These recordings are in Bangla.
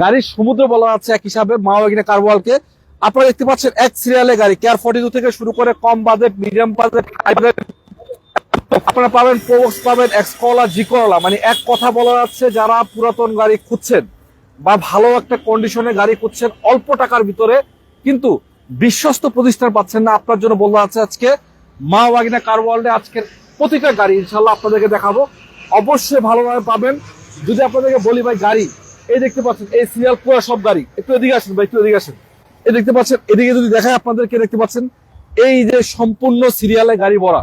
গাড়ির সমুদ্র বলা আছে এক হিসাবে মাওয়াগিনা কারওয়ালকে। আপনারা দেখতে পাচ্ছেন এক সিরিয়ালে গাড়ি কেয়ার 42 থেকে শুরু করে কম budget, medium budget, high budget আপনারা পাবেন। প্রোবক্স পাবেন, এক্সকলা, জিকলা, মানে এক কথা বলা যাচ্ছে যারা পুরাতন গাড়ি খুঁজছেন বা ভালো একটা কন্ডিশনে গাড়ি খুঁজছেন অল্প টাকার ভিতরে কিন্তু বিশ্বস্ত প্রতিষ্ঠান পাচ্ছেন না, আপনার জন্য বলা আছে আজকে মাওয়াগিনা কার ওয়ার্ল্ডে আজকের প্রতিটা গাড়ি ইনশাল্লাহ আপনাদেরকে দেখাবো। অবশ্যই ভালোভাবে পাবেন। যদি আপনাদেরকে বলি ভাই গাড়ি এই দেখতে পাচ্ছেন এই সিরিয়াল পুরো সব গাড়ি, একটু এদিকে আসেন ভাই, একটু এদিকে আসেন। এই দেখতে পাচ্ছেন, এদিকে যদি দেখায় আপনাদেরকে দেখতে পাচ্ছেন এই যে সম্পূর্ণ সিরিয়ালে গাড়ি ভরা।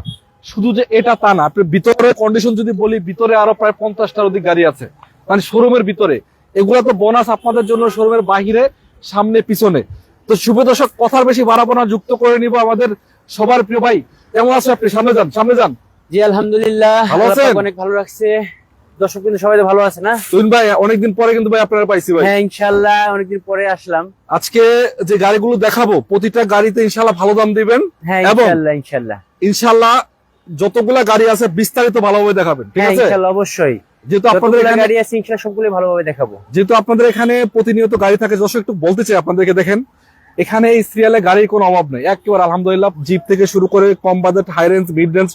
শুধু যে এটা তা না, আপনি ভিতরে কন্ডিশন যদি বলি ভিতরে আরো প্রায় 50টার অধিক গাড়ি আছে, মানে শোরুমের ভিতরে। এগুলা তো বোনাস আপনাদের জন্য শোরুমের বাহিরে, সামনে, পিছনে। তো শুভ দর্শক কথার বেশি বাড়াবো না, যুক্ত করে নিব আমাদের সবার প্রিয় ভাই। কেমন আছে আপনি? সামনে যান, সামনে যান। জি আলহামদুলিল্লাহ, ভালো আছেন? অনেক ভালো লাগছে। দর্শক কিন্তু সবাই ভালো আছে না? তুহিন ভাই অনেকদিন পরে কিন্তু ভাই আপনারা পাইছি ভাই। হ্যাঁ ইনশাআল্লাহ অনেকদিন পরে আসলাম। আজকে যে গাড়িগুলো দেখাবো প্রতিটা গাড়িতে ইনশাআল্লাহ ভালো দাম দিবেন। হ্যাঁ এবং ইনশাআল্লাহ ইনশাআল্লাহ ইনশাআল্লাহ যতগুলা গাড়ি আছে বিস্তারিত ভালোভাবে দেখাবেন, ঠিক হ্যাঁ আছে? ইনশাআল্লাহ অবশ্যই। যেহেতু আপনাদের যতগুলো এখানে গাড়ি আছে ইনশাআল্লাহ সবগুলো ভালোভাবে দেখাবো। যেহেতু আপনাদের এখানে প্রতিনিয়ত গাড়ি থাকে, দর্শক একটু বলতে চাই আপনাদেরকে, দেখেন এখানে এই সিরিয়ালে গাড়ির কোনো অভাব নেই একেবারে আলহামদুলিল্লাহ। জিপ থেকে শুরু করে কম budget, high range, mid range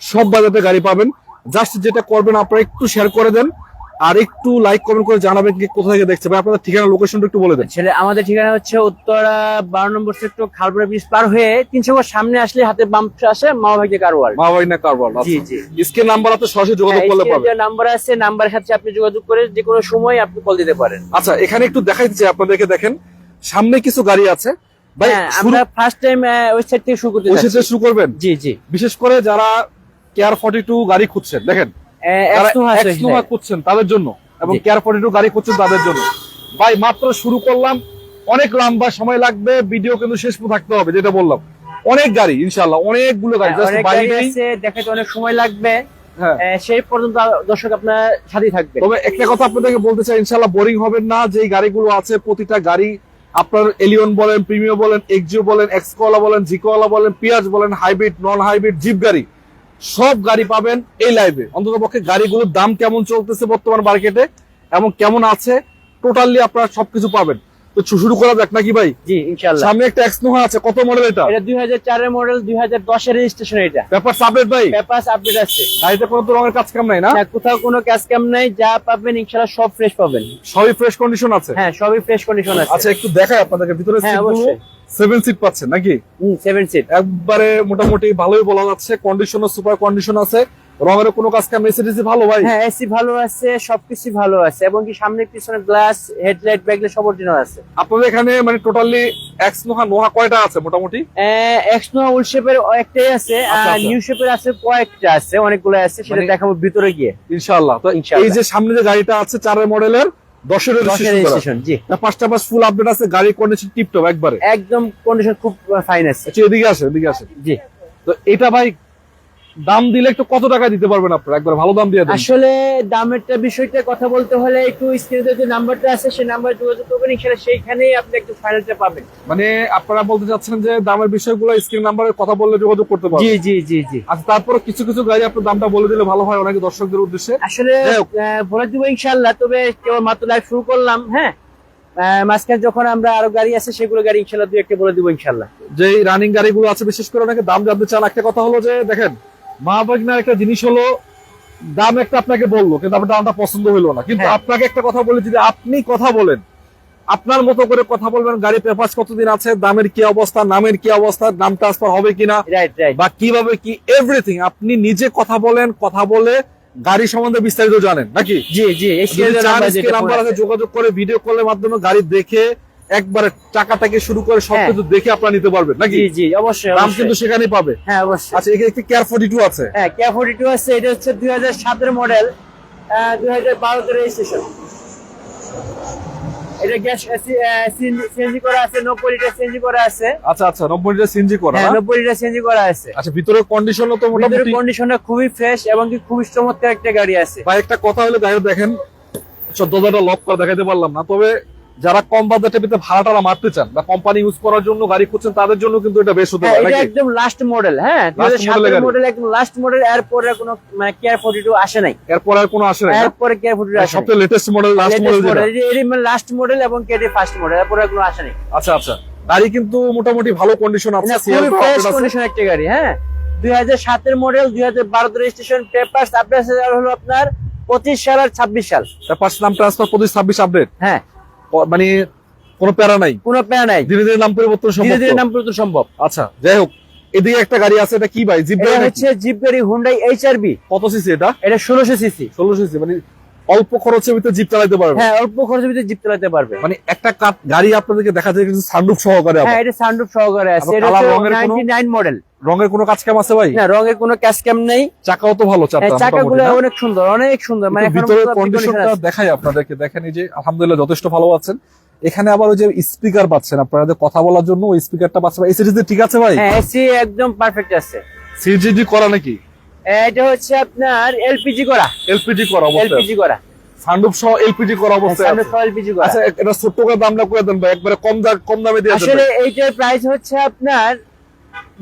সব বাজেটে গাড়ি পাবেন। জাস্ট যেটা করবেন আপনারা একটু শেয়ার করে দেন আর একটু লাইক কমেন্ট করে জানাবেন কি কোথা থেকে দেখছে ভাই। আপনাদের ঠিকানা, লোকেশনটা একটু বলে দেন। ছেলে আমাদের ঠিকানা হচ্ছে উত্তরা 12 নম্বর সেক্টর, খালপাড়া ব্রিজ পার হয়ে 300 গজ সামনে আসলে হাতে বাম আসে মাওয়াগিনা কার ওয়ার্ল্ড। মাওয়াগিনা কার ওয়ার্ল্ড। জি জি। স্ক্রিন নাম্বার আপনি সরাসরি যোগাযোগ করলে পাবেন। যে নাম্বার আছে নাম্বারের সাথে আপনি যোগাযোগ করে যে কোনো সময় আপনি কল দিতে পারেন। আচ্ছা এখানে একটু দেখাইতে চাই আপনাদেরকে, দেখেন সামনে কিছু গাড়ি আছে ভাই। আমরা ফার্স্ট টাইম ওই সাইড থেকে শুরু করতে যাচ্ছি। শুরু করবেন? জি জি। বিশেষ করে যারা কেয়ার 42 গাড়ি খুঁজছেন, দেখেন এক্সনোভা খুঁজছেন তাদের জন্য এবং কেয়ার 42 গাড়ি খুঁজছেন তাদের জন্য। ভাই মাত্র শুরু করলাম, অনেক লম্বা সময় লাগবে, ভিডিও কিন্তু শেষ পর্যন্ত থাকতে হবে। যেটা বললাম অনেক গাড়ি ইনশাআল্লাহ, অনেকগুলো গাড়ি জাস্ট বাইরে দেখাতে অনেক সময় লাগবে। সেই পর্যন্ত দর্শক আপনার সাথে থাকবে। তবে একটা কথা আপনাদেরকে বলতে চাই, ইনশাআল্লাহ বোরিং হবেন না। যে গাড়িগুলো আছে প্রতিটা গাড়ি আপনার এলিয়ন বলেন, প্রিমিয়াম বলেন, এক্সিও বলেন, এক্সকলা বলেন, জিকোলা বলেন, পিয়াজ বলেন, হাইব্রিড, নন হাইব্রিড, জিপ গাড়ি সব গাড়ি পাবেন এই লাইভে। অন্তত পক্ষে গাড়িগুলোর দাম কেমন চলতেছে বর্তমান মার্কেটে এবং কেমন আছে টোটালি আপনারা সবকিছু পাবেন। তো শুরু করা যাক নাকি ভাই? জি ইনশাআল্লাহ। সামনে একটা এক্সনোভা আছে, কত মডেল এটা? এটা 2004 এর মডেল, 2010 এর রেজিস্ট্রেশন। এটা পেপারস আপডেট ভাই? পেপারস আপডেট আছে। গাড়িতে কোনো তো রঙের কাজ কাম নাই না? কোথাও কোনো কাজ কাম নাই, যা পাবেন ইনশাআল্লাহ সব ফ্রেশ পাবেন। সবই ফ্রেশ কন্ডিশন আছে? হ্যাঁ সবই ফ্রেশ কন্ডিশন আছে। আচ্ছা একটু দেখাই আপনাদেরকে ভিতরে। হ্যাঁ অবশ্যই। 7 সিট পাচ্ছেন নাকি? 7 সিট একবারে মোটামুটি ভালোই বলা যাচ্ছে। কন্ডিশনও সুপার কন্ডিশন আছে, রঙের কোনো কাজ কাম। এসি ভালো ভাই? হ্যাঁ এসি ভালো আছে, সবকিছু ভালো আছে এবং কি সামনে পিছনে গ্লাস, হেডলাইট, ব্যাকলাইট সব অরিজিনাল আছে। আপনাদের এখানে মানে টোটালি নোহা কয়টা আছে মোটামুটি? এক্সনোভা ওল্ড শেপের একটাই আছে, আর নিউ শেপের আছে কয়েকটা আছে, অনেকগুলো আছে, সেটা দেখাবো ভিতরে গিয়ে ইনশাআল্লাহ। তো এই যে সামনে যে গাড়িটা আছে 4 মডেলের 10 এর রেজিস্ট্রেশন। জি, 5টা বাস ফুল আপডেট আছে, গাড়ির কন্ডিশন টিপটপ একবারে, একদম কন্ডিশন খুব ফাইন আছে। আচ্ছা এদিকে আসে, এদিকে আসে। জি। তো এটা ভাই দাম দিলে একটু কত টাকা দিতে পারবেন আপনারা? একবার ভালো দাম দিয়ে দেন। আসলে দামেরটা বিষয়টা কথা বলতে হলে একটু স্ক্রিনে যে নাম্বারটা আছে সেই নাম্বারে যোগাযোগ করবেন, ইনশাআল্লাহ সেইখানেই আপনি একটু ফাইনালটা পাবেন। মানে আপনারা বলতে চাচ্ছেন যে দামের বিষয়গুলো স্ক্রিন নাম্বারে কথা বললে যোগাযোগ করতে পারবেন? জি জি জি জি। আচ্ছা তারপর কিছু কিছু গাড়ি আপনার দামটা বলে দিলে ভালো হয় অনেক দর্শকদের উদ্দেশ্যে। আসলে বলে দিব ইনশাআল্লাহ, তবে কেবল মাত্র লাইভ শুরু করলাম। হ্যাঁ মাঝখানে যখন আমরা আরো গাড়ি আছে সেগুলো গাড়ি ইনশাআল্লাহ দুই একটা বলে দিব ইনশাআল্লাহ। যে রানিং গাড়িগুলো আছে বিশেষ করে অনেকে দাম জানতে চান। একটা কথা হলো যে দেখেন মাওয়াগিনার একটা জিনিস হলো দাম একটা আপনাকে বললো কিন্তু আপনার দামটা পছন্দ হইলো না, কিন্তু আপনাকে একটা কথা বলে যদি আপনি কথা বলেন আপনার মতো করে কথা বলবেন, গাড়ি পেপারস কতদিন আছে, দামের কি অবস্থা, নামের কি অবস্থা, নাম ট্রান্সফার হবে কিনা বা কিভাবে কি এভরিথিং আপনি নিজে কথা বলেন, কথা বলে গাড়ি সম্বন্ধে বিস্তারিত জানেন নাকি? জি জি। নাম্বার আছে, যোগাযোগ করে ভিডিও কলের মাধ্যমে গাড়ি দেখে একবারে টাকা থেকে শুরু করে সবকিছু দেখে আপনারা নিতে পারবেন নাকি? জি জি অবশ্যই। দাম কিন্তু সেখানেই পাবে। হ্যাঁ অবশ্যই। আচ্ছা এখানে একটি কেয়ার 42 আছে। হ্যাঁ কেয়ার 42 আছে, এটা হচ্ছে 2007 এর মডেল, 2012 এর রেজিস্ট্রেশন। এটা গ্যাস সিএনজি করা আছে, 90 লিটার সিএনজি করা আছে। আচ্ছা আচ্ছা 90 লিটার সিএনজি করা। হ্যাঁ 90 লিটার সিএনজি করা আছে। আচ্ছা ভিতরের কন্ডিশনও তো মোটামুটি? ভিতরের কন্ডিশনটা খুবই ফ্রেশ এবং কি খুবই চমৎকার একটা গাড়ি আছে। ভাই একটা কথা হলো গাড়ি দেখেন, দরজাটা লক করা দেখাতে পারলাম না, তবে যারা কম বাজেটের ভিতরে ভাড়াটা মারতে চান বা কোম্পানি ইউজ করার জন্য গাড়ি খুঁজছেন তাদের জন্য কিন্তু এটা বেশ হতে হ্যাঁ, পারে এটা নাকি? একদম লাস্ট মডেল, হ্যাঁ Last model এর গাড়ি। মডেল, একদম লাস্ট মডেল। এরপরে কোনো মানে কেয়ার 42 আসে নাই, এরপর আর কোনো আসে না এরপরে কেয়ার 42 আসে নাই। সবচেয়ে লেটেস্ট মডেল লাস্ট মডেল যেটা। লাস্ট মডেল এবং কেডি ফার্স্ট মডেল, এরপরে কোনো আসে নাই। আচ্ছা আচ্ছা, গাড়ি কিন্তু মোটামুটি ভালো কন্ডিশন আছে, না, সিএল খুবই ফ্রেশ কন্ডিশন একটা গাড়ি। হ্যাঁ, 2007 এর মডেল, 2012 রেজিস্ট্রেশন, পেপারস আপডেট হলো আপনার 25 সাল আর 26 সাল। তারপর নাম ট্রান্সফার 25-26 আপডেট, হ্যাঁ, মানে কোনো প্যারা নাই, কোনো প্যারা নাই, ধীরে ধীরে নাম পরিবর্তন ধীরে সম্ভব ধীরে তো? নাম পরিবর্তন সম্ভব। আচ্ছা, যাই হোক, এদিকে একটা গাড়ি আছে, এটা কি ভাই, জিপ এটা গাড়ি নাকি? হচ্ছে জিপ গাড়ি হুন্ডাই এইচআরভি। কত সিসি এটা? এটা 1600 সিসি। 16 সিসি, মানে অল্প খরচের ভিতরে জিপ চালাতে পারবে। হ্যাঁ, অল্প খরচের ভিতরে জিপ চালাতে পারবে। মানে একটা গাড়ি আপনাদেরকে দেখা যায় কিন্তু সানরুফ সহকারে আবার। হ্যাঁ, এটা সানরুফ সহকারে আছে। আবার এটা কালার হচ্ছে রঙের কোনো- 99 মডেল। রঙের কোনো কাজ কাম আছে ভাই? না, রঙের কোনো ক্যাশ ক্যাম নেই। চাকাও তো ভালো, চারটা মোটামুটি চাকাগুলো না? অনেক সুন্দর, অনেক সুন্দর। মানে একটু এখনো ভিতরের পর্যন্ত আপনি কন্ডিশনটা condition আছে। দেখাই আপনাদেরকে, দেখেন এই যে আলহামদুলিল্লাহ যথেষ্ট ভালো আছেন। এখানে আবার ওই যে স্পিকার পাচ্ছেন আপনাদের কথা বলার জন্য, ওই স্পিকারটা পাচ্ছেন। এই সিরিজে ঠিক আছে ভাই? হ্যাঁ, এসি একদম পারফেক্ট আছে। সিজিডি করা নাকি? এটা হচ্ছে আপনার এলপিজি করা, এলপিজি করা অবস্থায় আছে। এলপিজি করা, সানরুফ সহ এলপিজি করা অবস্থায় সামনে আছে। এলপিজি করা। আচ্ছা, এটা ছোট্ট করে দামটা করে দেন ভাই, একবারে কম দামে দিয়ে দেন আসলে ভাই। এইটার প্রাইস হচ্ছে আপনার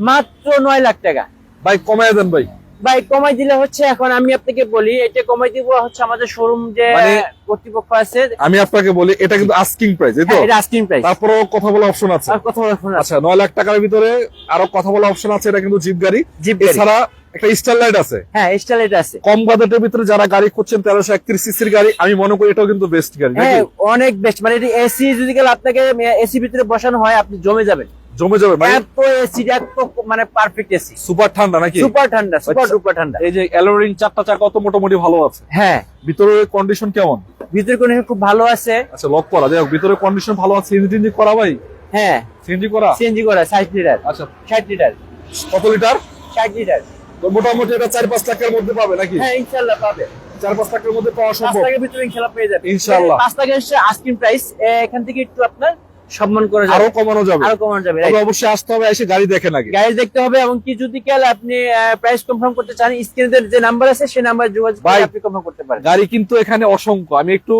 মাত্র 9 লাখ টাকা। ভাই কমায় দেন ভাই। ভাই কমাই দিলে হচ্ছে, এখন আমি আপনাকে বলি, এটা কমাই দিব হচ্ছে আমাদের শোরুম যে মানে- কর্তৃপক্ষ আছে। আমি আপনাকে বলি, এটা কিন্তু আস্কিং প্রাইস, এই তো? হ্যাঁ, এটা আস্কিং প্রাইস। তারপরেও কথা বলার অপশন আছে। আর কথা বলার ফোন আছে। আচ্ছা, 9 লাখ টাকার ভিতরে আরো কথা বলার অপশন আছে। এটা কিন্তু জিপ গাড়ি, জিপ গাড়ি। এছাড়া একটা স্টারলাইট আছে। হ্যাঁ, স্টাইল আছে। কম বাজেটের ভিতরে যারা গাড়ি খুঁজছেন 1331 সিসির গাড়ি, আমি মনে করি এটাও কিন্তু বেস্ট গাড়ি নাকি? হ্যাঁ, অনেক বেস্ট। মানে এটা এসি যদি গেলে আপনাকে এসি ভিতরে বসানো হয়, আপনি জমে যাবেন। জমে যাবে মানে এত এসি, এত মানে পারফেক্ট এসি, সুপার ঠান্ডা নাকি? সুপার ঠান্ডা, সুপার আচ্ছা। ডুপার ঠান্ডা। এই যে অ্যালোরিং চারটা চাকা তো মোটামুটি ভালো আছে। হ্যাঁ, ভিতরে কন্ডিশন কেমন? ভিতরে কন্ডিশন খুব ভালো আছে। আচ্ছা, লক করা, যাই হোক, ভিতরে কন্ডিশন ভালো আছে। সিএনজি করা ভাই? হ্যাঁ, সিএনজি করা। সিএনজি করা 60 লিটার, আচ্ছা, 60 লিটার, কত লিটার? 60 লিটার। তো মোটামুটি এটা 4-5 লাখের মধ্যে পাবে নাকি? হ্যাঁ, ইনশাআল্লাহ পাবে। 4-5 লাখের মধ্যে পাওয়া 5 সম্ভব। লাখের ভিতরে ইনশাআল্লাহ পেয়ে যাবে। ইনশাআল্লাহ। 5 লাখের হচ্ছে আস্কিং প্রাইস। এখান থেকে একটু আপনার সম্মান করে যাবে, আরো কমানো যাবে। আরো কমানো যাবে। তবে right? অবশ্যই আসতে হবে, এসে গাড়ি দেখেন আগে। গাড়ি দেখতে হবে, এবং কি যদি কেউ আপনি প্রাইস কনফার্ম করতে চান, স্ক্রিনে যে নাম্বার আছে সেই নাম্বারে যোগাযোগ ভাই, করে আপনি কনফার্ম করতে পারেন। গাড়ি কিন্তু এখানে অসংখ্য। আমি একটু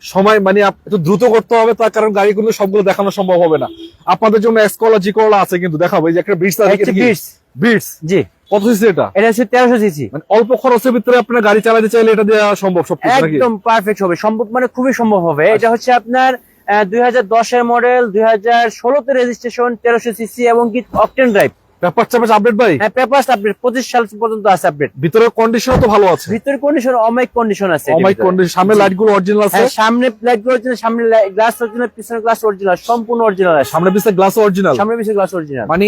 সময় মানে একটু দ্রুত করতে হবে, তার কারণ গাড়িগুলো সবগুলো দেখানো সম্ভব হবে না। আপনাদের জন্য এসকলা জিকলা আছে কিন্তু দেখাবো। এই যে একটা বিটস আছে, একটা Beats। বিটস জি, কত সিসি এটা? এটা হচ্ছে 1300 সিসি। মানে অল্প খরচের ভিতরে আপনার গাড়ি চালাতে চাইলে এটা দেওয়া সম্ভব সবকিছু নাকি? একদম পারফেক্ট হবে, সম্ভব মানে খুবই সম্ভব হবে। এটা হচ্ছে আপনার 2010 এর মডেল, 2016 তে রেজিস্ট্রেশন, 1300 সিসি এবং কি অকটেন ড্রাইভ। ব্যাপার চাপার আপডেট ভাই? হ্যাঁ, পেপারস আপডেট 25 সাল পর্যন্ত আছে আপডেট। ভিতরের কন্ডিশন তো ভালো আছে। ভিতরের কন্ডিশন অমাইক কন্ডিশন আছে। এটার অমাইক ভিতরে। কন্ডিশন, সামনে লাইট গুলো অরিজিনাল আছে। হ্যাঁ, সামনে লাইট অরিজিনাল, সামনে গ্লাস অরিজিনাল, পিছনে গ্লাস অরিজিনাল, সম্পূর্ণ অরিজিনাল আছে। সামনে পিছনে গ্লাস অরিজিনাল। সামনে পিছনে গ্লাস অরিজিনাল। মানে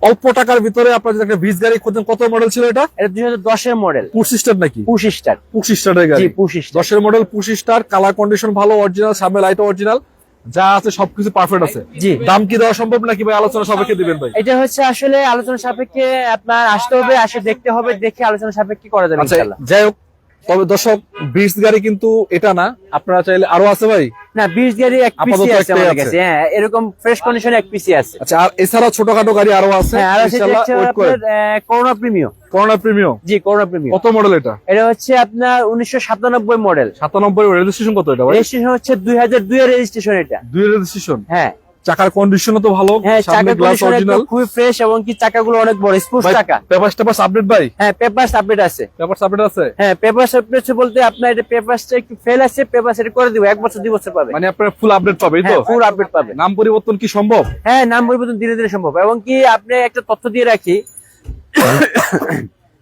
অল্প টাকার ভিতরে আপনার যদি একটা বিচ গাড়ি খোঁজেন, কত মডেল ছিল এটা? এটা 2010 এর মডেল, পুশ স্টার নাকি? Push start. পুশ স্টারের গাড়ি। জি, পুশ স্টার। 10 এর model push start, colour condition ভালো, অরিজিনাল, সামনে লাইট অরিজিনাল, যা আছে সবকিছু পারফেক্ট আছে। জি। দাম কি দেওয়া সম্ভব নাকি ভাই? আলোচনা সাপেক্ষে দিবেন ভাই? এটা হচ্ছে আসলে আলোচনা সাপেক্ষে আপনার আসতে হবে, আসে দেখতে হবে, দেখে আলোচনা সাপেক্ষে করা যাবে আচ্ছা, ইনশাআল্লাহ। যাই হোক, তবে দর্শক, বিচ গাড়ি কিন্তু এটা না, আপনারা চাইলে আরো আছে ভাই। না, 20 গাড়ি এক পিসি আপাতত আছে একটাই আমাদের আছে। কাছে। হ্যাঁ, এরকম ফ্রেশ কন্ডিশনে এক পিসি আছে। আচ্ছা, আর এছাড়া ছোটখাটো গাড়ি আরো আছে, হ্যাঁ, আর আছে ইনশাআল্লাহ ওয়েট করেন। Corona premium. করোনা প্রিমিয়াম জি, করোনা প্রিমিয়াম। কত মডেল এটা? এটা হচ্ছে আপনার 1997 মডেল। 97 রেজিস্ট্রেশন কত এটা ভাই? রেজিস্ট্রেশন হচ্ছে 2002 এর রেজিস্ট্রেশন এটা। 2 রেজিস্ট্রেশন। হ্যাঁ, চাকার কন্ডিশনও তো ভালো, হ্যাঁ, সামনে চাকার গ্লাস কন্ডিশন অরিজিনাল। একদম খুবই ফ্রেশ, এবং কি চাকাগুলো অনেক বড় স্পোর্টস ভাই, চাকা। পেপারস আপডেট ভাই? হ্যাঁ, পেপারস আপডেট আছে। পেপারস আপডেট আছে। হ্যাঁ, পেপারস আপডেট বলতে আপনার এটা পেপারসটা একটু ফেল আছে, পেপারস এটা করে দিব, 1 বছর 2 বছর পাবে। মানে আপনার ফুল আপডেট পাবে, এই তো? হ্যাঁ, ফুল আপডেট পাবে। নাম পরিবর্তন কি সম্ভব? হ্যাঁ, নাম পরিবর্তন ধীরে ধীরে সম্ভব। এবং কি আপনি একটা তথ্য দিয়ে রাখি,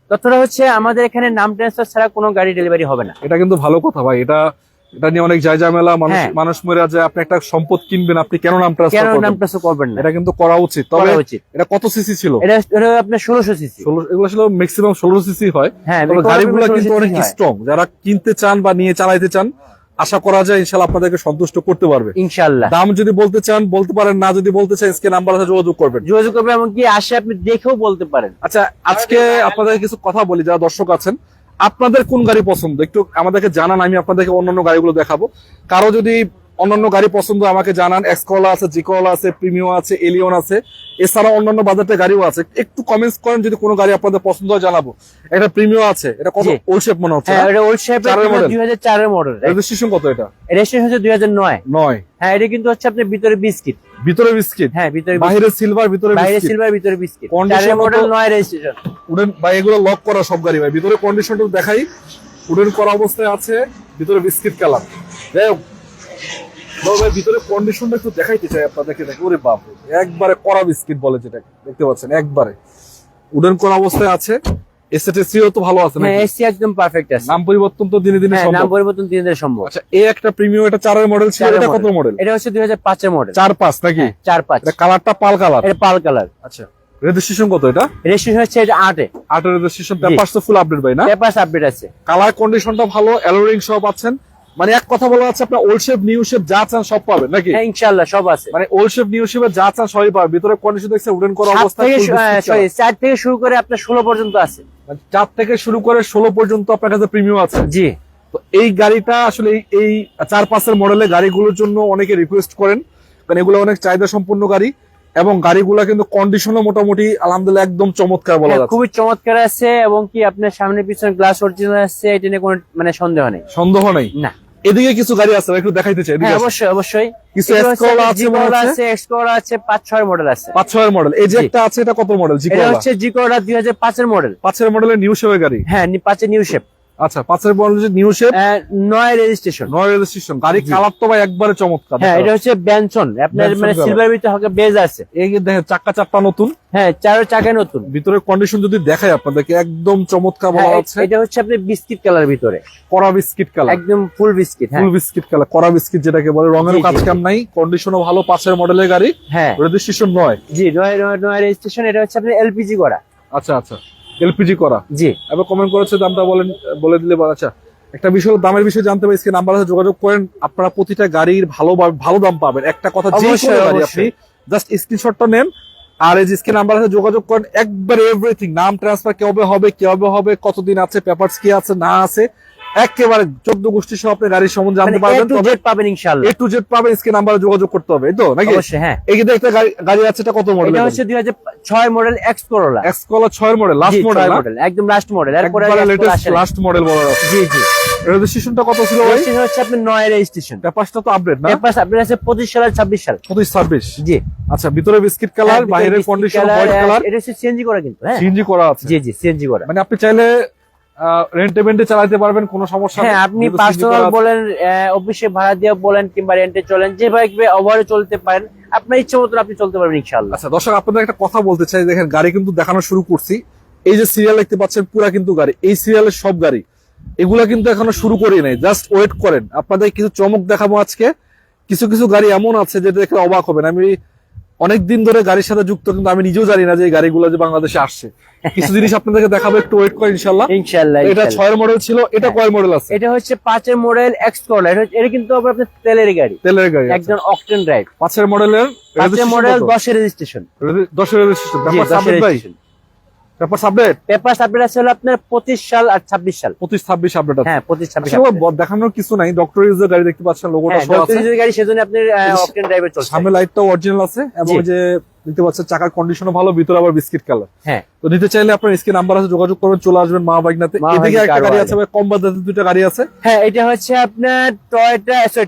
তথ্যটা হচ্ছে আমাদের এখানে নাম ট্রান্সফার ছাড়া কোনো গাড়ি ডেলিভারি হবে না। এটা কিন্তু ভালো কথা ভাই। এটা নিয়ে অনেক ঝামেলা, হ্যাঁ। মানুষ মরে যায়। আপনি একটা সম্পদ কিনবেন, আপনি কেন নাম কেন ট্রান্সফার নাম করবেন? ট্রান্সফার করবেন না? এটা কিন্তু করা উচিত। তবে করা উচিত। এটা কত সিসি ছিল? এটা আপনার 1600 সিসি। 16, এগুলো ছিল ম্যাক্সিমাম 16 সিসি হয়। হ্যাঁ, তবে গাড়িগুলো 16 কিন্তু অনেক হয়। স্ট্রং। যারা কিনতে চান বা নিয়ে চালাইতে চান, আশা করা যায় ইনশাআল্লাহ আপনাদেরকে সন্তুষ্ট করতে পারবে। ইনশাআল্লাহ। দাম যদি বলতে চান বলতে পারেন, না যদি বলতে চান স্ক্রিনে নাম্বার আছে, যোগাযোগ করবেন। যোগাযোগ করবে, এমনকি আসে আপনি দেখেও বলতে পারেন। আচ্ছা, আজকে আপনাদের কিছু কথা বলি, যারা দর্শক আছেন, আপনাদের কোন গাড়ি পছন্দ একটু আমাদেরকে জানান, আমি আপনাদেরকে অন্যান্য গাড়িগুলো দেখাবো। কারো যদি অন্যান্য গাড়ি পছন্দ আমাকে জানান। এক্সকলা আছে, জিকলা আছে, প্রিমিও আছে, এলিয়ন আছে, এছাড়া অন্যান্য বাজারের গাড়িও আছে। একটু কমেন্টস করেন যদি কোনো গাড়ি আপনাদের পছন্দ হয় জানাবো। এটা প্রিমিও আছে, এটা কত জি। ওল্ড শেপ মনে হচ্ছে? হ্যাঁ এটা ওল্ড শেপ, 2004 এর মডেল। রেজিস্ট্রেশন কত এটা? রেজিস্ট্রেশন হচ্ছে 2009। 9। হ্যাঁ এটা কিন্তু হচ্ছে আপনার ভিতরে বিস্কিট। ভিতরে বিস্কিট, হ্যাঁ ভিতরে বাইরে সিলভার, ভিতরে বাইরে বিস্কিট। সিলভার ভিতরে বিস্কিট। Condition 4 এর মডেল, মতো- 9 রেজিস্ট্রেশন। উডেন ভাই এগুলো লক করা সব গাড়ি ভাই। ভিতরে কন্ডিশনটা দেখাই, উডেন করা অবস্থায় আছে, ভিতরে বিস্কিট কালার। যাই হোক ভাই ভিতরে কন্ডিশনটা একটু দেখাইতে চাই আপনাদেরকে। দেখে ওরে বাপ রে, একবারে কড়া বিস্কিট বলে যেটা দেখতে পাচ্ছেন, একবারে উডেন করা অবস্থায় আছে। এসএসসিও তো ভালো আছে হ্যাঁ নাকি? এসি একদম পারফেক্ট আছে। নাম পরিবর্তন তো দিনে দিনে হ্যাঁ নাম সম্ভব। পরিবর্তন দিনে দিনে সম্ভব। আচ্ছা এই একটা প্রিমিয়াম, এটা 4 এর মডেল ছিল, 4 এর এটা কত model। মডেল? এটা হচ্ছে 2005 এর মডেল। 4-5 নাকি? 4-5। এটা কালারটা পাল কালার। এটা পাল কালার। আচ্ছা রেজিস্ট্রেশন কত এটা? রেজিস্ট্রেশন হচ্ছে এটা 8 এ। 8 এর রেজিস্ট্রেশন, পেপারস তো ফুল আপডেট ভাই না? পেপারস আপডেট আছে। কালার কন্ডিশনটা ভালো, অ্যালোরিং সব পাচ্ছেন। মানে এক কথা বলা আছে আপনার ওল্ড শেপ নিউ শেপ যা চান সব পাবেন নাকি? হ্যাঁ ইনশাআল্লাহ সব আছে। মানে ওল্ড শেপ নিউ শেপে যা চান সবই পাবেন। ভিতরে কন্ডিশন দেখছেন উডেন করা 7 অবস্থায় থেকে full biscuit সরি color। 4 থেকে শুরু করে আপনার 16 পর্যন্ত আছে। মানে 4 থেকে শুরু করে 16 পর্যন্ত আপনার কাছে প্রিমিয়াম আছে। জি তো এই গাড়িটা আসলে এই 4-5 এর মডেলের গাড়িগুলোর জন্য অনেকে রিকোয়েস্ট করেন, কারণ এগুলো অনেক চাহিদা সম্পন্ন গাড়ি এবং গাড়িগুলো কিন্তু কন্ডিশনও মোটামুটি আলহামদুলিল্লাহ একদম চমৎকার বলা হ্যাঁ, যাচ্ছে। খুবই চমৎকার আছে এবং কি আপনার সামনে পিছনে গ্লাস অরিজিনাল আছে, এটা নিয়ে কোনো মানে সন্দেহ নেই। সন্দেহ নেই। না এদিকে কিছু গাড়ি আছে একটু দেখাইতে চাই। এদিকে হ্যাঁ আসেন। অবশ্যই অবশ্যই। কিছু এগুলো হচ্ছে Escrolla আছে মনে G-Corlla হচ্ছে? আছে, X-Corlla আছে, 5-6 মডেল আছে। 5-6 এর মডেল। এই যে জি। একটা আছে, এটা কত মডেল? এটা জিকোলা হচ্ছে G-Corlla 2005 এর মডেল। 5 এর মডেলের নিউ শেপের গাড়ি। হ্যাঁ 5 এর নিউ শেপ। আচ্ছা 5 এর মডেলের নিউ শেপ, 9 রেজিস্ট্রেশন। 9 রেজিস্ট্রেশন গাড়ি। জি। কালার তো ভাই একবারে চমৎকার। হ্যাঁ এটা হচ্ছে বেনসন, আপনার Benson মানে color। সিলভার ভিতরে হালকা বেজ আছে। এই যে দেখেন চাকা নতুন, হ্যাঁ 4 চাকায় নতুন। ভিতরের কন্ডিশন যদি দেখাই আপনাদেরকে একদম চমৎকার বলা হ্যাঁ, যাচ্ছে। এটা হচ্ছে আপনার বিস্কিট কালার ভিতরে, কড়া বিস্কিট কালার, একদম ফুল বিস্কিট। হ্যাঁ ফুল বিস্কিট কালার, কড়া বিস্কিট যেটাকে বলে। রঙেরও জি, কাজ জি। কাম নাই, কন্ডিশনও ভালো। 5 এর মডেলের গাড়ি, হ্যাঁ রেজিস্ট্রেশন 9। জি 9 রেজিস্ট্রেশন। এটা হচ্ছে আপনার এলপিজি করা। আচ্ছা আচ্ছা এলপিজি করা। জি এবার কমেন্ট করেছে দামটা বলে দিলে ভালো। আচ্ছা একটা বিষয় দামের বিষয়ে জানতে পারি, স্ক্রিন নাম্বার আছে যোগাযোগ করেন। আপনারা প্রতিটা গাড়ির ভালো দাম পাবেন। একটা কথা, যে অবশ্যই, কোনো গাড়ি আপনি অবশ্যই। জাস্ট স্ক্রিনশটটা নেন আর এই যে স্ক্রিন নাম্বার আছে যোগাযোগ করেন। একবার এভরিথিং, নাম ট্রান্সফার কিভাবে হবে, কতদিন আছে, পেপারস কি আছে না আছে, একেবারে 14 গোষ্ঠী সহ আপনি গাড়ির সম্বন্ধে জানতে মানে A পারবেন। to তবে Z পাবেন ইনশাআল্লাহ। A to Z পাবেন, স্ক্রিন নাম্বারে যোগাযোগ করতে হবে, এই তো নাকি? অবশ্যই হ্যাঁ। এই যে একটা গাড়ি আছে, এটা কত মডেল? এটা হচ্ছে 2006 মডেল X-Corlla। এক্সকলা 6 এর মডেল, লাস্ট মডেল, মডেল একদম লাস্ট মডেল। এরপরে একবারে X-Corlla লেটেস্ট আসে নাই। লাস্ট মডেল বলা যাচ্ছে। জি জি। রেজিস্ট্রেশনটা কত ছিল ভাই? রেজিস্ট্রেশন হচ্ছে আপনার 9 রেজিস্ট্রেশন। পেপারসটা তো আপডেট না? পেপারস আপনার আছে 25 সাল আর 26 সাল। 25-26। জি। আচ্ছা ভিতরে বিস্কিট কালার, হ্যাঁ, বাইরের biscuit condition color, white colour, এটা হচ্ছে সিএনজি করা কিন্তু। হ্যাঁ সিএনজি করা আছে। জি জি সিএনজি করা। মানে আপনি চাইলে রেন্টে চালাতে পারবেন, কোনো সমস্যা নেই। হ্যাঁ আপনি যেহেতু CNG পার্সোনাল করা আছে। বলেন, অফিসে ভাড়া দিয়ে বলেন কিংবা রেন্টে চলেন, যেভাবে ওভারে চলতে পারেন, আপনার ইচ্ছে মতো আপনি চলতে পারবেন ইনশাআল্লাহ। আচ্ছা দর্শক আপনাদের একটা কথা বলতে চাই, দেখেন গাড়ি কিন্তু দেখানো শুরু করছি। এই যে সিরিয়াল দেখতে পাচ্ছেন পুরা কিন্তু গাড়ি, এই সিরিয়ালের সব গাড়ি, এগুলা কিন্তু এখনো শুরু করি নাই, জাস্ট ওয়েট করেন। আপনাদের কিছু চমক দেখাবো আজকে। কিছু গাড়ি এমন আছে যেটা দেখলে অবাক হবেন। আমি অনেক দিন ধরে গাড়ির সাথে যুক্ত, কিন্তু আমি নিজেও জানি না যে এই গাড়িগুলো যে বাংলাদেশে আসছে। কিছু জিনিস আপনাদেরকে দেখাবো, একটু ওয়েট করেন ইনশাল্লাহ। ইনশাআল্লাহ এটা 6 এর মডেল ছিল, এটা কয় মডেল আছে? এটা হচ্ছে 5 এর মডেল X-Corlla। এটা কিন্তু আবার আপনার তেলের গাড়ি, তেলের গাড়ি, একদম অকটেন ড্রাইভ। 5 এর মডেলের 5 এর মডেল 10 এর রেজিস্ট্রেশন। 10 এর রেজিস্ট্রেশন। জি পেপার 10 এর সাবমিট ভাই, registration. Paper submit. Paper update আছে হলো আপনার 25 সাল আর 26 সাল। 25-26 আপডেট আছে। হ্যাঁ 25-26 আসলে দেখানোর কিছু নাই, ডক্টর ইউজের গাড়ি দেখতে পাচ্ছেন, লোগোটা হ্যাঁ সহ আছে। ডক্টর গাড়ি, সেজন্য আপনার অকটেন ড্রাইভে চলছে। সামনে লাইটটাও অরিজিনাল আছে এবং জি। যে দেখতে পাচ্ছেন চাকার কন্ডিশনও ভালো, ভিতরে আবার বিস্কিট কালার। হ্যাঁ তো নিতে চাইলে আপনার স্ক্রিন নাম্বার আছে যোগাযোগ করবেন, চলে আসবেন মা বাইকনাতে। মা এদিকে বাইক একটা গাড়ি কারওয়ালে। আছে ভাই, কম বাজেটের দুটো গাড়ি আছে। হ্যাঁ এটা হচ্ছে আপনার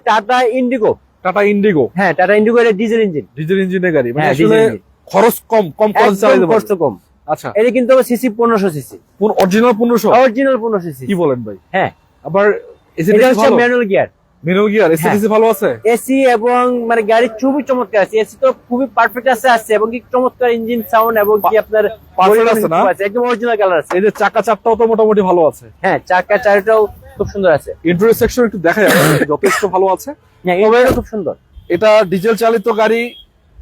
টাটা ইন্ডিগো। টাটা ইন্ডিগো, হ্যাঁ টাটা ইন্ডিগো, এটা ডিজেল ইঞ্জিন। ডিজেল ইঞ্জিনের গাড়ি, মানে হ্যাঁ, আসলে diesel engine। খরচ কম খরচ চালাতে খরচ পারবে। কম। আচ্ছা এটা কিন্তু CC 1500 CC, original 1500? Original 1500 CC. কি বলেন ভাই? হ্যাঁ আবার এটা এসিডিসি হচ্ছে ভালো, manual gear, mirror gear, AC DC ভালো আছে। এসি এবং মানে গাড়ি খুবই চমৎকার আছে। এসি তো খুবই পারফেক্ট আছে এবং কি চমৎকার ইঞ্জিন সাউন্ড এবং কি আপনার Perfect আছে না? একদম অরিজিনাল কালার আছে। এই যে চাকা চারটাও তো মোটামুটি ভালো আছে। হ্যাঁ চাকা চারটাও খুব সুন্দর আছে। ইন্টেরিয়র সেকশন একটু দেখা যাচ্ছে যথেষ্ট ভালো আছে। হ্যাঁ এটা খুব সুন্দর। এটা ডিজেল চালিত গাড়ি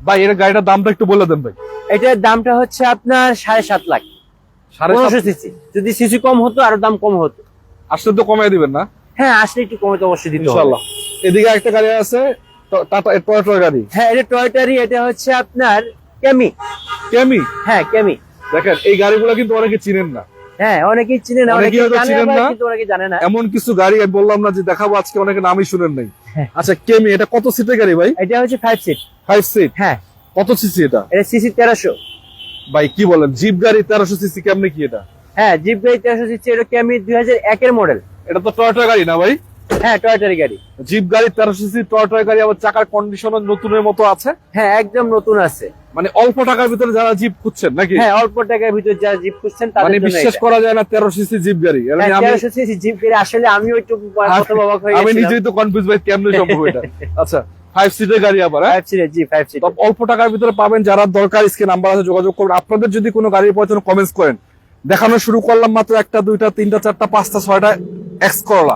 ভাই, এর গাড়িটার দামটা একটু বলে দেন ভাই। এটার দামটা হচ্ছে আপনার 7.5 লাখ। 7.5 সিসি, যদি সিসি কম হতো আরো দাম কম হতো। আসলে তো কমাই দিবেন না হ্যাঁ আসলে একটু কমে তো অবশ্যই দিতে হবে। ইনশাআল্লাহ। এদিকে একটা গাড়ি আছে টাটা টয়োটা গাড়ি। হ্যাঁ এটা টয়োটারই, এটা হচ্ছে আপনার ক্যামি। কেমি, হ্যাঁ ক্যামি। দেখেন এই গাড়িগুলো কিন্তু অনেকে চিনেন না। হ্যাঁ, অনেকেই চিনে না, অনেকেই অনেকেই হয়তো জানে চিনেন আবার, না। কিন্তু অনেকে জানে না। এমন কিছু গাড়ি আমি বললাম না যে দেখাবো আজকে, অনেকে নামই শুনেন নাই। আচ্ছা, কেমি, এটা কত সিটের গাড়ি ভাই? এটা হচ্ছে 5 সিট। 5 সিট। হ্যাঁ, কত সিসি এটা? এটা সিসি 1300। ভাই কি বলেন, জিপ গাড়ি 1300 সিসি, কেমনে কি এটা? হ্যাঁ, জিপ গাড়ি 1300 সিসি, এটা ক্যামি 2001 এর মডেল। এটা তো টয়োটা গাড়ি না ভাই? হ্যাঁ, টয়োটার গাড়ি। জিপ গাড়ি 1300 সিসি, টয়োটা গাড়ি, আবার চাকার কন্ডিশনও নতুনের মতো আছে। হ্যাঁ, একদম নতুন আছে। মানে অল্প টাকার ভিতরে যারা জিপ খুঁজছেন নাকি? হ্যাঁ, অল্প টাকার ভিতরে যারা জিপ খুঁজছেন তাদের মানে জন্য বিশ্বাস এটা। করা যায় না 1300 সিসি জিপ গাড়ি। হ্যাঁ, আমি 1300 সিসি জিপ গাড়ি, আসলে আমিও একটু প্রথম অবাক হয়ে আমি গেছিলাম। নিজেই তো কনফিউজ ভাই, কেমনে সম্ভব এটা। আচ্ছা, 5 সিটের গাড়ি আবার, হ্যাঁ? 5 সিট, জি 5 সিট। তো অল্প টাকার ভিতরে পাবেন, যারা দরকার স্ক্রিনে নাম্বার আছে, যোগাযোগ করুন। আপনাদের যদি কোনো গাড়ির প্রয়োজন কমেন্টস করেন। দেখানো শুরু করলাম মাত্র 1টা 2টা 3টা 4টা 5টা 6টা এক্স করলা।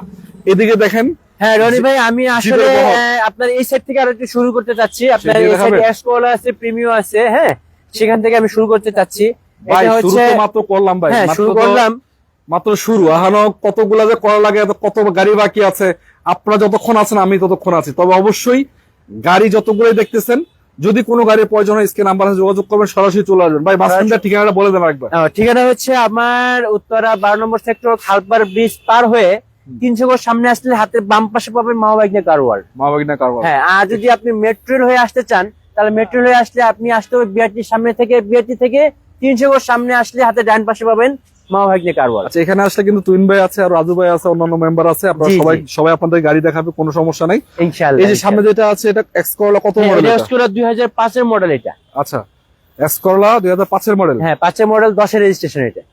এদিকে দেখেন। হ্যাঁ রনি ভাই, আমি আসলে জিপের বহর। আপনার এই সাইড থেকে আরো একটু শুরু করতে চাচ্ছি। আপনার সেদিকে এই সাইডে দেখাবেন? এসকোলা আছে, প্রিমিও আছে, হ্যাঁ, সেখান থেকে আমি শুরু করতে চাচ্ছি। ভাই এটা শুরু হচ্ছে, তো মাত্র করলাম ভাই, হ্যাঁ মাত্র শুরু তো- করলাম। মাত্র শুরু। এখনো কতগুলা যে করা লাগে, কত গাড়ি বাকি আছে। আপনারা যতক্ষণ আছেন আমি ততক্ষণ আছি। তবে অবশ্যই গাড়ি যতগুলোই দেখতেছেন, যদি কোনো গাড়ির প্রয়োজন হয় স্ক্রিনে নাম্বার আছে, যোগাযোগ করবেন, সরাসরি চলে আসবেন। ভাই বাসস্ট্যান্ডের ঠিকানাটা বলে দেন একবার। ঠিকানা হচ্ছে আমার উত্তরা 12 নম্বর সেক্টর, খালপাড় ব্রিজ পার হয়ে 300 গজ সামনে আসলে হাতের বাম পাশে পাবেন মা বাইকনা কার ওয়ার্ল্ড। মা বাগিনা কারবার। হ্যাঁ, আর যদি আপনি মেট্রোর হয়ে আসতে চান, তাহলে মেট্রোর হয়ে আসলে আপনি আসতে হবে বিআরটির সামনে থেকে। বিআরটি থেকে 300 গজ সামনে আসলে হাতে ডান পাশে পাবেন মা বাইকনা কার ওয়ার্ল্ড। আচ্ছা, এখানে আসলে কিন্তু তুইন ভাই আছে, আর রাজু ভাই আছে, অন্যান্য মেম্বার আছে। আপনারা জি, সবাই জি। সবাই আপনাদের গাড়ি দেখাবে, কোনো সমস্যা নাই। ইনশাআল্লাহ। এই যে সামনে যেটা আছে, এটা এক্স করলা কত হ্যাঁ, মডেল? এটা হচ্ছে 2005 এর মডেল এটা। আচ্ছা, এক্স করলা 2005 এর মডেল। হ্যাঁ, 5 এর মডেল, 10 এর রেজিস্ট্রেশন এটা।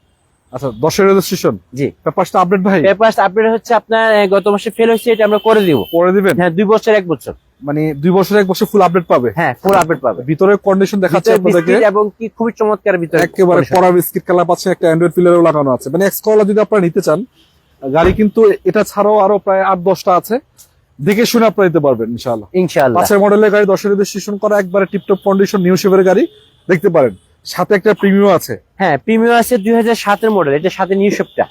আচ্ছা, 10 এর রেজিস্ট্রেশন। জি, পেপারটা আপডেট ভাই? পেপারস আপডেট হচ্ছে আপনার গত মাসে ফেল হয়েছে, এটা আমরা করে দিব। করে দিবেন? হ্যাঁ, 2 বছর 1 বছর। মানে 2 বছর 1 বছর ফুল আপডেট পাবে। হ্যাঁ, ফুল আপডেট পাবে। ভিতরের কন্ডিশন দেখাচ্ছে ভিতরে আপনাদেরকে, বিস্কিট এবং কি খুবই চমৎকার ভিতরে একেবারে condition। পরা বিস্কিট কালার পাচ্ছেন, একটা অ্যান্ড্রয়েড পিলারও লাগানো আছে। মানে এক্স করলা যদি আপনারা নিতে চান, গাড়ি কিন্তু এটা ছাড়াও আরো প্রায় 8-10টা আছে, দেখে শুনে আপনারা নিতে পারবেন ইনশাআল্লাহ। ইনশাআল্লাহ। 5 এর মডেলের গাড়ি, 10 এর রেজিস্ট্রেশন করা, একবারে টিপটপ কন্ডিশন, নিউ শেপের গাড়ি দেখতে পারেন। সাথে একটা প্রিমিয়াম আছে। হ্যাঁ, প্রিমিয়াম আছে 2007 এর মডেল, এটা সাথে নিউ শেপটা।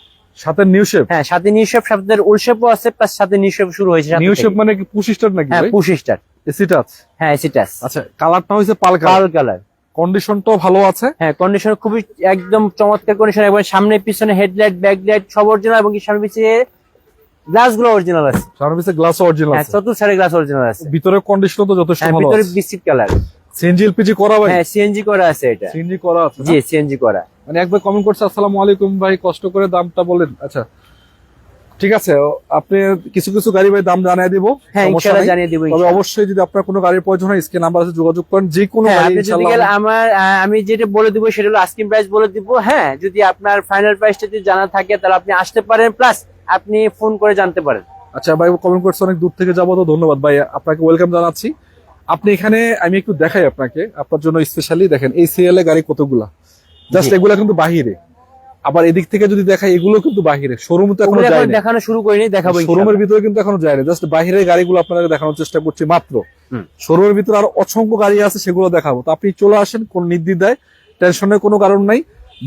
সাথে নিউ শেপ। হ্যাঁ, সাথে নিউ শেপ, সাথে ওল্ড শেপও আছে, প্লাস সাথে নিউ শেপ শুরু হয়েছে সাথে নিউ থেকে। শেপ মানে কি পুশ স্টার্ট নাকি হ্যাঁ, ভাই? Push start. AC touch. হ্যাঁ, এসিটাস। আচ্ছা, কালারটা হইছে পাল পাল কালার। কালার। কন্ডিশনটাও ভালো আছে। হ্যাঁ, কন্ডিশন খুবই একদম চমৎকার কন্ডিশন, এবং সামনে পিছনে হেডলাইট, ব্যাকলাইট সব অরিজিনাল, এবং কি সামনে পিছনে গ্লাস গুলো অরিজিনাল আছে। সামনে পিছে গ্লাস অরিজিনাল হ্যাঁ, আছে। চতুর্থ সাইডে গ্লাস অরিজিনাল আছে। ভিতরের কন্ডিশন তো যথেষ্ট হ্যাঁ, ভালো ভিতরে আছে। Biscuit colour. সিএনজি এলপিজি করা ভাই? হ্যাঁ, সিএনজি করা আছে এটা। সিএনজি করা আছে না? জি, সিএনজি করা। মানে একবার কমেন্ট করছে, আসসালামু আলাইকুম ভাই, কষ্ট করে দামটা বলেন। আচ্ছা, ঠিক আছে, আপনি কিছু কিছু গাড়ি ভাই দাম জানিয়ে দিব। হ্যাঁ, সমস্যা ইনশাআল্লাহ নাই। জানিয়ে দিব। তবে ইনশাআল্লাহ। অবশ্যই যদি আপনার কোনো গাড়ির প্রয়োজন হয় স্ক্রিন নাম্বার আছে, যোগাযোগ করেন। যে কোনো হ্যাঁ, গাড়ি আপনি যদি ইনশাআল্লাহ গেলে আমি যেটা বলে দিব সেটা হলো আস্কিং প্রাইস বলে দিব। হ্যাঁ, যদি আপনার ফাইনাল প্রাইসটা যদি জানা থাকে তাহলে আপনি আসতে পারেন, প্লাস আপনি ফোন করে জানতে পারেন। আচ্ছা ভাই, কমেন্ট করছে অনেক দূর থেকে যাবো, তো ধন্যবাদ ভাই, আপনাকে ওয়েলকাম জানাচ্ছি। আপনি এখানে, আমি একটু দেখাই আপনাকে, আপনার জন্য স্পেশালি দেখেন এই সিরিয়াল এ গাড়ি কতগুলা। জাস্ট জি। এগুলা কিন্তু বাহিরে। আবার এদিক থেকে যদি দেখাই, এগুলো কিন্তু বাহিরে, শোরুম তো এখনো ওগুলো যায় এখন না। দেখানো শুরু করিনি, দেখাবো শোরুমের ইনশাআল্লাহ। ভিতরে কিন্তু এখনো যায় না, জাস্ট বাহিরের গাড়িগুলো আপনাদের দেখানোর চেষ্টা করছি মাত্র। হুম। শোরুমের ভিতরে আরো অসংখ্য গাড়ি আছে, সেগুলো দেখাবো। তো আপনি চলে আসেন, কোন নির্দ্বিধায়, টেনশনের কোনো কারণ নাই।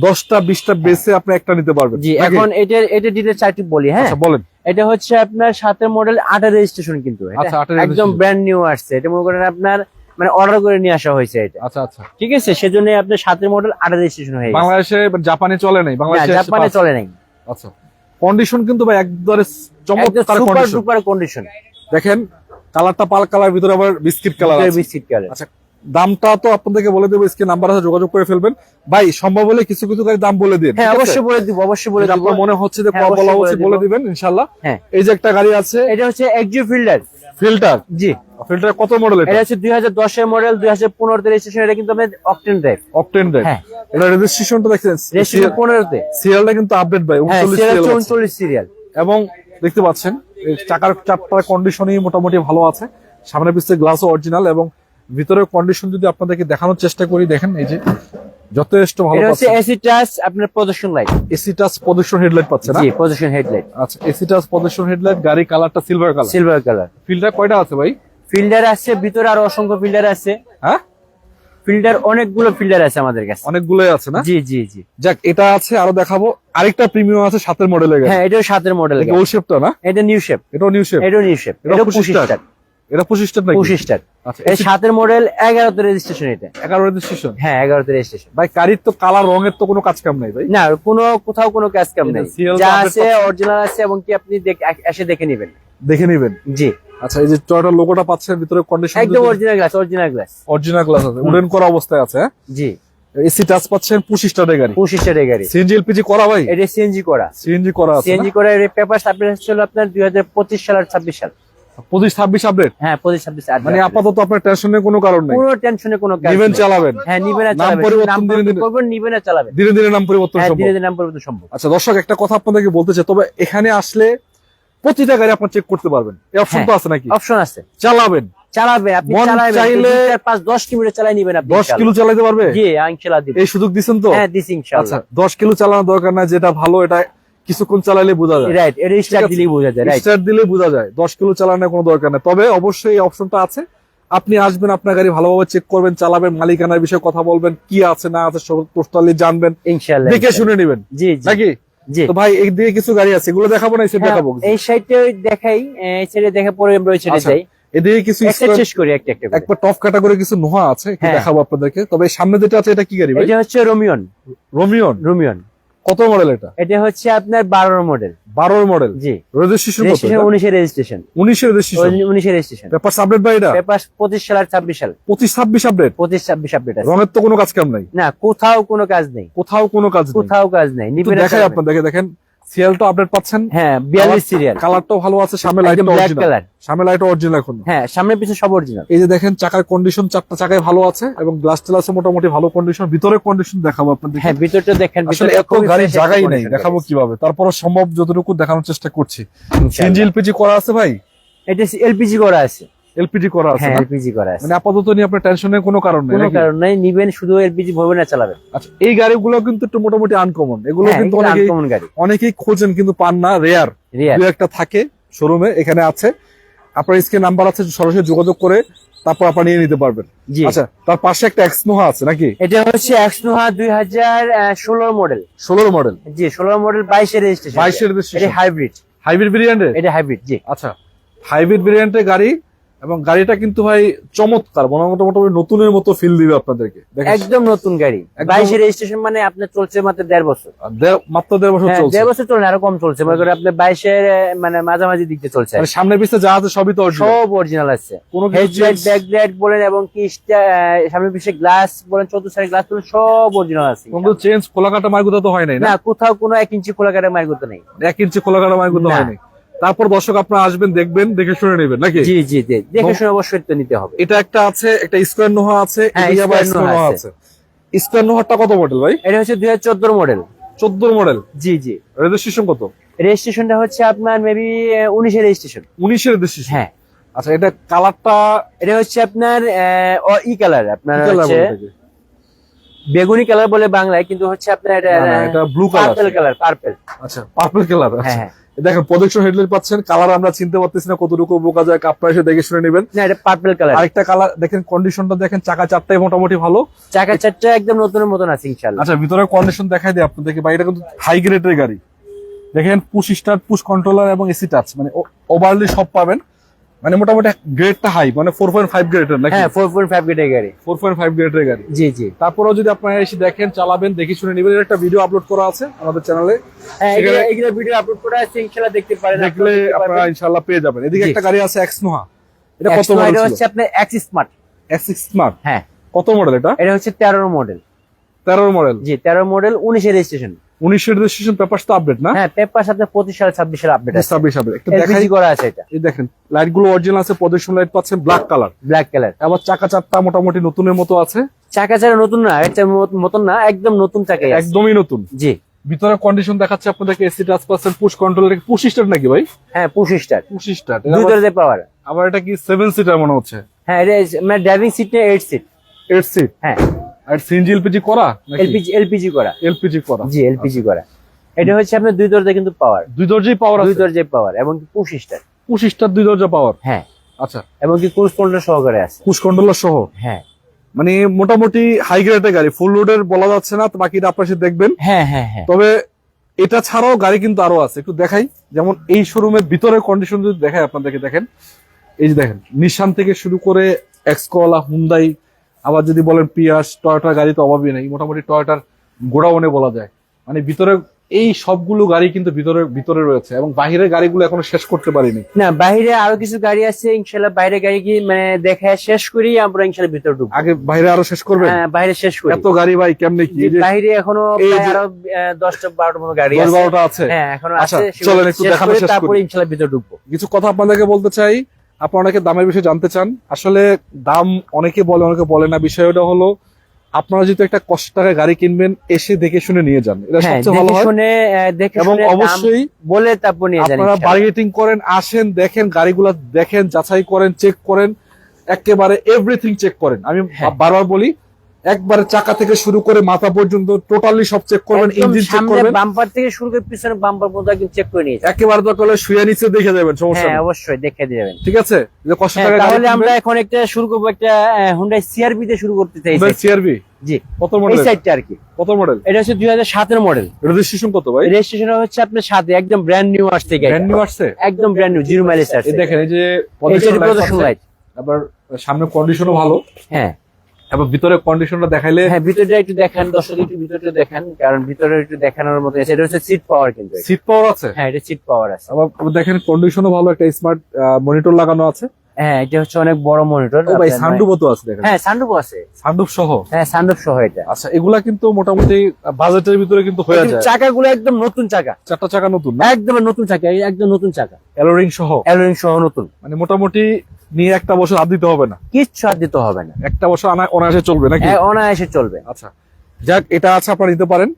10টা 20টা বেসে আপনি একটা নিতে পারবেন। জি, নাকি? এখন এটা ডিটেইলস চাইতে বলি। হ্যাঁ, আচ্ছা বলেন। এটা হচ্ছে আপনার 7 মডেল 8 রেজিস্ট্রেশন, কিন্তু এটা আচ্ছা, 8 একদম registration। ব্র্যান্ড নিউ আসছে। এটা মনে করেন আপনার মানে অর্ডার করে নিয়ে আসা হয়েছে এটা। আচ্ছা আচ্ছা, ঠিক আছে, সেজন্য আপনার 7 মডেল 8 রেজিস্ট্রেশন হয়ে গেছে। বাংলাদেশে জাপানে চলে নাই, না, বাংলাদেশে জাপানে চলে নাই। আচ্ছা, কন্ডিশন কিন্তু ভাই একবারে চমৎকার সুপার কন্ডিশন। Super condition. দেখেন কালারটা পাল কালার, ভিতরে আবার বিস্কিট কালার আছে। Biscuit colour. আচ্ছা, দামটা তো আপনাদেরকে বলে দেবো, স্ক্রিন নাম্বার আছে, যোগাযোগ করে ফেলবেন। ভাই সম্ভব হলে কিছু কিছু গাড়ির দাম বলে দিন। হ্যাঁ, ঠিক আছে? অবশ্যই বলে দিব, অবশ্যই বলে যেটা দিব। আপনার মনে হচ্ছে যে হ্যাঁ, বলা অবশ্যই উচিত বলে বলে দিব। দিবেন ইনশাআল্লাহ। হ্যাঁ, এই যে একটা গাড়ি আছে, এটা হচ্ছে এক্সিও ফিল্ডার। ফিল্টার। জি, ফিল্টার কত মডেল এটা? এটা হচ্ছে 2010 এর মডেল, 2015 তে রেজিস্ট্রেশন। এটা কিন্তু আপনার অকটেন ড্রাইভ। Octane drive. হ্যাঁ। এটা রেজিস্ট্রেশনটা দেখছেন, রেজিস্ট্রেশন 15 তে। সিরিয়ালটা কিন্তু আপডেট ভাই, হ্যাঁ, 39 সিরিয়াল serial আছে। 39 সিরিয়াল। এবং দেখতে পাচ্ছেন এই চাকার চারটার কন্ডিশনই মোটামুটি ভালো আছে। সামনে পিছনে গ্লাসও অরিজিনাল, এবং ভিতরের কন্ডিশন যদি আপনাদেরকে দেখানোর চেষ্টা করি, দেখেন এই যে যথেষ্ট ভালো এটা হচ্ছে পাচ্ছেন। এসি টাচ আপনার প্রদর্শন light. AC touch projection headlight পাচ্ছে না? জি, প্রদর্শন হেডলাইট, আচ্ছা, এসি টাচ প্রজেকশন হেডলাইট, গাড়ি কালারটা silver colour. Silver colour. Filter কয়টা আছে ভাই? ফিল্ডার আছে ভিতরে, আরো অসংখ্য ফিল্ডার আছে। হ্যাঁ, ফিল্ডার অনেকগুলো ফিল্ডার আছে আমাদের কাছে। অনেকগুলোই আছে না? জি জি জি। যাক, এটা আছে, আরো দেখাবো। আরেকটা প্রিমিয়াম আছে 7 মডেলের গাড়ি। হ্যাঁ, এটাও 7 মডেল। ওল্ড শেপটা না? এটা নিউ শেপ। এটাও নিউ শেপ। এটাও নিউ শেপ। এটাও এটা push 25 start। স্টার। এটা 25 স্টার নাকি? 25 স্টার। আচ্ছা এই 7 মডেল 11তে রেজিস্ট্রেশন এটা। 11 রেজিস্ট্রেশন। হ্যাঁ 11তে রেজিস্ট্রেশন। ভাই গাড়ির তো কালার রঙের তো কোনো কাজ কাম নাই ভাই। না কোথাও কোনো কাজ কাম এই যে নেই, CL যা তো update আছে পাচ্ছেন। অরিজিনাল আছে, এবং কি আপনি এসে দেখে নেবেন। দেখে নেবেন। জি আচ্ছা এই যে টয়োটা লোগোটা পাচ্ছেন ভিতরে কন্ডিশন একদম original glass, original glass. Original glass আছে, উডেন করা অবস্থায় আছে। হ্যাঁ জি এসি টাচ পাচ্ছেন 25 স্টারের গাড়ি। 25 স্টারের গাড়ি। সিএনজি এলপিজি করা ভাই? এটা সিএনজি করা। সিএনজি করা আছে। সিএনজি করা। এর পেপার আপডেট ছিল আপনার 2025 সাল আর 26 সাল। 25-26 আপডেট। হ্যাঁ 25-26 মানে আপাতত আপনার টেনশনের কোনো কারণ নেই। কোনো টেনশনে কোনো কাজ নিবেন নেই। চালাবেন। হ্যাঁ নিবেন আর নাম চালাবেন। পরিবর্তন নাম ধীরে ধীরে করবেন, নিবেন আর চালাবেন। ধীরে ধীরে নাম পরিবর্তন হ্যাঁ সম্ভব। ধীরে ধীরে নাম পরিবর্তন সম্ভব। আচ্ছা দর্শক একটা কথা আপনাদেরকে বলতে চাই, তবে এখানে আসলে প্রতিটা গাড়ি আপনার চেক করতে পারবেন, এই অপশন তো আছে নাকি? অপশন আছে। চালাবেন, চালাবেন আপনি, মন চালাবেন চাইলে 5-10 কিলোমিটার চালাই নিবেন আপনি। 10 কিলো চালাতে পারবে? জি ইনশাআল্লাহ দিব। এই সুযোগ দিবেন তো? হ্যাঁ দিছি আচ্ছা ইনশাআল্লাহ। 10 কিলো চালানোর দরকার নাই, যেটা ভালো এটা কিছুক্ষণ চালালে বোঝা যায়। রাইট, এটা স্টার্ট দিলেই বোঝা যায়। রাইট, স্টার্ট দিলে বোঝা যায়, 10 কিলো চালানোর কোনো দরকার নেই। তবে অবশ্যই এই অপশনটা আছে, আপনি আসবেন, আপনার গাড়ি ভালোভাবে চেক করবেন, চালাবেন, মালিকানার বিষয়ে কথা বলবেন, কি আছে না আছে সব টোটালি জানবেন, ইনশাআল্লাহ দেখে শুনে নেবেন। জি জি নাকি? জি। তো ভাই একদিকে কিছু গাড়ি আছে, এগুলো দেখাবো না, এসে হ্যাঁ, দেখাবো? এই সাইডে দেখাই, এই সাইডে দেখা পরে আমরা ওই সাইডে আচ্ছা, যাই। এদিকে কিছু একটা শেষ করি একটা একটা করে। একবার টপ ক্যাটাগরি কিছু নোহা আছে, একটু হ্যাঁ। দেখাবো আপনাদেরকে। তবে এই সামনে যেটা আছে এটা কি গাড়ি ভাই? এটা হচ্ছে রোমিয়ন। রোমিয়ন। রোমিয়ন কত মডেল এটা? এটা হচ্ছে আপনার 12 মডেল। 12 মডেল। জি রেজিস্ট্রেশন কত? রেজিস্ট্রেশন 19 এর রেজিস্ট্রেশন। 19 এর রেজিস্ট্রেশন। 19 এর রেজিস্ট্রেশন। পেপার আপডেট ভাই এটা? পেপার 25 সাল আর 26 সাল। 25-26 আপডেট। 25-26 আপডেট আছে। রঙের তো কোনো কাজ কাম নাই? না কোথাও কোনো কাজ নেই। কোথাও কোনো কাজ নেই। কোথাও কাজ নেই। একটু নিবেন দেখাই আপনাদেরকে, দেখেন সিরিয়ালটা আপডেট পাচ্ছেন। হ্যাঁ 42 সিরিয়াল। কালারটাও ভালো আছে, সামনে লাইটটা ব্ল্যাক অরিজিনাল। কালার। সামনে লাইটটা অরিজিনাল এখন। হ্যাঁ সামনে পিছনে সব অরিজিনাল। এই যে দেখেন চাকার কন্ডিশন, চারটা চাকায় ভালো আছে এবং গ্লাস টেলাসে মোটামুটি ভালো কন্ডিশন। ভিতরের কন্ডিশন দেখাবো আপনাদের। হ্যাঁ ভিতরটা দেখেন, আসলে ভিতরে এত গাড়ি জায়গাই নেই, দেখাবো কিভাবে, তারপরে সম্ভব যতটুকু দেখানোর চেষ্টা করছি। সিএনজি এলপিজি করা আছে ভাই? এটা এলপিজি করা আছে। এলপিজি করা আছে হ্যাঁ না? এলপিজি করা আছে। মানে আপাতত নিয়ে আপনার টেনশনের কোনো কারণ নেই কোনো নাকি? কারণ নাই, নিবেন শুধু এলপিজি ভরবেন না চালাবেন। আচ্ছা এই গাড়িগুলো কিন্তু একটু মোটামুটি আনকমন, এগুলো হ্যাঁ কিন্তু এগুলো অনেকেই আনকমন গাড়ি। অনেকেই খোঁজেন কিন্তু পান না, রেয়ার। রিয়াল। দু একটা থাকে শোরুমে, এখানে আছে। আপনার স্ক্রিনে নাম্বার আছে, সরাসরি যোগাযোগ করে তারপর আপনি নিয়ে নিতে পারবেন। জি আচ্ছা তার পাশে একটা এক্সনোহা আছে নাকি? এটা হচ্ছে এক্সনোহা 2016 মডেল। 16 মডেল। জি 16 মডেল 22 এর রেজিস্ট্রেশন। 22 এর এটা রেজিস্ট্রেশন। হাইব্রিড। হাইব্রিড ভেরিয়েন্টের? এটা হাইব্রিড। জি আচ্ছা হাইব্রিড ভেরিয়েন্টের গাড়ি, এবং গাড়িটা কিন্তু ভাই চমৎকার, মোটামুটি নতুনের মতো ফিল দিবে আপনাদেরকে। দেখেন একদম নতুন গাড়ি। একদম। 22 এর রেজিস্ট্রেশন মানে আপনার চলছে মাত্র 1.5 বছর। মাত্র 1.5 বছর হ্যাঁ চলছে। 1.5 বছর চলে না, আরো কম চলছে। মনে করেন আপনার 22 এর মানে মাঝামাঝি দিক দিয়ে চলছে। মানে সামনে পিছনে যা আছে সবই তো original। সব অরিজিনাল আছে। কোনো কিছু হেডলাইট, change- ব্যাকলাইট বলেন এবং কি সামনে পিছনে গ্লাস বলেন, 14 সাইড গ্লাস বলেন, সব অরিজিনাল আছে। কোনো চেঞ্জ খোলাকাটা মার্গুতা তো হয় নাই না? না কোথাও কোনো 1 ইঞ্চি খোলা কাটা মাইর করতে নেই। 1 ইঞ্চি খোলাকাটা মার্গুতা না। হয় নাই। তারপর দর্শক আপনারা আসবেন, দেখবেন, দেখে শুনে নেবেন নাকি? জি জি জি দেখে শুনে অবশ্যই তো নিতে হবে। এটা একটা আছে, একটা স্কয়ার নোহা আছে, হ্যাঁ, এদিকে আবার স্কয়ার স্কয়ার নোহা নোহা আছে। স্কয়ার নোহাটা কত মডেল ভাই? এটা হচ্ছে 2014 মডেল। 14 মডেল। জি জি রেজিস্ট্রেশন কত? রেজিস্ট্রেশনটা হচ্ছে আপনার মেবি 19 এর রেজিস্ট্রেশন। 19 এর রেজিস্ট্রেশন। হ্যাঁ আচ্ছা এটা কালারটা এটা হচ্ছে আপনার ই কালার, আপনার কি কালার হচ্ছে বলে থাকে? বেগুনি কালার বলে বাংলায়, কিন্তু হচ্ছে আপনার এটা না, না, এটা blue colour. Purple colour. Purple. আচ্ছা পার্পল কালার। হ্যাঁ হ্যাঁ দেখেন প্রজেকশন হেডলাইট পাচ্ছেন, কালার আমরা চিনতে পারতেছি না কতটুকু বোকা যায়, আপনারা এসে দেখে শুনে নেবেন। না এটা পার্পল কালার। আরেকটা কালার দেখেন, কন্ডিশনটা দেখেন, চাকা চারটাই মোটামুটি ভালো। চাকা চারটা একদম নতুনের মতন আছে ইনশাআল্লাহ। আচ্ছা ভিতরে কন্ডিশন দেখাই দিই আপনাদেরকে ভাই, এটা কিন্তু হাই গ্রেডের গাড়ি। দেখেন পুশ স্টার্ট, পুশ কন্ট্রোলার এবং এসি টাচ, মানে ওভারলি সব পাবেন। মানে মোটামুটি গ্রেডটা হাই, মানে 4.5 গ্রেডের নাকি? হ্যাঁ 4.5 গেটের গাড়ি। 4.5 গ্রেডের গাড়ি। জি জি তারপরেও যদি আপনারা এসে দেখেন, চালাবেন, দেখে শুনে নেবেন। এর একটা ভিডিও আপলোড করা আছে আমাদের চ্যানেলে, হ্যাঁ সেখানে- এগুলো ভিডিও আপলোড করা আছে ইনশাআল্লাহ, দেখতে পারেন। দেখলে আপনারা ইনশাআল্লাহ পেয়ে যাবেন। এদিকে জি। একটা গাড়ি আছে এক্সনোহা, এটা কত এটা মডেল ছিল? হচ্ছে আপনার এক্স স্মার্ট। X6 smart. হ্যাঁ কত মডেল এটা? এটা হচ্ছে 13 মডেল। 13 মডেল। জি 13 মডেল 19 এর রেজিস্ট্রেশন। 19 এর রেজিস্ট্রেশন, পেপারস তো আপডেট না? হ্যাঁ পেপার সাথে 25 সাল 26 সাল আপডেট আছে। 26 আপডেট। একটা দেখাই, এলপিজি করা আছে এটা। এই দেখেন লাইট গুলো অরিজিনাল আছে, প্রজেকশন লাইট পাচ্ছেন ব্ল্যাক কালার। Black colour. আবার চাকা চারটা মোটামুটি নতুনের মতো আছে। চাকা চাকা নতুন না, এটা মতন না, একদম নতুন চাকা। একদমই নতুন। জি ভিতরে কন্ডিশন দেখাচ্ছে আপনাদেরকে, এসি টাচ পাচ্ছেন, পুশ কন্ট্রোল। 25 স্টার নাকি ভাই? হ্যাঁ 25 স্টার। 25 স্টার। দুই দরজা পাওয়ার। আবার এটা কি 7 সিটার মনে হচ্ছে? হ্যাঁ এটা মানে ড্রাইভিং সিট নিয়ে 8 সিট। 8 সিট। হ্যাঁ আর সিএনজি এলপিজি করা নাকি? এলপিজি করা। এলপিজি করা। জি এলপিজি করা। এটা হচ্ছে আপনার দুই দরজা কিন্তু পাওয়ার। দুই দরজাই পাওয়ার দুই আছে? দরজায় পাওয়ার এবং 25 স্টার। 25 স্টার দুই দরজা পাওয়ার। হ্যাঁ আচ্ছা এবং কি ক্রুজ কন্ট্রোল সহকারে আছে। পুশ কন্ট্রোলার সহ। হ্যাঁ মানে মোটামুটি হাই গ্রেডের গাড়ি, ফুল লোডের বলা যাচ্ছে না, তো বাকিটা আপনারা এসে দেখবেন। হ্যাঁ হ্যাঁ হ্যাঁ তবে এটা ছাড়াও গাড়ি কিন্তু আরো আছে, একটু দেখাই। যেমন এই শোরুমের ভিতরের কন্ডিশন যদি দেখাই আপনাদেরকে, দেখেন এই যে দেখেন নিশান থেকে শুরু করে এক্সকলা, হুন্ডাই, আবার যদি বলেন পিয়াস, টয়োটার গাড়ি তো অভাবই নেই, মোটামুটি টয়োটার গোডাউনে বলা যায়। মানে ভিতরে এই সবগুলো গাড়ি কিন্তু ভিতরে রয়েছে, এবং বাহিরের গাড়িগুলো এখনো শেষ করতে পারিনি। না, বাইরে আরো কিছু গাড়ি আছে, ইনশাল্লাহ বাইরে গাড়ি কি মানে দেখা শেষ করি আমরা ইনশাল্লাহ ভিতরে ঢুকবো। আগে বাইরে আরো শেষ করবেন? হ্যাঁ, বাইরে শেষ করি। এত গাড়ি ভাই কেমনে কি? বাইরে এখনো প্রায় আরো 10-12টার মতো গাড়ি আছে। 12টা আছে? হ্যাঁ, এখনো আচ্ছা, আছে। চলেন একটু দেখানো শেষ করি, তারপরে ইনশাল্লাহ ভিতরে ঢুকবো। কিছু কথা আপনাদেরকে বলতে চাই। আপনারা অনেকে দামের বিষয়ে জানতে চান, আসলে দাম অনেকে বলে অনেকে বলে না। বিষয়টা হলো আপনারা যেহেতু একটা কষ্ট টাকায় গাড়ি কিনবেন, এসে দেখে শুনে নিয়ে যান, এটা সবচেয়ে ভালো হয়। এবং অবশ্যই বলে তারপর নিয়ে যান। আপনারা বার্গেটিং করেন, আসেন, দেখেন গাড়িগুলো, দেখেন, যাচাই করেন, চেক করেন, একেবারে এভরিথিং চেক করেন। আমি বারবার বলি, একবারে চাকা থেকে শুরু করে মাথা পর্যন্ত টোটালি সব চেক করবেন, ইঞ্জিন চেক করবেন, বাম্পার থেকে শুরু করে পিছনে বাম্পার পর্যন্ত একদম চেক করে নিয়ে যান। একেবারে দরকার হলে শুয়ে নিচে দেখে যাবেন, সমস্যা নেই। অবশ্যই দেখে যাবেন, ঠিক আছে? যে কষ্ট টাকা তাহলে আমরা এখন একটা শুরু করবো, একটা হুন্ডাই সিআরভি তে শুরু করতে চাইছি। সিআরভি? জি। কত এই মডেল? সাইডটা আর কি। কত মডেল? এটা হচ্ছে 2007 এর মডেল। রেজিস্ট্রেশন কত ভাই? রেজিস্ট্রেশন হচ্ছে আপনার সাথে একদম ব্র্যান্ড নিউ আসছে গাড়ি। ব্র্যান্ড নিউ আসছে? একদম ব্র্যান্ড নিউ, জিরো মাইলেজ আসছে। এই দেখেন, এই যে প্রদর্শন লাইট, আবার সামনে কন্ডিশনও ভালো। হ্যাঁ, এবং ভিতরে কন্ডিশনটা দেখাইলে। হ্যাঁ, ভিতরটা একটু দেখান, দর্শক একটু ভিতরটা দেখান, কারণ ভিতরে একটু দেখানোর মতো আছে। এটা হচ্ছে সিট পাওয়ার, কিন্তু সিট পাওয়ার আছে। হ্যাঁ, এটা সিট পাওয়ার আছে। আবার দেখেন কন্ডিশনও ভালো, একটা স্মার্ট মনিটর লাগানো আছে। হ্যাঁ, এটা হচ্ছে অনেক বড় মনিটর। ভাই সানরুফও তো আছে দেখেন। হ্যাঁ, সানরুফ আছে, সানরুফ সহ। হ্যাঁ, সানরুফ সহ এটা। আচ্ছা, এগুলা কিন্তু মোটামুটি বাজেটের ভিতরে কিন্তু হয়ে যায়। চাকাগুলো একদম নতুন চাকা, 4টা চাকা নতুন না? একদম নতুন চাকা, একদম নতুন চাকা, অ্যালোরিং সহ। অ্যালোরিং সহ নতুন। মানে মোটামুটি নিয়ে একটা বছর হাত দিতে হবে না, কিচ্ছু আর দিতে হবে না, একটা বছর অনায়াসে চলবে নাকি? হ্যাঁ, অনায়াসে চলবে। আচ্ছা, যাক, এটা আছে, আপনারা নিতে পারেন।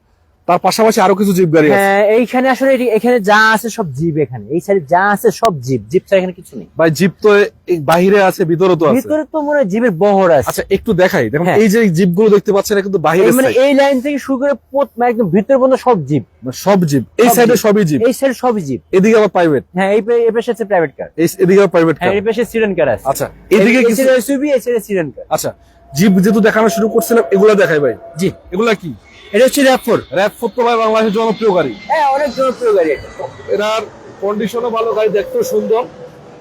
তার পাশাপাশি আরো কিছু জিপ গাড়ি আছে। হ্যাঁ, এইখানে আসলে এখানে যা আছে সব জিপ, এখানে এই সাইডে যা আছে সব জিপ। জিপ ছাড়া এখানে কিছু নেই ভাই। জিপ তো এই বাহিরে আছে, ভিতরে তো আছে। ভিতরে তো মনে হয় জিপের বহর আছে। আচ্ছা, একটু দেখাই। দেখুন হ্যাঁ। এই যে জিপ গুলো দেখতে পাচ্ছেন, কিন্তু বাহিরে মানে এই লাইন থেকে শুরু করে মানে একদম ভিতরে পর্যন্ত সব জিপ। সব জিপ, এই সব সাইডে জিপ। সবই জিপ। এই সাইডে সবই জিপ। এদিকে আবার প্রাইভেট। হ্যাঁ, এই পাশে আছে প্রাইভেট কার, এদিকে আবার প্রাইভেট হ্যাঁ, কার। এই পাশে সিডান কার আছে। আচ্ছা, এদিকে এই কিছু। সাইডে এসইউভি, এই সাইডে সিডান কার। আচ্ছা, জিপ যেহেতু দেখানো শুরু করছিলাম, এগুলা দেখাই ভাই। জি, এগুলা কি? এটা হচ্ছে RAV4। RAV4 তো ভাই বাংলাদেশের জনপ্রিয় গাড়ি। হ্যাঁ, অনেক জনপ্রিয় গাড়ি এটা। এটার কন্ডিশনও ভালো, গাড়ি দেখতেও সুন্দর,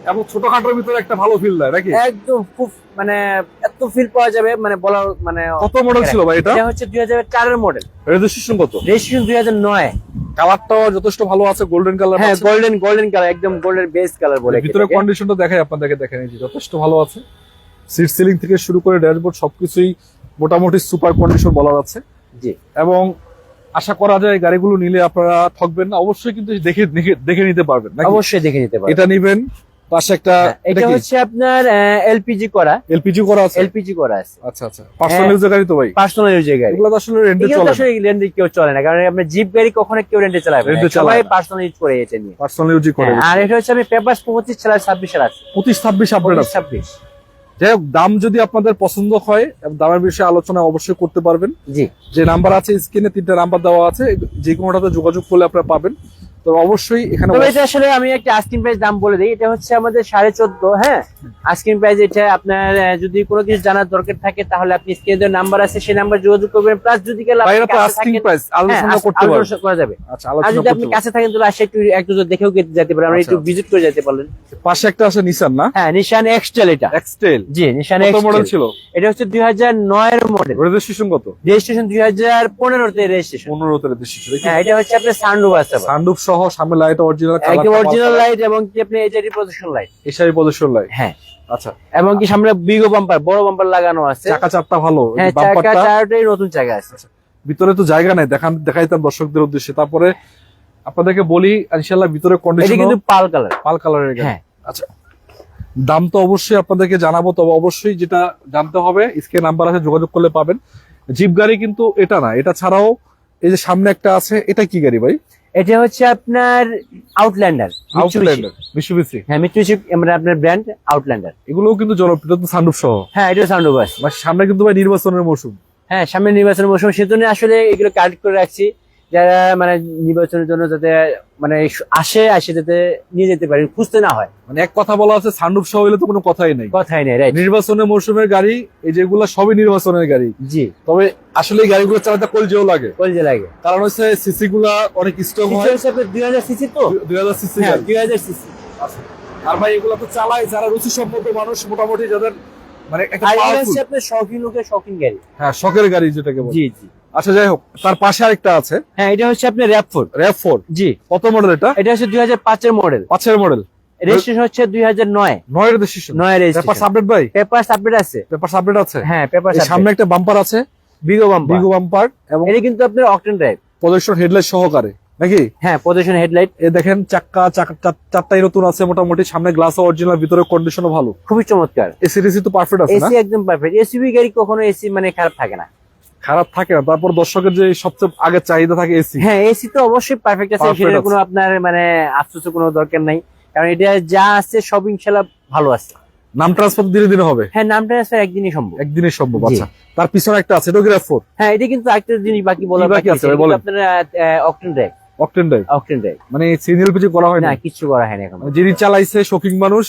এবং ছোটখাটোর ভিতরে একটা ভালো ফিল দেয় নাকি? একদম খুব মানে এত ফিল পাওয়া যাবে, মানে বলা মানে। কত মডেল ছিল ভাই এটা? এটা হচ্ছে 2004 এর মডেল। রেজিস্ট্রেশন কত? রেজিস্ট্রেশন 2009। কালারটাও যথেষ্ট ভালো আছে, গোল্ডেন কালার। হ্যাঁ, গোল্ডেন কালার, একদম গোল্ডেন বেস কালার বলে। ভিতরে কন্ডিশনটা দেখাই আপনাদেরকে, দেখেন এই যে যথেষ্ট ভালো আছে। সিট সিলিং থেকে শুরু করে ড্যাশবোর্ড সবকিছুই মোটামুটি সুপার কন্ডিশন বলা যাচ্ছে। জি। এবং আশা করা যায় গাড়িগুলো নিলে আপনারা ঠকবেন না, অবশ্যই কিন্তু দেখে নিতে পারবেন নাকি? অবশ্যই দেখে নিতে পারবেন। এটা নিবেন। পাশে একটা, এটা হচ্ছে আপনার এলপিজি করা। এলপিজি করা আছে? এলপিজি করা আছে। আচ্ছা আচ্ছা, পার্সোনাল ইউজের গাড়ি তো ভাই? পার্সোনাল ইউজের গাড়ি। এগুলো তো আসলে রেন্টে চলে না। আসলে রেন্টে কেউ চলে না, কারণ আপনার জিপ গাড়ি কখনো কেউ রেন্টে চালাবে না, সবাই পার্সোনাল ইউজ করে এটা নিয়ে। পার্সোনাল ইউজ করে। আর এটা হচ্ছে আমি পেপারস 25/26 এর আছে। 25-26 আপডেট আছে। 26। যাই হোক, দাম যদি আপনাদের পছন্দ হয়, দামের বিষয়ে আলোচনা অবশ্যই করতে পারবেন। জি। যে নাম্বার আছে স্ক্রিনে, 3টা নাম্বার দেওয়া আছে, যে কোনোটাতে যোগাযোগ করলে আপনারা পাবেন। তো অবশ্যই এখানে। তবে এটা আসলে আমি একটা আস্কিং প্রাইস দাম বলে দিই, এটা হচ্ছে আমাদের 14.5। হ্যাঁ, আস্কিং প্রাইস এটা। আপনার যদি কোনো কিছু জানার দরকার থাকে তাহলে আপনি স্ক্রিনে নাম্বার আছে, সেই নাম্বার যোগাযোগ করবেন। প্লাস যদি আস্কিং প্রাইস আলোচনা করতে পারবেন, করা যাবে। আচ্ছা, আর আলোচনা যদি আপনি কাছে থাকেন তাহলে আসে একটু দেখেও যেতে পারেন, আমরা একটু ভিজিট করে যেতে পারলেন। পাশে একটা আছে নিসান না? হ্যাঁ, নিশান এক্সটেল। এটা এক্সটেল? জি, নিশান কত এক্সটেল মডেল ছিল? এটা হচ্ছে 2009 এর মডেল। রেজিস্ট্রেশন কত? রেজিস্ট্রেশন 2015 তে রেজিস্ট্রেশন। 15 তে রেজিস্ট্রেশন। হ্যাঁ, এটা হচ্ছে আপনার সানরুফ আছে, সানরুফ সহ, সামনে লাইট অরিজিনাল কালার, একদম অরিজিনাল লাইট, এবং কি আপনি এজেডি প্রদর্শন লাইট, এসআই প্রদর্শন লাইট। হ্যাঁ। আচ্ছা, এবং কি সামনে বিগো বাম্পার, বড় বাম্পার লাগানো আছে। চাকা চারটা ভালো, হ্যাঁ, চাকা চারটাই নতুন চাকা আছে। ভিতরে তো জায়গা নাই, দেখাইতাম দর্শকদের উদ্দেশ্যে। তারপরে আপনাদেরকে বলি, ইনশাআল্লাহ ভিতরে কন্ডিশন। এটা কিন্তু পাল কালারের গাড়ি। হ্যাঁ। আচ্ছা, দাম তো অবশ্যই আপনাদেরকে জানাবো, তবে অবশ্যই যেটা জানতে হবে, স্ক্রিনে নাম্বার আছে, যোগাযোগ করলে পাবেন। জিপ গাড়ি কিন্তু এটা না, এটা ছাড়াও এই যে সামনে একটা আছে, এটা কি গাড়ি ভাই? এটা হচ্ছে আপনার আউটল্যান্ডার। মিৎসুবিশি। হ্যাঁ, মিৎসুবিশি আপনার ব্র্যান্ড আউটল্যান্ডার। এগুলোও কিন্তু জনপ্রিয়, তো সানরুফ সহ। হ্যাঁ, এটা সানরুফ আছে। সামনে কিন্তু ভাই নির্বাচনের মৌসুম। হ্যাঁ, সামনে নির্বাচনের মৌসুম, সেজন্য আসলে এগুলো কালেক্ট করে রাখছি, যারা মানে নির্বাচনের জন্য যাতে মানে আসে যাতে নিয়ে যেতে পারে, খুঁজতে না হয়। মানে এক কথা বলা আছে, সানরুফ সহ হইলে তো কোনো কথাই নেই। রাইট। নির্বাচনের মৌসুমের গাড়ি, এই যেগুলো সবই নির্বাচনের গাড়ি। জি। তবে আসলে এই গাড়িগুলো চালাতে কলজেও লাগে। কারণ হচ্ছে সিসি গুলা অনেক স্ট্রং হয়। 2000 সিসি তো, 2000 সিসি। 2000 সিসি। আর ভাই এগুলো তো চালায় যারা রুচি সম্পন্ন মানুষ, মোটামুটি যাদের মানে একটা আর এটা powerful- হচ্ছে আপনার শৌখিন লোকের শৌখিন গাড়ি। হ্যাঁ শখের গাড়ি যেটাকে বলে। জি জি। আচ্ছা যাই হোক, তার পাশে আরেকটা আছে হ্যাঁ এটা হচ্ছে আপনার RAV4। RAV4। জি। কত মডেল এটা? এটা হচ্ছে 2005 এর মডেল, 5 মডেল, রেজিস্ট্রেশন হচ্ছে 2009। 9 এর রেজিস্ট্রেশন। 9 paper registration. সাবমিট ভাই? পেপার সাবমিট আছে। পেপার সাবমিট আছে। হ্যাঁ পেপার এই সামনে সাবমিট। একটা বাম্পার আছে, বিগো বাম্পার। বিগো বাম্পার, এবং এটা কিন্তু আপনার অকটেন ড্রাইভ। প্রজেকশন হেডলাইট সহকারে নাকি? হ্যাঁ পজিশন হেডলাইট। এ দেখেন চারটাই নতুন আছে মোটামুটি, সামনে গ্লাস অরিজিনাল, ভিতরে কন্ডিশনও ভালো, খুবই চমৎকার। এসি টেসি তো পারফেক্ট আছে না? এসি একদম পারফেক্ট। এসইউভি গাড়ি কখনো এসি মানে খারাপ থাকে না। খারাপ থাকে না। তারপর দর্শকের যে সবচেয়ে আগে চাহিদা থাকে এসি। হ্যাঁ এসি তো অবশ্যই পারফেক্ট আছে, Perfect সেটা আছে। কোনো আপনার মানে আফসোসের কোনো দরকার নাই, কারণ এটা যা আছে সব ইনশাআল্লাহ ভালো আছে। নাম ট্রান্সফার দিনে দিনে হবে? হ্যাঁ নাম ট্রান্সফার একদিনই সম্ভব। একদিনে সম্ভব। জি। আচ্ছা তার পিছনে একটা আছে, এটা RAV4। হ্যাঁ এটা কিন্তু একটা জিনিস বাকি বলা কি বাকি আছে ভাই বলেন? আপনার octane drive. Octane drive octane drive মানে সিনিয়র পিছু করা হয় না, না? কিছু করা হয়নি এখন। মানে যিনি চালাইছে শৌখিন মানুষ,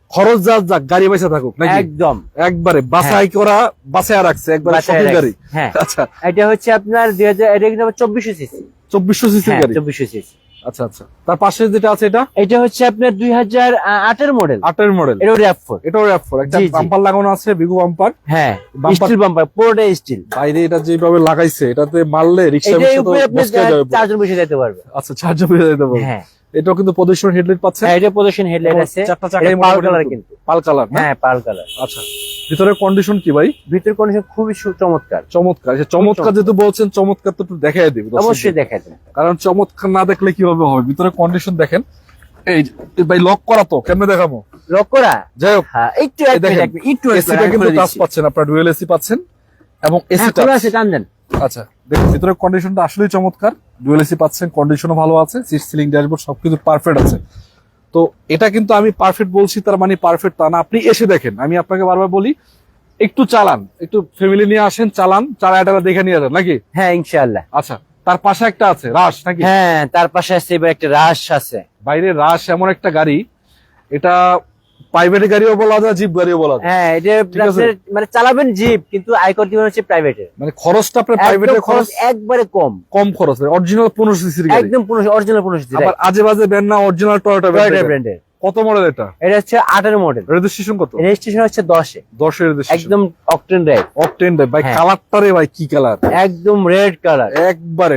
খরচ যাক গাড়ি পয়সা থাকুক নাকি? একদম একবারে বাছাই করা, বাছাই রাখছে একবারে বাসায় শৌখিন রাখছি। গাড়ি। হ্যাঁ আচ্ছা এটা হচ্ছে আপনার 2000, এটা কিন্তু 2400 সিসি। 2400 সিসির হ্যাঁ গাড়ি। 2400 সিসি। আচ্ছা আচ্ছা, তার পাশে যেটা আছে এটা এটা হচ্ছে আপনার 2008 এর মডেল। 8 মডেল, এটাও RAV4। এটাও RAV4। একটা জি, জি। বাম্পার লাগানো আছে, বিগু বাম্পার। হ্যাঁ Bumper- স্টিল বাম্পার, পুরোটাই স্টিল। বাইরে এটা যেভাবে লাগাইছে, এটাতে মারলে রিক্সা এটার তো উপরে আপনি বসকে যাবে। চারজন বসে যেতে পারবে। আচ্ছা চার্জার পেয়ে যেতে পারবে। হ্যাঁ এটাও কিন্তু প্রদর্শন হেডলাইট পাচ্ছেন, হ্যাঁ এটা পজিশন হেডলাইট এবং আছে। চারটা চাকাই এটা পাল মোটামুটি কালার নতুন। কিন্তু। পাল কালার না? হ্যাঁ পাল কালার। আচ্ছা ভিতরের কন্ডিশন কি ভাই? ভিতর কন্ডিশন খুবই চমৎকার। চমৎকার। আচ্ছা, চমৎকার যেহেতু বলছেন, চমৎকার তো একটু দেখাই দিব দর্শকদের। অবশ্যই দেখা যায়। কারণ চমৎকার না দেখলে কিভাবে হবে? ভিতরে কন্ডিশন দেখেন, এই যে, এই ভাই লক করা তো কেমনে দেখাবো? লক করা। যাই হোক, হ্যাঁ একটু এই দেখেন, একটু এসিটা কিন্তু টাচ পাচ্ছেন আপনারা, ডুয়েল এসি পাচ্ছেন এবং এসি টাচ আছে টান দেন। আচ্ছা দেখুন ভিতরের কন্ডিশনটা আসলেই চমৎকার, ডুয়েল এসি পাচ্ছেন, কন্ডিশনও ভালো আছে, সিট সিলিং ড্যাশবোর্ড সবকিছু পারফেক্ট আছে। তো এটা কিন্তু আমি পারফেক্ট বলছি তার মানে পারফেক্ট তা না, আপনি এসে দেখেন। আমি আপনাকে বারবার বলি একটু চালান, একটু ফ্যামিলি নিয়ে আসেন, চালান, চালাটা দেখে নিয়ে যান নাকি? হ্যাঁ ইনশাআল্লাহ। আচ্ছা তার পাশে একটা আছে রাশ নাকি? হ্যাঁ তার পাশে আছে এবার একটা রাশ আছে। বাইরে রাশ এমন একটা গাড়ি, এটা প্রাইভেট গাড়িও বলা যায়, জিপ গাড়িও বলা যায়। হ্যাঁ এটা ঠিক আছে। আপনার মানে চালাবেন জিপ, কিন্তু আয়কর দিবেন হচ্ছে প্রাইভেটের। মানে খরচটা আপনার একদম প্রাইভেটের খরচ খরচ একবারে কম। কম খরচ, অরিজিনাল 15 সিসির গাড়ি। একদম অরিজিনাল 15 সিসি। আবার আজে বাজে ব্যান্ড না, অরিজিনাল টয়োটা ব্র্যান্ডের। কত মডেল এটা? এটা হচ্ছে 8 এর মডেল। রেজিস্ট্রেশন কত? রেজিস্ট্রেশন হচ্ছে 10 এ। 10 এর রেজিস্ট্রেশন। একদম অকটেন ড্রাইভ। অকটেন ভাই, হ্যাঁ। কালারটা রে ভাই কি কালার? একদম রেড কালার। একবারে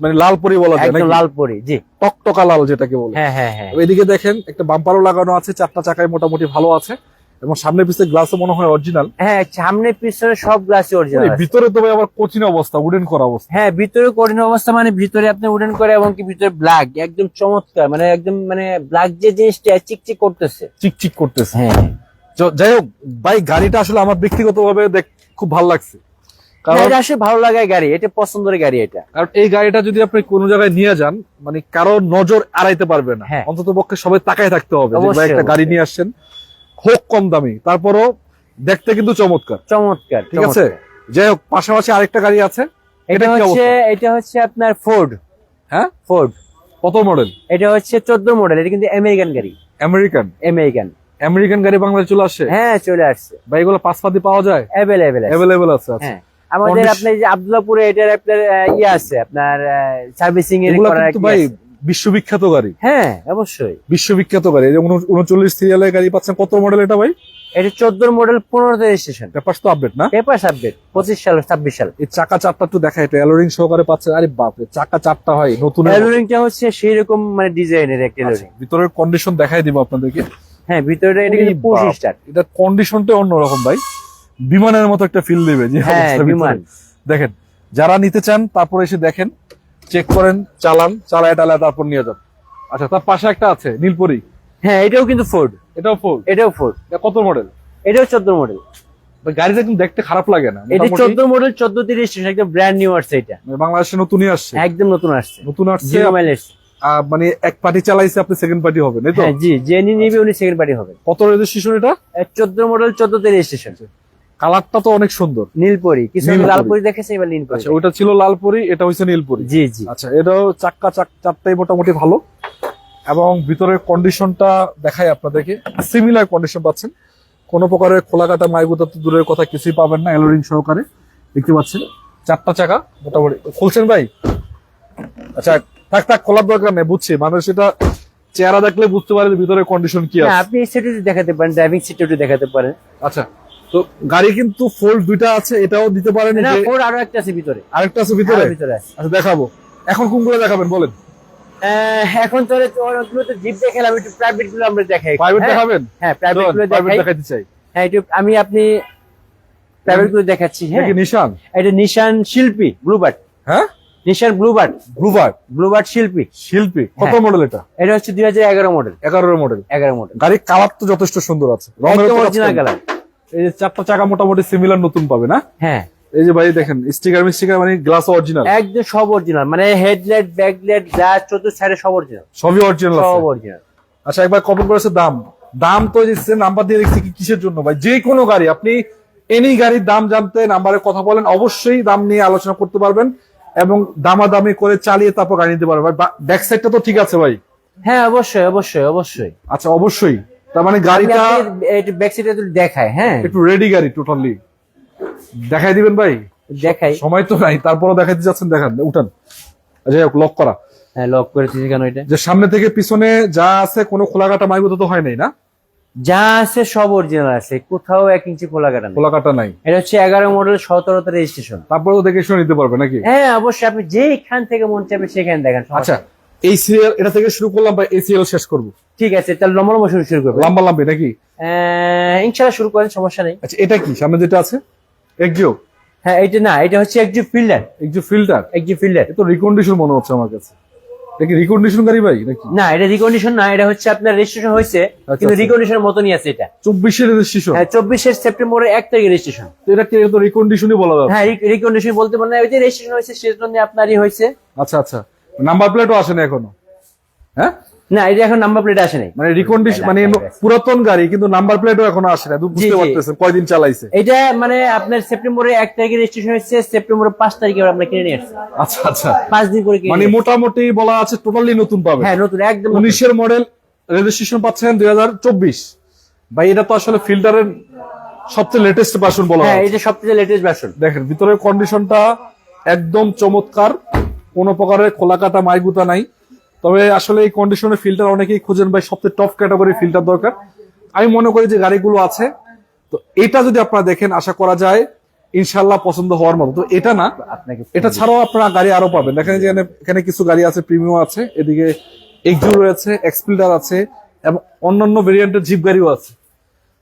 মানে লাল পরি বলা যায় একদম নাকি? লাল পরি। জি টকটকা লাল যেটাকে বলে। হ্যাঁ হ্যাঁ হ্যাঁ। এদিকে দেখেন একটা বাম্পারও লাগানো আছে, চারটা চাকায় মোটামুটি ভালো আছে, এবং সামনে পিছনে গ্লাসও মনে হয় অরিজিনাল। হ্যাঁ সামনে পিছনে সব গ্লাসই অরিজিনাল আছে। ভিতরে তো ভাই আবার কোচিন অবস্থা, উডেন করা অবস্থা। হ্যাঁ ভিতরে কঠিন অবস্থা, মানে ভিতরে আপনি উডেন করে এবং কি ভিতরে ব্ল্যাক একদম চমৎকার, মানে একদম মানে ব্ল্যাক যে জিনিসটা চিকচিক করতেছে। চিকচিক করতেছে। হ্যাঁ যাই হোক ভাই, গাড়িটা আসলে আমার ব্যক্তিগতভাবে খুব ভালো লাগছে। কারণ এটা আসলে ভালো লাগায় গাড়ি, এটা পছন্দের গাড়ি এটা। কারণ এই গাড়িটা যদি আপনি কোনো জায়গায় নিয়ে যান, মানে কারো নজর এড়াইতে পারবে না। হ্যাঁ। অন্তত পক্ষে সবাই তাকায় থাকতে হবে যে ভাই অবশ্যই, একটা গাড়ি অবশ্যই। নিয়ে আসছেন, হোক কম দামি, তারপরও দেখতে কিন্তু চমৎকার। চমৎকার ঠিক আছে। যাই হোক, পাশাপাশি আরেকটা গাড়ি আছে, এটা কি হচ্ছে অবস্থা? এটা হচ্ছে আপনার ফোর্ড। হ্যাঁ ফোর্ড কত মডেল? এটা হচ্ছে 14 মডেল। এটা কিন্তু আমেরিকান গাড়ি। আমেরিকান। আমেরিকান। আমেরিকান গাড়ি বাংলাদেশে চলে আসে? হ্যাঁ চলে আসছে। ভাই এগুলো পাঁচপাতি পাওয়া যায়? অ্যাভেলেবেল আছে। অ্যাভেলেবেল আছে। আচ্ছা হ্যাঁ আমাদের Condition- আপনার যে আব্দুল্লাহপুরে এটার আপনার ইয়ে আছে, আপনার সার্ভিসিং এর এগুলো করার কিন্তু কি ভাই আছে। বিশ্ববিখ্যাত গাড়ি। হ্যাঁ অবশ্যই। বিশ্ববিখ্যাত গাড়ি। এই যে 39 সিরিয়ালের গাড়ি পাচ্ছেন। কত মডেল এটা ভাই? এটা 14 মডেল, 15 তে রেজিস্ট্রেশন। পেপারস তো আপডেট না? পেপার আপডেট 25 সাল 26 সাল। এই চাকা চারটা একটু দেখা, এটা অ্যালোরিং সহকারে পাচ্ছেন। আরে বাপরে, চাকা চারটা হয় নতুন। এলোরিংটা হচ্ছে সেই রকম মানে ডিজাইনের একটা এলোরিং। ভিতরের কন্ডিশন দেখাই দিব আপনাদেরকে। হ্যাঁ ভিতরে এটা কিন্তু পুশ স্টার্ট। এটা কন্ডিশনটা অন্যরকম ভাই, বিমানের মতো একটা ফিল দেবে যে হ্যাঁ অবস্থা ভিতরে। বিমান। দেখেন, যারা নিতে চান তারপরে এসে দেখেন, চেক করেন, চালান, চালায় টালায় তারপর নিয়ে যান। আচ্ছা তার পাশে একটা আছে নীলপরি। হ্যাঁ এটাও কিন্তু ফোর্ড। এটাও ফোর্ড। এটাও ফোর্ড। এটা কত মডেল? এটাও 14 মডেল। গাড়িটা কিন্তু দেখতে খারাপ লাগে না। এটা মোটামুটি 14 মডেল, 14 তে রেজিস্ট্রেশন, একদম ব্র্যান্ড নিউ আসছে এটা। বাংলাদেশে নতুনই আসছে। একদম নতুন আসছে। নতুন আসছে। 0 মাইলেজ। মানে এক পার্টি চালাইছে, আপনি সেকেন্ড পার্টি হবেন, এই তো? হ্যাঁ জি, জেনি নিবে উনি সেকেন্ড পার্টি হবে। কত রেজিস্ট্রেশন এটা? 14 মডেল, 14 তে রেজিস্ট্রেশন। কালারটা তো অনেক সুন্দর। নীলপরি। কিছু নীলপরি। লালপরি দেখেছে, এবার নীলপরি। আচ্ছা ওটা ছিল লালপরি, এটা হচ্ছে নীলপরি। জি জি। আচ্ছা এটাও চারটাই মোটামুটি ভালো, এবং ভিতরের কন্ডিশনটা দেখাই আপনাদেরকে। সিমিলার কন্ডিশন পাচ্ছেন, কোনো প্রকারের খোলা কাটা মাইগুতা তো দূরের কথা, কিছুই পাবেন না। এলোরিং সহকারে দেখতে পাচ্ছেন, চারটা চাকা মোটামুটি। খুলছেন ভাই? আচ্ছা থাক খোলার দরকার নেই, বুঝছি মানুষ এটা চেহারা দেখলে বুঝতে পারেন ভিতরে কন্ডিশন কি না আছে। আপনি সিটে দেখাতে পারেন, ড্রাইভিং সিটে দেখাতে পারেন। আচ্ছা, তো গাড়ি কিন্তু ফোল্ড দুইটা আছে, এটাও দিতে পারেন। না যে ফোর আরো একটা আছে ভিতরে, আরেকটা আছে ভিতরে। আরো ভিতরে আছে। আচ্ছা দেখাবো, এখন কোনগুলো দেখাবেন বলেন? এখন তো অনেকগুলো তো জিপ দেখালাম, একটু প্রাইভেট গুলো আমরা দেখাই। প্রাইভেট দেখাবেন? হ্যাঁ প্রাইভেট গুলো প্রাইভেট দেখাই। দেখাইতে চাই। হ্যাঁ একটু আপনি প্রাইভেট গুলো দেখাচ্ছি। হ্যাঁ কি নিশান? এটা নিশান শিল্পী ব্লুবার্ড। হ্যাঁ নিশান ব্লুবার্ড, ব্লুবার্ড শিল্পী। শিল্পী কত হ্যাঁ। মডেল এটা? এটা হচ্ছে 2011 মডেল। 11 মডেল। 11 মডেল। গাড়ির কালার তো যথেষ্ট সুন্দর আছে, রঙের অরিজিনাল কালার। এই যে চারটা চাকা মোটামুটি সিমিলার নতুন পাবে না? হ্যাঁ এই যে ভাই দেখেন স্টিকার মানে গ্লাস অরিজিনাল, একদম সব অরিজিনাল, মানে হেডলাইট ব্যাকলাইট যা চতুর্থ সাইডে সব অরিজিনাল, সবই অরিজিনাল আছে। সব অরিজিনাল। আচ্ছা একবার কমেন্ট করেছে দাম তো দিচ্ছে, নাম্বার দিয়ে দেখছি কিসের জন্য ভাই? যে কোনো গাড়ি আপনি এনি গাড়ির দাম জানতে নাম্বারে কথা বলেন, অবশ্যই দাম নিয়ে আলোচনা করতে পারবেন এবং দামাদামি করে চালিয়ে তারপর গাড়ি নিতে পারবেন। ব্যাক সাইডটা তো ঠিক আছে ভাই? হ্যাঁ অবশ্যই অবশ্যই অবশ্যই। আচ্ছা অবশ্যই, তার মানে গাড়িটা একটু ব্যাক সাইডে দেখায়। হ্যাঁ একটু রেডি গাড়ি টোটালি দেখাই দিবেন ভাই? দেখাই, সময় তো নাই, তারপরও দেখাইতে যাচ্ছেন, দেখান উঠান। যাই হোক, লক করা। হ্যাঁ লক করে দিয়েছি কেন? এটা যে সামনে থেকে পিছনে যা আছে কোনো খোলাকাটা মাইবুত তো হয় নাই না? যা আছে সব অরিজিনাল আছে, কোথাও 1 ইঞ্চি খোলা কাটা নেই। খোলাকাটা নাই। এটা হচ্ছে 11 মডেল 17 রেজিস্ট্রেশন। তারপরেও দেখে শুনে নিতে পারবে নাকি? হ্যাঁ অবশ্যই, আপনি যেখান থেকে মন চাইবে সেখানে দেখেন। আচ্ছা এই সিরিয়াল এটা থেকে শুরু করলাম বা এই সিরিয়াল শেষ করবো? ঠিক আছে, তাহলে লম্বা লম্বা শুরু করবো। লম্বা লম্বি নাকি? ইনশাআল্লাহ শুরু করেন, সমস্যা নেই। আচ্ছা এটা কি সামনে যেটা আছে? এক্সিও? হ্যাঁ এটা না, এটা হচ্ছে Axio Fielder. Axio filter? Axio Fielder এ তো রিকন্ডিশন মনে হচ্ছে আমার কাছে। এটা কি রিকন্ডিশন গাড়ি ভাই নাকি? না, এটা রিকন্ডিশন না, এটা হচ্ছে আপনার রেজিস্ট্রেশন হয়েছে কিন্তু আচ্ছা। রিকন্ডিশনের মতনই আছে এটা। 24 এর রেজিস্ট্রেশন? হ্যাঁ 24 সেপ্টেম্বরের 1 তারিখে রেজিস্ট্রেশন। এটা কি তো রিকন্ডিশনই বলা যাবে? হ্যাঁ রিকন্ডিশন বলতে পারেন, ওই যে রেজিস্ট্রেশন হয়েছে সেজন্য আপনারই হয়েছে। আচ্ছা আচ্ছা, নাম্বার প্লেটও আসে না এখনো? হ্যাঁ না এটা এখন নাম্বার প্লেট আসে নাই। মানে রিকন্ডিশন মানে পুরাতন গাড়ি কিন্তু নাম্বার প্লেটও এখনো আসে না, বুঝতে জি। পারতেছেন কয়দিন চালাইছে। এটা মানে আপনার সেপ্টেম্বরের 1 তারিখে রেজিস্ট্রেশন হয়েছে, সেপ্টেম্বরের 5 তারিখে আমরা কিনে নিয়ে আসছি। আচ্ছা আচ্ছা, 5 দিন করে কিনে মানে নিয়ে আসছি। মোটামুটি বলা আছে টোটালি নতুন পাবে। হ্যাঁ নতুন, একদম 19 এর মডেল, রেজিস্ট্রেশন পাচ্ছেন 2024। ভাই এটা তো আসলে ফিল্টারের সবচেয়ে লেটেস্ট ভার্সন বলা হ্যাঁ হয়। এটা সবচেয়ে লেটেস্ট ভার্সন। দেখেন ভিতরের কন্ডিশনটা একদম চমৎকার, কোনো প্রকারের খোলাকাটা মাইগুতা নাই। তবে আসলে এই কন্ডিশনের ফিল্টার অনেকেই খুঁজেন ভাই, সবচেয়ে টপ ক্যাটাগরি ফিল্টার দরকার। আমি মনে করি যে গাড়িগুলো আছে তো এটা যদি আপনারা দেখেন, আশা করা যায় ইনশাল্লাহ পছন্দ হওয়ার মতো। তো এটা না, আপনাকে এটা ছাড়াও আপনারা গাড়ি আরো পাবেন। দেখেন যে এখানে কিছু গাড়ি আছে, প্রিমিয়াম আছে, এদিকে এক্সিও রয়েছে, এক্সপ্লিডার আছে এবং অন্যান্য ভেরিয়েন্টের জিপ গাড়িও আছে।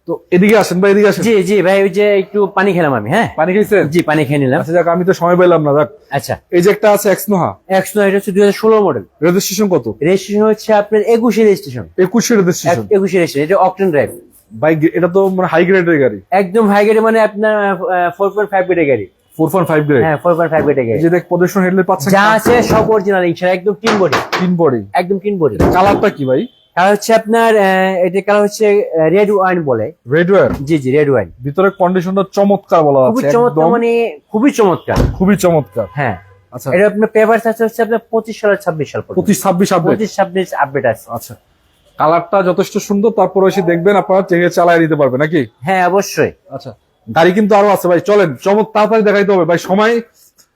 তো এদিকে আসেন ভাই, এদিকে আসেন। জি জি ভাই, ওই যে একটু পানি খেলাম আমি। হ্যাঁ পানি খাইছেন? জি পানি খেয়ে নিলাম। আচ্ছা যাক, আমি তো সময় পেলাম না। যাক, আচ্ছা এই যে একটা আছে এক্সনোহা, এক্সনো, এটা হচ্ছে 2016 মডেল। রেজিস্ট্রেশন কত? রেজিস্ট্রেশন হচ্ছে আপনার 21 রেজিস্ট্রেশন। 21 এর রেজিস্ট্রেশন? 21 রেজিস্ট্রেশন। এটা অকটেন ড্রাইভ ভাই, এটা তো মানে হাই গ্রেডের গাড়ি, একদম হাই গ্রেড, মানে আপনার 4.5 গ্রেডের গাড়ি। 4.5 গ্রেড? হ্যাঁ 4.5 গ্রেডের গাড়ি। এই যে দেখ প্রদর্শন হেডলাইট পাচ্ছেন, যা আছে সব অরিজিনাল ইনশাআল্লাহ, একদম টিন বডি। তিন বডি? একদম টিন বডি। কালারটা কি ভাই? কালার হচ্ছে আপনার এটা কালার হচ্ছে রেড ওয়াইন বলে। Red wire? জি জি রেড ওয়াইন। ভিতরে কন্ডিশনটা চমৎকার বলা খুবই আছে, চমৎকার, একদম মানে খুবই চমৎকার। খুবই চমৎকার। হ্যাঁ আচ্ছা, এটা আপনার পেপার আছে হচ্ছে আপনার 25 সাল 26 সাল পর্যন্ত। 25-26 আপডেট? 25-26 আপডেট আছে। আচ্ছা, কালারটা যথেষ্ট সুন্দর, তারপর এসে দেখবেন আপনারা চেয়ে চালায় নিতে পারবেন নাকি? হ্যাঁ অবশ্যই। আচ্ছা, গাড়ি কিন্তু আরো আছে ভাই, চলেন তাড়াতাড়ি দেখাইতে হবে ভাই, সময়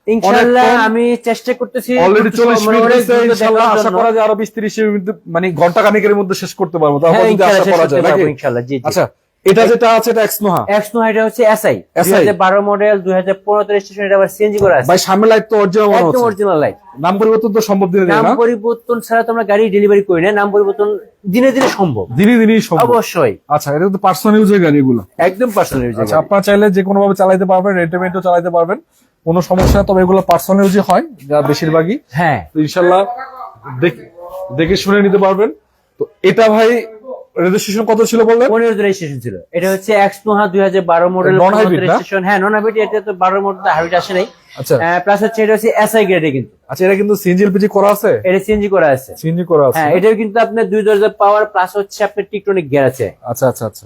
ইনশাআল্লাহ অনেক কম। আমি চেষ্টা করতেছি। অলরেডি 40 মিনিট অনেক হয়েছে, দ্রুত ইনশাআল্লাহ দেখার আশা জন্য। করা যায় আরো 20-30 এর মধ্যে, মানে ঘন্টা খানেকের মধ্যে শেষ করতে পারবো, তারপর হ্যাঁ যদি আশা ইনশাআল্লাহ করা শেষ যায় করতে নাকি? পারবো ইনশাআল্লাহ। জি জি। আচ্ছা, এটা যেটা আছে এটা এক্সনোহা? এক্সনো, এটা হচ্ছে এসআই SI 2012 মডেল 2015 রেজিস্ট্রেশন। এটা আবার সিএনজি করা আছে। ভাই সামনে লাইট তো অরিজিনাল মনে একদম হচ্ছে, অরিজিনাল লাইট। নাম পরিবর্তন তো সম্ভব দিনে দিনে নাম না? পরিবর্তন ছাড়া তো আমরা গাড়ি ডেলিভারি করি না, নাম পরিবর্তন দিনে দিনে সম্ভব। দিনে দিনেই সম্ভব? অবশ্যই। আচ্ছা, এটা তো পার্সোনাল ইউজের গাড়ি এগুলো? একদম পার্সোনাল ইউজ। আচ্ছা, আপনারা চাইলে যে কোনো ভাবে চালাতে পারবেন, রেন্টেমেন্টও চালাতে পারবেন, কোনো সমস্যা না। তবে এগুলো পার্সোনাল ইউজে হয় যা বেশিরভাগই। হ্যাঁ তো ইনশাল্লাহ দেখে শুনে নিতে পারবেন। তো এটা ভাই রেজিস্ট্রেশন কত ছিল বললেন? 15 রেজিস্ট্রেশন ছিল। এটা হচ্ছে এক্সনোহা 2012 মডেল Non hybrid না? রেজিস্ট্রেশন। হ্যাঁ নন হাইব্রিড। এটা তো 12 মডেল হাইব্রিড আসে নাই। আচ্ছা প্লাস হচ্ছে এটা হচ্ছে এসআই গ্রেডে কিন্তু। আচ্ছা, এটা কিন্তু সিএনজি এলপিজি করা আছে? এটা সিএনজি করা আছে। সিএনজি করা আছে? হ্যাঁ এটাও কিন্তু আপনার 2 দরজা পাওয়ার, প্লাস হচ্ছে আপনার টিকটনিক গিয়ার আছে। আচ্ছা আচ্ছা আচ্ছা,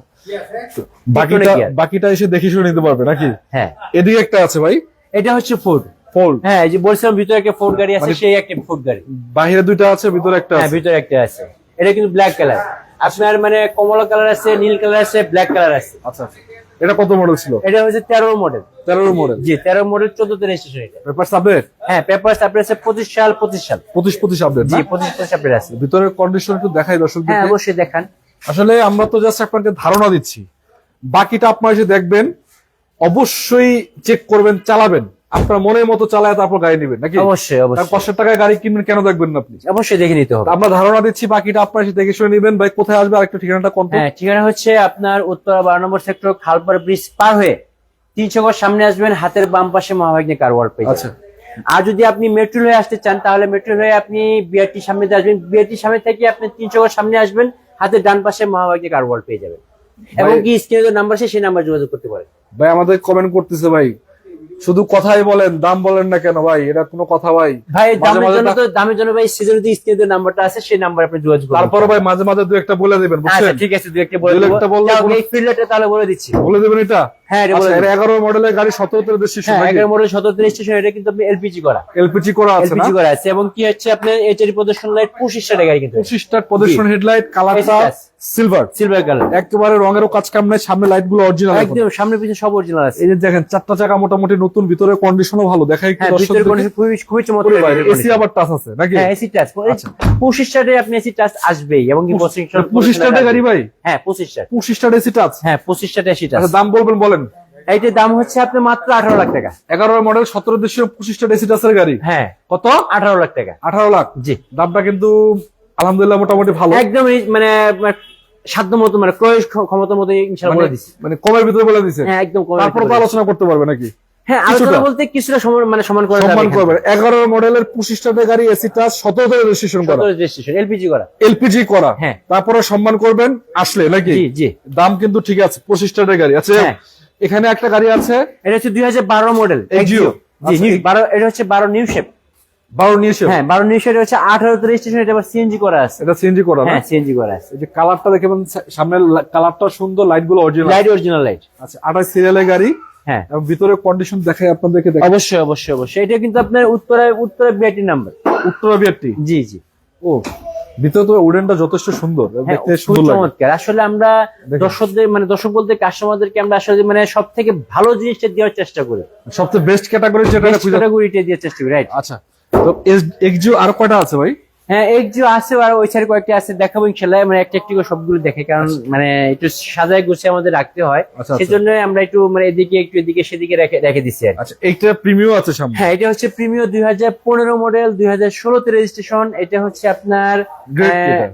বাকিটা এসে দেখে শুনে নিতে পারবে নাকি? হ্যাঁ এদিকে একটা আছে ভাই, এটা হচ্ছে ফোর্ড। ফোল্ড? হ্যাঁ এই যে বলছিলাম ভিতরে একটা ফোর্ড গাড়ি আছে, সেই একটা ফোর্ড গাড়ি। বাহিরে দুইটা আছে, ভিতরে একটা হ্যাঁ আছে? ভিতরে একটা আছে। এটা কিন্তু ব্ল্যাক কালার, আপনার মানে কমলা কালার আছে, নীল কালার আছে, ব্ল্যাক কালার আছে। আচ্ছা আচ্ছা, এটা কত মডেল ছিল? এটা হচ্ছে 13 মডেল। 13 মডেল। জি 13 মডেল 14 তে রেজিস্ট্রেশন এটা। Papers update? হ্যাঁ পেপারস আপডেট আছে 25 সাল 25 আপডেট। জি 25 আপডেট আছে। ভিতরের কন্ডিশন একটু দেখাই দর্শকদের। হ্যাঁ অবশ্যই দেখান। আসলে আমরা তো জাস্ট আপনাকে ধারণা দিচ্ছি, বাকিটা আপনারা এসে দেখবেন, অবশ্যই চেক করবেন, চালাবেন, আপনার মনের মতো চালায় তারপর গাড়ি নেবেন নাকি? অবশ্যই অবশ্যই। 500 টাকায় গাড়ি কিনবেন, কেন দেখবেন না আপনি? অবশ্যই দেখে নিতে হবে। আমরা ধারণা দিচ্ছি, বাকিটা আপনারা এসে দেখে শুনে নেবেন। ভাই কোথায় আসবে আরেকটু ঠিকানাটা কোন? হ্যাঁ ঠিকানা হচ্ছে আপনার উত্তরা 12 নম্বর সেক্টর, খালপাড় ব্রিজ পার হয়ে 300 গজ সামনে আসবেন, হাতের বাম পাশে মহাভাগ্নে কার ওয়ার্ল্ড পেয়ে আচ্ছা। যাবেন। আর যদি আপনি মেট্রো হয়ে আসতে চান তাহলে মেট্রো হয়ে আপনি বিআরটি সামনে দিয়ে আসবেন, বিআরটি সামনে থেকে আপনি 300 গজ সামনে আসবেন, হাতের ডান পাশে মহাভাগ্নে কার ওয়ার্ল্ড পেয়ে যাবেন। এবং কি স্ক্রিনে যে নাম্বার আছে সেই নাম্বার যোগাযোগ করতে পারেন। ভাই আমাদের কমেন্ট করতেছে ভাই, শুধু কথাই বলেন, দাম বলেন না কেন ভাই? এটা কোনো কথা ভাই? ভাই মাঝে মাঝে দামের জন্য ভাই সেজন্য যে স্ক্রিনে যে নাম্বারটা আছে সেই নাম্বার আপনি যোগাযোগ করুন। তারপরে ভাই মাঝে মাঝে দু একটা বলে দিবেন, আচ্ছা বুঝছেন? ঠিক আছে, দুই একটা বলে দুই দেব। একটা বললে যাও, কোনো- এই ফিল্ডটা তাহলে বলে দিচ্ছি। বলে দিবেন এটা? হ্যাঁ এটা বলে আচ্ছা, দেব। এটা 11 মডেলের গাড়ি, 17 রেজিস্ট্রেশন, হ্যাঁ 11 মডেল 17 রেজিস্ট্রেশন, এটা কিন্তু আপনি এলপিজি করা। এলপিজি করা আছে না? এলপিজি করা আছে এবং কি হচ্ছে আপনার এইচআরই প্রদর্শন লাইট 25 টাকা গাড়ি কিন্তু 25 টার প্রদর্শন হেডলাইট, কালারটা AC সিলভার, সিলভার কালার, একেবারে রঙেরও কাজ কাম নাই, সামনে লাইট গুলো অরিজিনাল। একদম সামনে পিছনে সব অরিজিনাল আছে। এই যে দেখেন চারটা চাকা মোটামুটি নতুন, ভিতরে কন্ডিশনও ভালো, দেখাই একটু হ্যাঁ ভিতরে দর্শকদেরকে। কন্ডিশন খুবই খুবই চমৎকার। এসি আবার টাচ আছে নাকি? হ্যাঁ এসি টাচ। আচ্ছা। 25 টাকাতে আপনি এসি টাচ আসবেই এবং কি 25 টাকার গাড়ি ভাই? হ্যাঁ 25 টাকা। 25 টাকার এসি টাচ? হ্যাঁ 25 টাকা এসি টাচ। আচ্ছা দাম বলবেন, বলেন। এইটার দাম হচ্ছে আপনার মাত্র 18 লাখ টাকা। 11 মডেল 17 দেশীয় 25 টাকার এসি টাচের গাড়ি হ্যাঁ কত? 18 লাখ টাকা। 18 লাখ। জি দামটা কিন্তু আলহামদুলিল্লাহ মোটামুটি ভালো, একদম মানে সাধ্য মতো মানে ক্রয় ক্ষমতার মতো ইনশাআল্লাহ বলে দিছি। মানে কমের ভিতরে বলে দিছে। হ্যাঁ একদম কম। তারপর তো আলোচনা করতে পারবে নাকি? হ্যাঁ কিছুটা। আলোচনা বলতে কিছুটা সমান করে সম্মান করবে। 11 মডেলের 25 টাকার গাড়ি, এসি টাচ, 17 রেজিস্ট্রেশন করা, রেজিস্ট্রেশন এলপিজি করা। এলপিজি করা। হ্যাঁ। তারপরে সম্মান করবেন আসলে নাকি? জি জি। দাম কিন্তু ঠিক আছে, 25 টাকার গাড়ি আছে। হ্যাঁ। এখানে একটা গাড়ি আছে, এটা হচ্ছে 2012 মডেল এক্সিও। জি 12, এটা হচ্ছে 12 নিউ শেপ। 12 নিয়ে এসে। হ্যাঁ 12 নিউ শেপ, এটা হচ্ছে 18 তে রেজিস্ট্রেশন, এটা আবার সিএনজি করা আছে। এটা সিএনজি করা না? হ্যাঁ সিএনজি করা আছে। এই যে কালারটা দেখেন, সামনের কালারটা সুন্দর, লাইট গুলো অরিজিনাল। Light original light. আচ্ছা 28 সিরিয়ালের গাড়ি হ্যাঁ এবং ভিতরের কন্ডিশন দেখাই আপনাদেরকে। দেখেন অবশ্যই অবশ্যই অবশ্যই। এটা কিন্তু আপনার Uttara BRT number. Uttara BRT. জি জি। ও ভিতরে তো উডেনটা যথেষ্ট সুন্দর, হ্যাঁ দেখতে খুব সুন্দর লাগে। চমৎকার। আসলে আমরা দেখেন। দর্শকদের মানে দর্শক বলতে কাস্টমারদেরকে আমরা আসলে মানে সব থেকে ভালো জিনিসটা দেওয়ার চেষ্টা করি, সবচেয়ে বেস্ট ক্যাটাগরি যেটা খুঁজে। ক্যাটাগরিটা দেওয়ার চেষ্টা করি। রাইট। আচ্ছা তো এক্সজিও আর কয়টা আছে ভাই? হ্যাঁ এক্সিও আছে আর ওই সাইডে কয়েকটি আছে, দেখাবো ইনশাআল্লাহ। মানে একটা একটি করে সবগুলো দেখে, কারণ মানে একটু সাজায় গুছিয়ে আমাদের রাখতে হয়, আচ্ছা, আচ্ছা। সেজন্য আমরা একটু মানে এদিকে একটু এদিকে সেদিকে রেখে দিচ্ছি আর কি। আচ্ছা এইটা প্রিমিয়াম আছে সামনে। হ্যাঁ এটা হচ্ছে প্রিমিয়ার 2015 মডেল, 2016 তে রেজিস্ট্রেশন। এটা হচ্ছে আপনার Great এটা।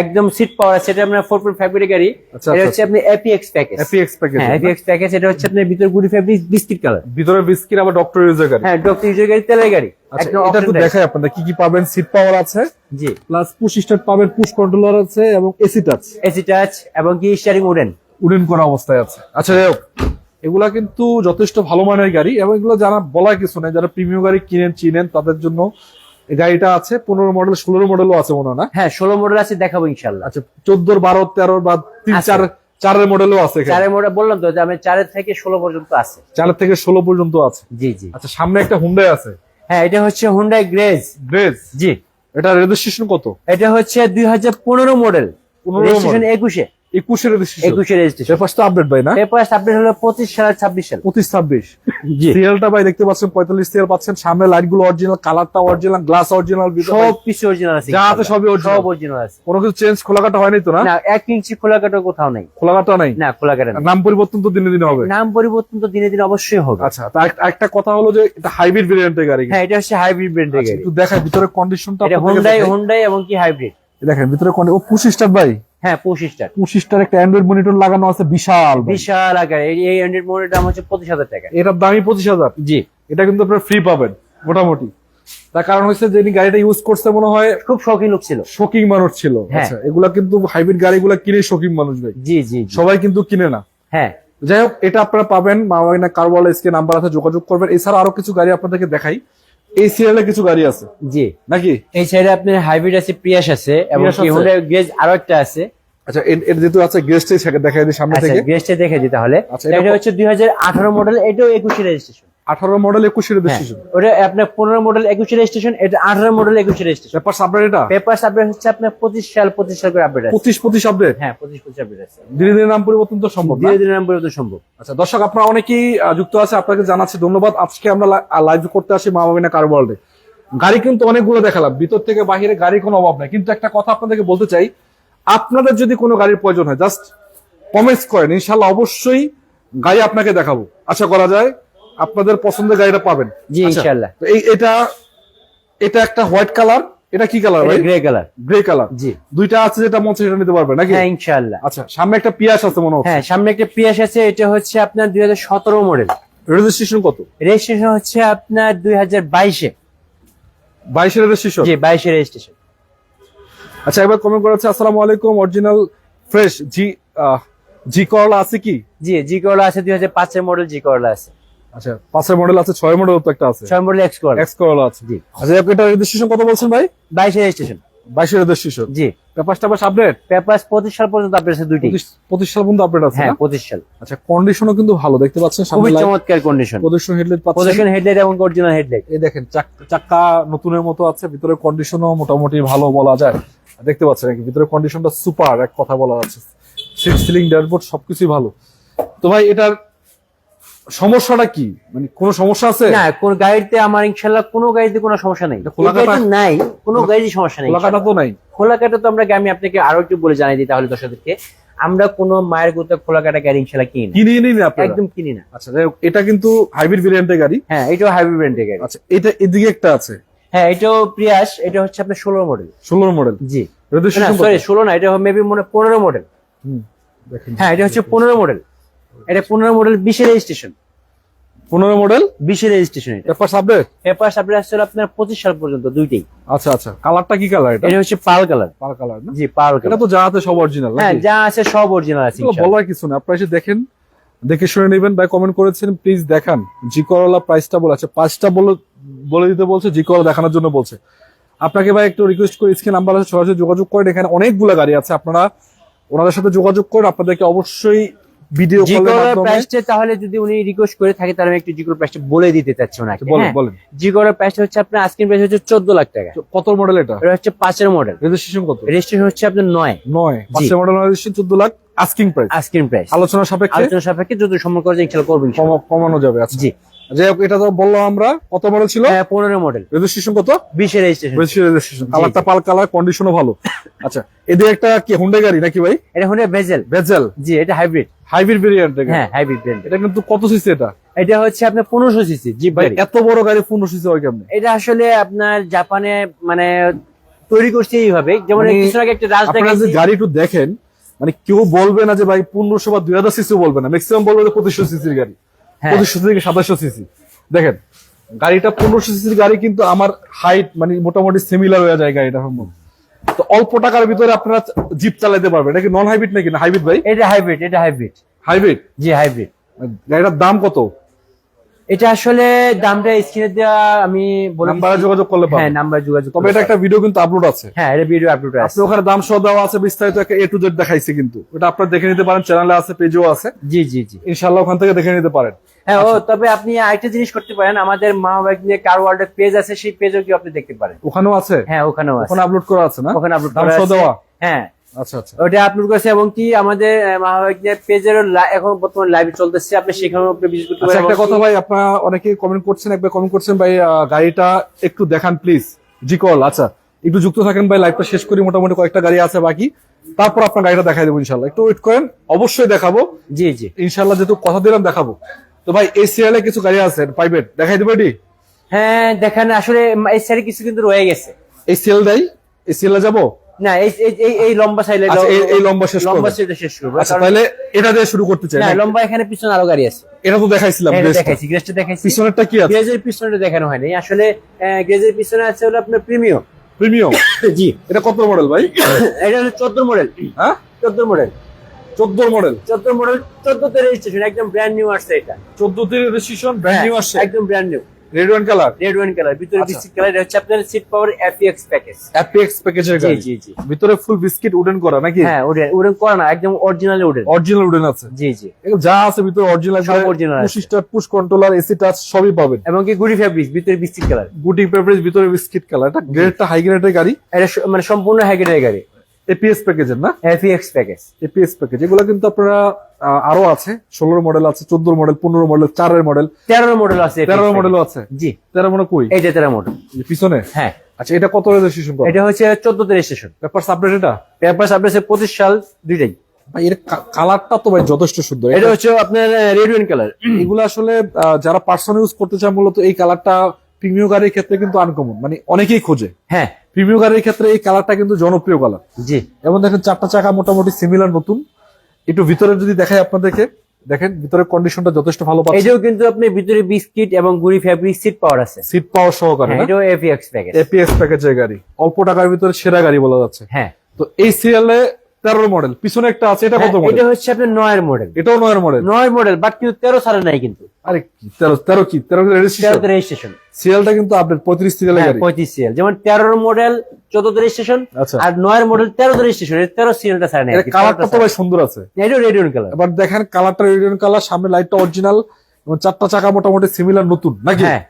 একদম সিট পাওয়ার আছে। এটা আপনার 4.5 এর গাড়ি। আচ্ছা, এটা আচ্ছা। হচ্ছে আপনি এপিএক্স প্যাকেজ। এপিএক্স প্যাকেজ। হ্যাঁ এপিএক্স প্যাকেজ। এটা হচ্ছে আপনার ভিতর গুড়ি ফেব্রিক বিস্কিট কালার। ভিতরে বিস্কিট, আবার ডক্টর ইউজার গাড়ি। হ্যাঁ ডক্টর ইউজার গাড়ি, তেলের গাড়ি। আচ্ছা একদম এটা তো option দেখাই আপনাদের কি কি পাবেন। সিট পাওয়ার আছে, জি প্লাস পুশ স্টার্ট পাবেন, পুশ কন্ট্রোলার আছে এবং এসি টাচ, এসি টাচ এবং কি স্টিয়ারিং উডেন। উডেন করা অবস্থায় আছে। আচ্ছা যাই হোক, এগুলা কিন্তু যথেষ্ট ভালো মানের গাড়ি এবং এগুলো যারা বলার কিছু নেই, যারা প্রিমিয়াম গাড়ি চিনেন তাদের জন্য এই গাড়িটা আছে। 15 মডেল 16 মডেলও আছে মনে হয় না? হ্যাঁ 16 মডেল আছে, দেখাবো ইনশাআল্লাহ। আচ্ছা 14, 12, 13 বা 3, আছে। 4 মডেলও আছে এখানে। 4 মডেল বললাম তো যে আমি 4 থেকে 16 পর্যন্ত আছে। 4 থেকে 16 পর্যন্ত আছে। জি জি। আচ্ছা সামনে একটা হুন্ডাই আছে, হ্যাঁ এটা হচ্ছে হুন্ডাই গ্রেজ। গ্রেজ। জি এটা রেজিস্ট্রেশন কত? এটা হচ্ছে 2015 মডেল, 15 রেজিস্ট্রেশন model। 21 21 এর রেজিস্ট্রেশন। 21 রেজিস্ট্রেশন। পেপারস তো আপডেট ভাই না? পেপার আপডেট হলো 25 সাল 26 সাল। 25, 26। জি সিরিয়ালটা ভাই দেখতে পাচ্ছেন 45 সিরিয়াল পাচ্ছেন। সামনে লাইট গুলো অরিজিনাল, কালারটা অরিজিনাল, গ্লাস অরিজিনাল, সব কিছু অরিজিনাল আছে। যা আছে সবই original। সব অরিজিনাল আছে। কোনো কিছু চেঞ্জ খোলাকাটা হয়নি তো না? না 1 ইঞ্চি খোলাকাটা কোথাও নাই। খোলাকাটা নাই। না খোলাকাটা নাই। নাম পরিবর্তন তো দিনে দিনে হবে। নাম পরিবর্তন তো দিনে দিনে অবশ্যই হবে। আচ্ছা তা একটা কথা হলো যে এটা হাইব্রিড ভেরিয়েন্টের গাড়ি। হ্যাঁ এটা হচ্ছে হাইব্রিড ব্র্যান্ডের আচ্ছা, গাড়ি। একটু দেখাই ভিতরে কন্ডিশনটা। এটা হুন্ডাই এবং কি হাইব্রিড। দেখেন ভিতরে ও 25 স্টার ভাই। হ্যাঁ 25 স্টার। 25 স্টার একটা অ্যান্ড্রয়েড মনিটর লাগানো আছে, বিশাল ভাই। বিশাল আকার। এই অ্যান্ড্রয়েড মডেলের দাম হচ্ছে 25,000 টাকা। এটার দামই 25,000। জি এটা কিন্তু আপনারা ফ্রি পাবেন মোটামুটি। তার কারণ হচ্ছে যিনি গাড়িটা ইউজ করছে মনে হয় খুব শৌখিন লোক ছিল। শোকিং মানুষ ছিল। হ্যাঁ। আচ্ছা এগুলা কিন্তু হাইব্রিড গাড়িগুলা কিনে শোকিং মানুষ ভাই, জি জি জি। সবাই কিন্তু কিনে না। হ্যাঁ যাই হোক এটা আপনারা পাবেন মাওয়াইনা কারওয়াল এসকে নাম্বার আছে, যোগাযোগ করবেন। এছাড়া আরো কিছু গাড়ি আপনাদেরকে দেখাই। এই সিরিয়ালে কিছু গাড়ি আছে জি। নাকি? এই সাইডে আপনার হাইব্রিড আছে, প্রিয়াস আছে এবং প্রিয়াস কি আছে। হুন্ডাই গ্রেজ আরো একটা আছে। আচ্ছা এর যেহেতু আছে গেস্টে দেখাই দিই সামনে আচ্ছা থেকে। গ্রেজটা দেখে দিই তাহলে। আচ্ছা, এটা এটা হচ্ছে 2018 মডেল, এটাও 21 রেজিস্ট্রেশন। 18 model 21 registration. ওটা আপনার 15 মডেল 21 রেজিস্ট্রেশন, এটা 18 মডেল 21 রেজিস্ট্রেশন। পেপারস আপডেট এটা? পেপারস আপডেট হচ্ছে আপনার 25 সাল করে আপডেট আছে। 25 আপডেট? হ্যাঁ 25 আপডেট আছে। ধীরে ধীরে নাম পরিবর্তন তো সম্ভব না? ধীরে ধীরে নাম পরিবর্তন সম্ভব। আচ্ছা দর্শক, আপনারা অনেকেই যুক্ত আছে, আপনাকে জানাচ্ছি ধন্যবাদ। আজকে আমরা লাইভ করতে আসি মা বাবিনা কার ওয়ার্ল্ডে। গাড়ি কিন্তু অনেকগুলো দেখালাম, ভিতর থেকে বাহিরে গাড়ির কোনো অভাব নাই। কিন্তু একটা কথা আপনাদেরকে বলতে চাই, আপনাদের যদি কোনো গাড়ির প্রয়োজন হয় জাস্ট কমেন্টস করেন, ইনশাল্লাহ অবশ্যই গাড়ি আপনাকে দেখাবো। আশা করা যায় আপনাদের পছন্দের গাড়িটা পাবেন। জি আচ্ছা, ইনশাআল্লাহ। তো এটা একটা হোয়াইট কালার, এটা কি কালার ভাই? Grey colour. Grey colour. জি। দুইটা আছে, যেটা মন চায় সেটা নিতে পারবেন নাকি? হ্যাঁ ইনশাআল্লাহ। আচ্ছা, সামনে একটা পিয়াস আছে মনে হচ্ছে। হ্যাঁ সামনে একটা পিয়াস আছে, এটা হচ্ছে আপনার 2017 মডেল। রেজিস্ট্রেশন কত? রেজিস্ট্রেশন হচ্ছে আপনার 2022 এ। 22 এর রেজিস্ট্রেশন? জি 22 এর রেজিস্ট্রেশন। আচ্ছা, এবার কমেন্ট করা হচ্ছে, আসসালামু আলাইকুম, অরিজিনাল ফ্রেশ জি করলা আছে কি? জি জি করলা আছে, 2005 এর মডেল জি করলা আছে। আচ্ছা, 5 এর মডেল আছে, 6 মডেল তো একটা আছে, 6 model X Corolla. X Corolla আছে। জি। আচ্ছা, এটা রেজিস্ট্রেশন কত বলছেন ভাই? 22 এর রেজিস্ট্রেশন। 22 এর রেজিস্ট্রেশন। জি। পেপারসটা বাস আপডেট? পেপারস 25 সাল পর্যন্ত আপডেট আছে দুইটি। 25 সাল পর্যন্ত আপডেট আছে? হ্যাঁ না? 25 সাল। আচ্ছা, কন্ডিশনও কিন্তু ভালো দেখতে পাচ্ছেন, খুবই সামনে চমৎকার কন্ডিশন। প্রদর্শন হেডলাইট পাচ্ছেন, প্রদর্শন হেডলাইট এবং অরিজিনাল হেডলাইট। এই দেখেন চাক্কা নতুনের মতো আছে, ভিতরে কন্ডিশনও মোটামুটি ভালো বলা যায়। দেখতে পাচ্ছেন নাকি ভিতরে কন্ডিশনটা সুপার, এক কথা বলা যাচ্ছে। সিট সিলিং ড্যাশবোর্ড সবকিছুই ভালো। তো ভাই এটার সমস্যাটা কি, মানে কোনো সমস্যা আছে? না, কোন গাড়িতে আমার ইনশাআল্লাহ কোনো গাড়িতে কোনো সমস্যা নাই। খোলাকাটা নাই, কোনো গাড়িতে সমস্যা নাই। খোলাকাটা তো নাই? খোলাকাটা তো আমি আপনাকে আরো একটু বলে জানাই দিই তাহলে দর্শকদেরকে, আমরা কোনো মায়ের গোতে খোলাকাটা গাড়ি ইনশাআল্লাহ কিনি না। কিনে নিন আপনারা? একদম কিনি না। আচ্ছা, যাই হোক, এটা কিন্তু হাইব্রিড ভেরিয়েন্টের গাড়ি। হ্যাঁ এটাও হাইব্রিড ব্র্যান্ডের গাড়ি। আচ্ছা, এটা এদিকে একটা আছে। হ্যাঁ এটাও প্রিয়াস, এটা হচ্ছে আপনার 16 মডেল। 16 মডেল? জি। রেজিস্ট্রেশন সরি 16 না, এটা মেবি মনে 15 মডেল। দেখেন, হ্যাঁ এটা হচ্ছে 15 মডেল। এটা 15 মডেল 20 এর রেজিস্ট্রেশন। 15 মডেল 20 এর রেজিস্ট্রেশন। এটা পেপারস আপডেট? পেপারস আপডেট আসলে আপনার 25 সাল পর্যন্ত দুইটাই। আচ্ছা আচ্ছা, কালারটা কি কালার এটা? এটা হচ্ছে পার্ল কালার। পার কালার না? জি পার্ল এটা কালার। তো যা আছে সব অরিজিনাল হ্যাঁ নাকি? যা আছে সব অরিজিনাল আছে এগুলো ইনশাআল্লাহ। বলার কিছু না, আপনারা এসে দেখেন, দেখে শুনে নেবেন। ভাই কমেন্ট করেছেন, প্লিজ দেখান জি করলা প্রাইসটা বলে। আচ্ছা, প্রাইসটা বলে দিতে বলছে, জি করলা দেখানোর জন্য বলছে। আপনাকে ভাই একটু রিকোয়েস্ট করি, স্ক্রিন নাম্বার আছে, সরাসরি যোগাযোগ করেন। এখানে অনেকগুলো গাড়ি আছে, আপনারা ওনাদের সাথে যোগাযোগ করেন। আপনাদেরকে অবশ্যই ভিডিও কলের জিগোর মাধ্যমে প্রাইসটা তাহলে যদি উনি রিকোয়েস্ট করে থাকে তাহলে আমি একটু জিগোর প্রাইসটা বলে দিতে চাচ্ছি ওনাকে। বলেন হ্যাঁ? বলেন। জিগোর প্রাইসটা হচ্ছে আপনার আস্কিং প্রাইস হচ্ছে 14 লাখ টাকা। কত মডেল এটা? এটা হচ্ছে 5 এর মডেল। রেজিস্ট্রেশন কত? রেজিস্ট্রেশন হচ্ছে আপনার 9 5 model registration, 14 lakh asking price. Asking price আলোচনা সাপেক্ষে আলোচনা সাপেক্ষে যদি সম্মান করে ইনশাআল্লাহ করবেন ইনশাআল্লাহ। কমানো যাবে। আচ্ছা জি। যাই হোক, এটা তো বললাম আমরা। কত মডেল ছিল? হ্যাঁ 15 মডেল। রেজিস্ট্রেশন কত? 20 এর রেজিস্ট্রেশন। রেজিস্ট্রেশন। কালারটা পাল কালার, কন্ডিশনও ভালো। আচ্ছা, এদিকে একটা কি হুন্ডাই গাড়ি নাকি ভাই? এটা হলো ভেজেল। ভেজেল? জি এটা হাইব্রিড। Hybrid variant? হ্যাঁ হাইব্রিড ব্র্যান্ড। এটা কিন্তু কত সিসি এটা? এটা হচ্ছে আপনার 1500 সিসি জিপ ভাই গাড়ি। এত বড় গাড়ি 1500 সিসি হয় কেমনে? এটা আসলে আপনার জাপানে মানে তৈরি করছে এইভাবে, যেমন মানে কিছু আগে একটা রাজ আপনারা যে দেখাইছি। গাড়ি একটু দেখেন, মানে কেউ বলবে না যে ভাই 1500 বা 2000 সিসি বলবে না, ম্যাক্সিমাম বলবে যে 2500 সিসির গাড়ি। হ্যাঁ। 2500 থেকে 2700 সিসি। দেখেন গাড়িটা 1500 সিসির গাড়ি, কিন্তু আমার হাইট মানে মোটামুটি সিমিলার হয়ে যায় গাড়িটা সম্বন্ধে। তো অল্প টাকার ভিতরে আপনারা জিপ চালাতে পারবেন। এটা কি নন হাইব্রিড নাকি? না হাইব্রিড ভাই? এটা হাইব্রিড। এটা হাইব্রিড। হাইব্রিড? জি হাইব্রিড। গাড়িটার দাম কত? এটা আসলে দামটা স্ক্রিনে দেওয়া আমি বলে নাম্বারে যোগাযোগ করলে পাবেন। হ্যাঁ নাম্বার যোগাযোগ তবে এটা একটা ভিডিও কিন্তু আপলোড আছে। হ্যাঁ এটা ভিডিও আপলোড আছে। আপনি ওখানে দাম সহ দেওয়া আছে, বিস্তারিত একটা A to Z দেখাইছে, কিন্তু ওটা আপনারা দেখে নিতে পারেন, চ্যানেলে আছে, পেজও আছে। জি জি জি। ইনশাআল্লাহ ওখান থেকে দেখে নিতে পারেন। হ্যাঁ ও তবে আপনি আরেকটা জিনিস করতে পারেন, আমাদের মা নিয়ে কার ওয়ার্ল্ডের পেজ আছে, সেই পেজও কি আপনি দেখতে পারেন। ওখানেও আছে? হ্যাঁ ওখানেও আছে। ওখানে আপলোড করা আছে না? ওখানে আপলোড দাম করা সহ আছে। দেওয়া? হ্যাঁ আচ্ছা আচ্ছা। ওটা আপলোড করেছে, এবং কি আমাদের মহাভাগ্যের পেজের এখন বর্তমানে লাইভ চলতেছে, আপনি সেখানেও আপনি ভিজিট করতে আচ্ছা, পারেন। একটা কথা ভাই, আপনারা অনেকেই কমেন্ট করছেন, একবার কমেন্ট করছেন ভাই গাড়িটা একটু দেখান প্লিজ জি কল। আচ্ছা, একটু যুক্ত থাকেন ভাই, লাইভটা শেষ করি, মোটামুটি কয়েকটা গাড়ি আছে বাকি, তারপর আপনার গাড়িটা দেখাই দেবো ইনশাল্লাহ। একটু ওয়েট করেন, অবশ্যই দেখাবো। জি জি ইনশাল্লাহ, যেহেতু কথা দিলাম দেখাবো। তো ভাই এই সিরিয়ালে কিছু গাড়ি আছে প্রাইভেট, দেখাই দেবো এটি? হ্যাঁ দেখেন, আসলে এই সাইডে কিছু কিন্তু রয়ে গেছে। এই সেল দেয়, এই সেলে যাবো না এই এই এই লম্বা সাইডে আচ্ছা, এই লম্বা শেষ করবো। লম্বা সাইডে শেষ করব। আচ্ছা, তাহলে এটা দিয়ে শুরু করতে চাই। না লম্বা এখানে পিছনে আরো গাড়ি আছে। এটা তো দেখাইছিলাম, এটা গ্রেসটা। দেখাইছি, গ্রেসটা দেখাইছি। পিছনেরটা কি আছে? গ্রেজের পিছনেটা দেখানো হয়নি আসলে। গ্রেজের পিছনে আছে হলো আপনার প্রিমিয়াম। প্রিমিয়াম? জি। এটা কত মডেল ভাই? এটা হলো 14 মডেল। হ্যাঁ 14 মডেল। 14 মডেল? 14 মডেল, 14 তে রেজিস্ট্রেশন, একদম ব্র্যান্ড নিউ আসছে এটা। 14 তে রেজিস্ট্রেশন, ব্র্যান্ড নিউ আসছে একদম brand new. Red wine colour, red wine colour, ভিতরে আচ্ছা। Biscuit colour. এটা হচ্ছে আপনার সিট পাওয়ার এফএক্স প্যাকেজ। অ্যাপিএক্স প্যাকেজের জি গাড়ি, জি জি। ভিতরে ফুল বিস্কিট উডেন করা নাকি? হ্যাঁ উডেন করা না, একদম অরিজিনালি উডেন। অরিজিনাল উডেন আছে, জি জি। এগুলো যা আছে ভিতরে অরিজিনাল, সব original আছে। Push start, push controller, AC touch সবই পাবেন। এবং কি গুডি ফেব্রিক্স, ভিতরে বিস্কিট কালার। গুটি পেপারস, ভিতরে বিস্কিট কালার। এটা গ্রেডটা হাই গ্রেডের গাড়ি, এটা মানে সম্পূর্ণ হ্যাগেটের গাড়ি, এপিএস প্যাকেজের না? FX package. এপিএস প্যাকেজ এগুলো কিন্তু আপনারা আরো আছে, 16 মডেল আছে, 14 মডেল, 15 মডেল, 4 মডেল, 13 মডেল আছে। 13 মডেলও আছে। জি, 13 মডেল কই? এই যে 13 মডেল এই পিছনে। হ্যাঁ। আচ্ছা, এটা কত রেজিস্ট্রেশন করা? এটা হচ্ছে 14 তে রেজিস্ট্রেশন। পেপারস আপডেট এটা? পেপার সাবলেসে 25 সাল দুইটাই। ভাই এর কালারটা তো ভাই যথেষ্ট সুন্দর। এটা হচ্ছে আপনার রেড ওয়াইন কালার। এগুলো আসলে যারা পার্সোনাল ইউজ করতে চায় মূলত এই কালারটা প্রিমিয়াম গাড়ির ক্ষেত্রে কিন্তু আনকমন, মানে অনেকেই খোঁজে। হ্যাঁ প্রিমিয়াম গাড়ির ক্ষেত্রে এই কালারটা কিন্তু জনপ্রিয় কালার। জি। এবং দেখেন চারটা চাকা মোটামুটি সিমিলার নতুন। একটু ভিতরে যদি দেখাই আপনাদেরকে, দেখেন ভিতরের কন্ডিশনটা যথেষ্ট ভালো পাচ্ছেন। এটাও কিন্তু আপনি ভিতরে বিস্কিট এবং গুড়ি ফেব্রিক সিট পাওয়ার আছে। সিট পাওয়ার সহকারে, হ্যাঁ, এটাও এফএক্স প্যাকেজ। এপিএস প্যাকেজের গাড়ি, অল্প টাকার ভিতরে সেরা গাড়ি বলা যাচ্ছে। হ্যাঁ। তো এই সিরিয়ালে 13 মডেল, পিছনে একটা আছে, এটা কত হ্যাঁ, মডেল? এটা হচ্ছে আপনার 9 এর মডেল। এটাও 9 মডেল। 9 মডেল, বাট কিন্তু 13 সালে নাই কিন্তু। আরে কি 13 কি 13 রেজিস্ট্রেশন? 13 তে রেজিস্ট্রেশন। সিরিয়ালটা কিন্তু আপডেট 35 সিরিয়ালের হ্যাঁ, গাড়ি। 35 সিরিয়াল। যেমন 13 মডেল 14 তে রেজিস্ট্রেশন, আচ্ছা। আর 9 মডেল 13 তে রেজিস্ট্রেশন। 13 সিরিয়ালটা ছাড়া নাই। এর কালারটা তো ভাই সুন্দর আছে। এটাও রেড ওয়াইন কালার। এবার দেখেন কালারটা রেডিয়ন কালার, সামনে লাইটটা অরিজিনাল, এবং চারটা চাকা মোটামুটি সিমিলার নতুন নাকি? হ্যাঁ।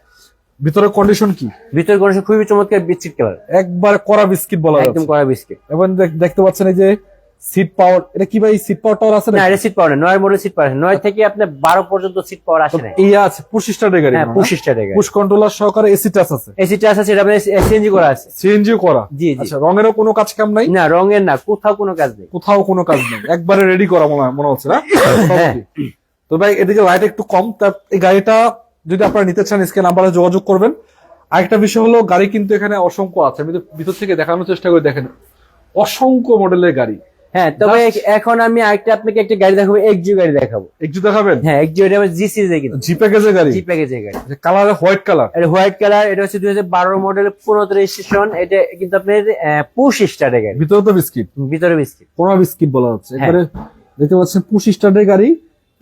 ভিতরের কন্ডিশন কি? ভিতর কন্ডিশন খুবই চমৎকার, বিস্কিট কালার, একবার কড়া বিস্কিট বলা একদম যাচ্ছে। কড়া বিস্কিট। এবং দেখতে পাচ্ছেন এই যে সিট পাওয়ার, এটা কি ভাই সিট পাওয়ার টাওয়ার আছে না, না? এটা সিট পাওয়ার না, 9 মডেল সিট পাওয়ার। 9 থেকে আপনার 12 পর্যন্ত সিট পাওয়ার আসে না। এই আছে পুশ স্টার্টের গাড়ি, হ্যাঁ, পুশ স্টার্টের গাড়ি। পুশ কন্ট্রোলার সহকারে এসি টাচ আছে, এসি টাচ আছে, এটা আপনার সিএনজি করা আছে। সিএনজিও করা। জি জি। আচ্ছা, রঙেরও কোনো কাজ কাম নাই? না, রঙের না, কোথাও কোনো কাজ নেই। কোথাও কোনো কাজ নেই, একবারে রেডি করা মনে হচ্ছে না? হ্যাঁ। তো ভাই এদিকে লাইট একটু কম, তা এই গাড়িটা যদি আপনারা নিতে চান স্ক্রিন নাম্বারে যোগাযোগ করবেন। আরেকটা বিষয় হলো গাড়ি কিন্তু এখানে অসংখ্য আছে, আমি তো ভিতর থেকে দেখানোর চেষ্টা করে, দেখেন অসংখ্য মডেলের গাড়ি। হ্যাঁ, তবে এখন আমি আরেকটা আপনাকে একটা গাড়ি দেখাবো, এক্সিও গাড়ি দেখাবো। একটু দেখাবেন? হ্যাঁ, এক্সিও, এটা জি সিরিজের কিন্তু, জি প্যাকেজের গাড়ি, জি প্যাকেজের গাড়ি। কালার হোয়াইট কালার, এটা হোয়াইট কালার। এটা হচ্ছে 2012 মডেল, 15 রেজিস্ট্রেশন। এটা কিন্তু আপনার পুশ স্টার্টের গাড়ি, ভিতরে তো বিস্কিট, ভিতরে বিস্কিট। কোনা বিস্কিট বলা হচ্ছে। হ্যাঁ। একবারে দেখতে পাচ্ছেন পুশ স্টার্টের গাড়ি,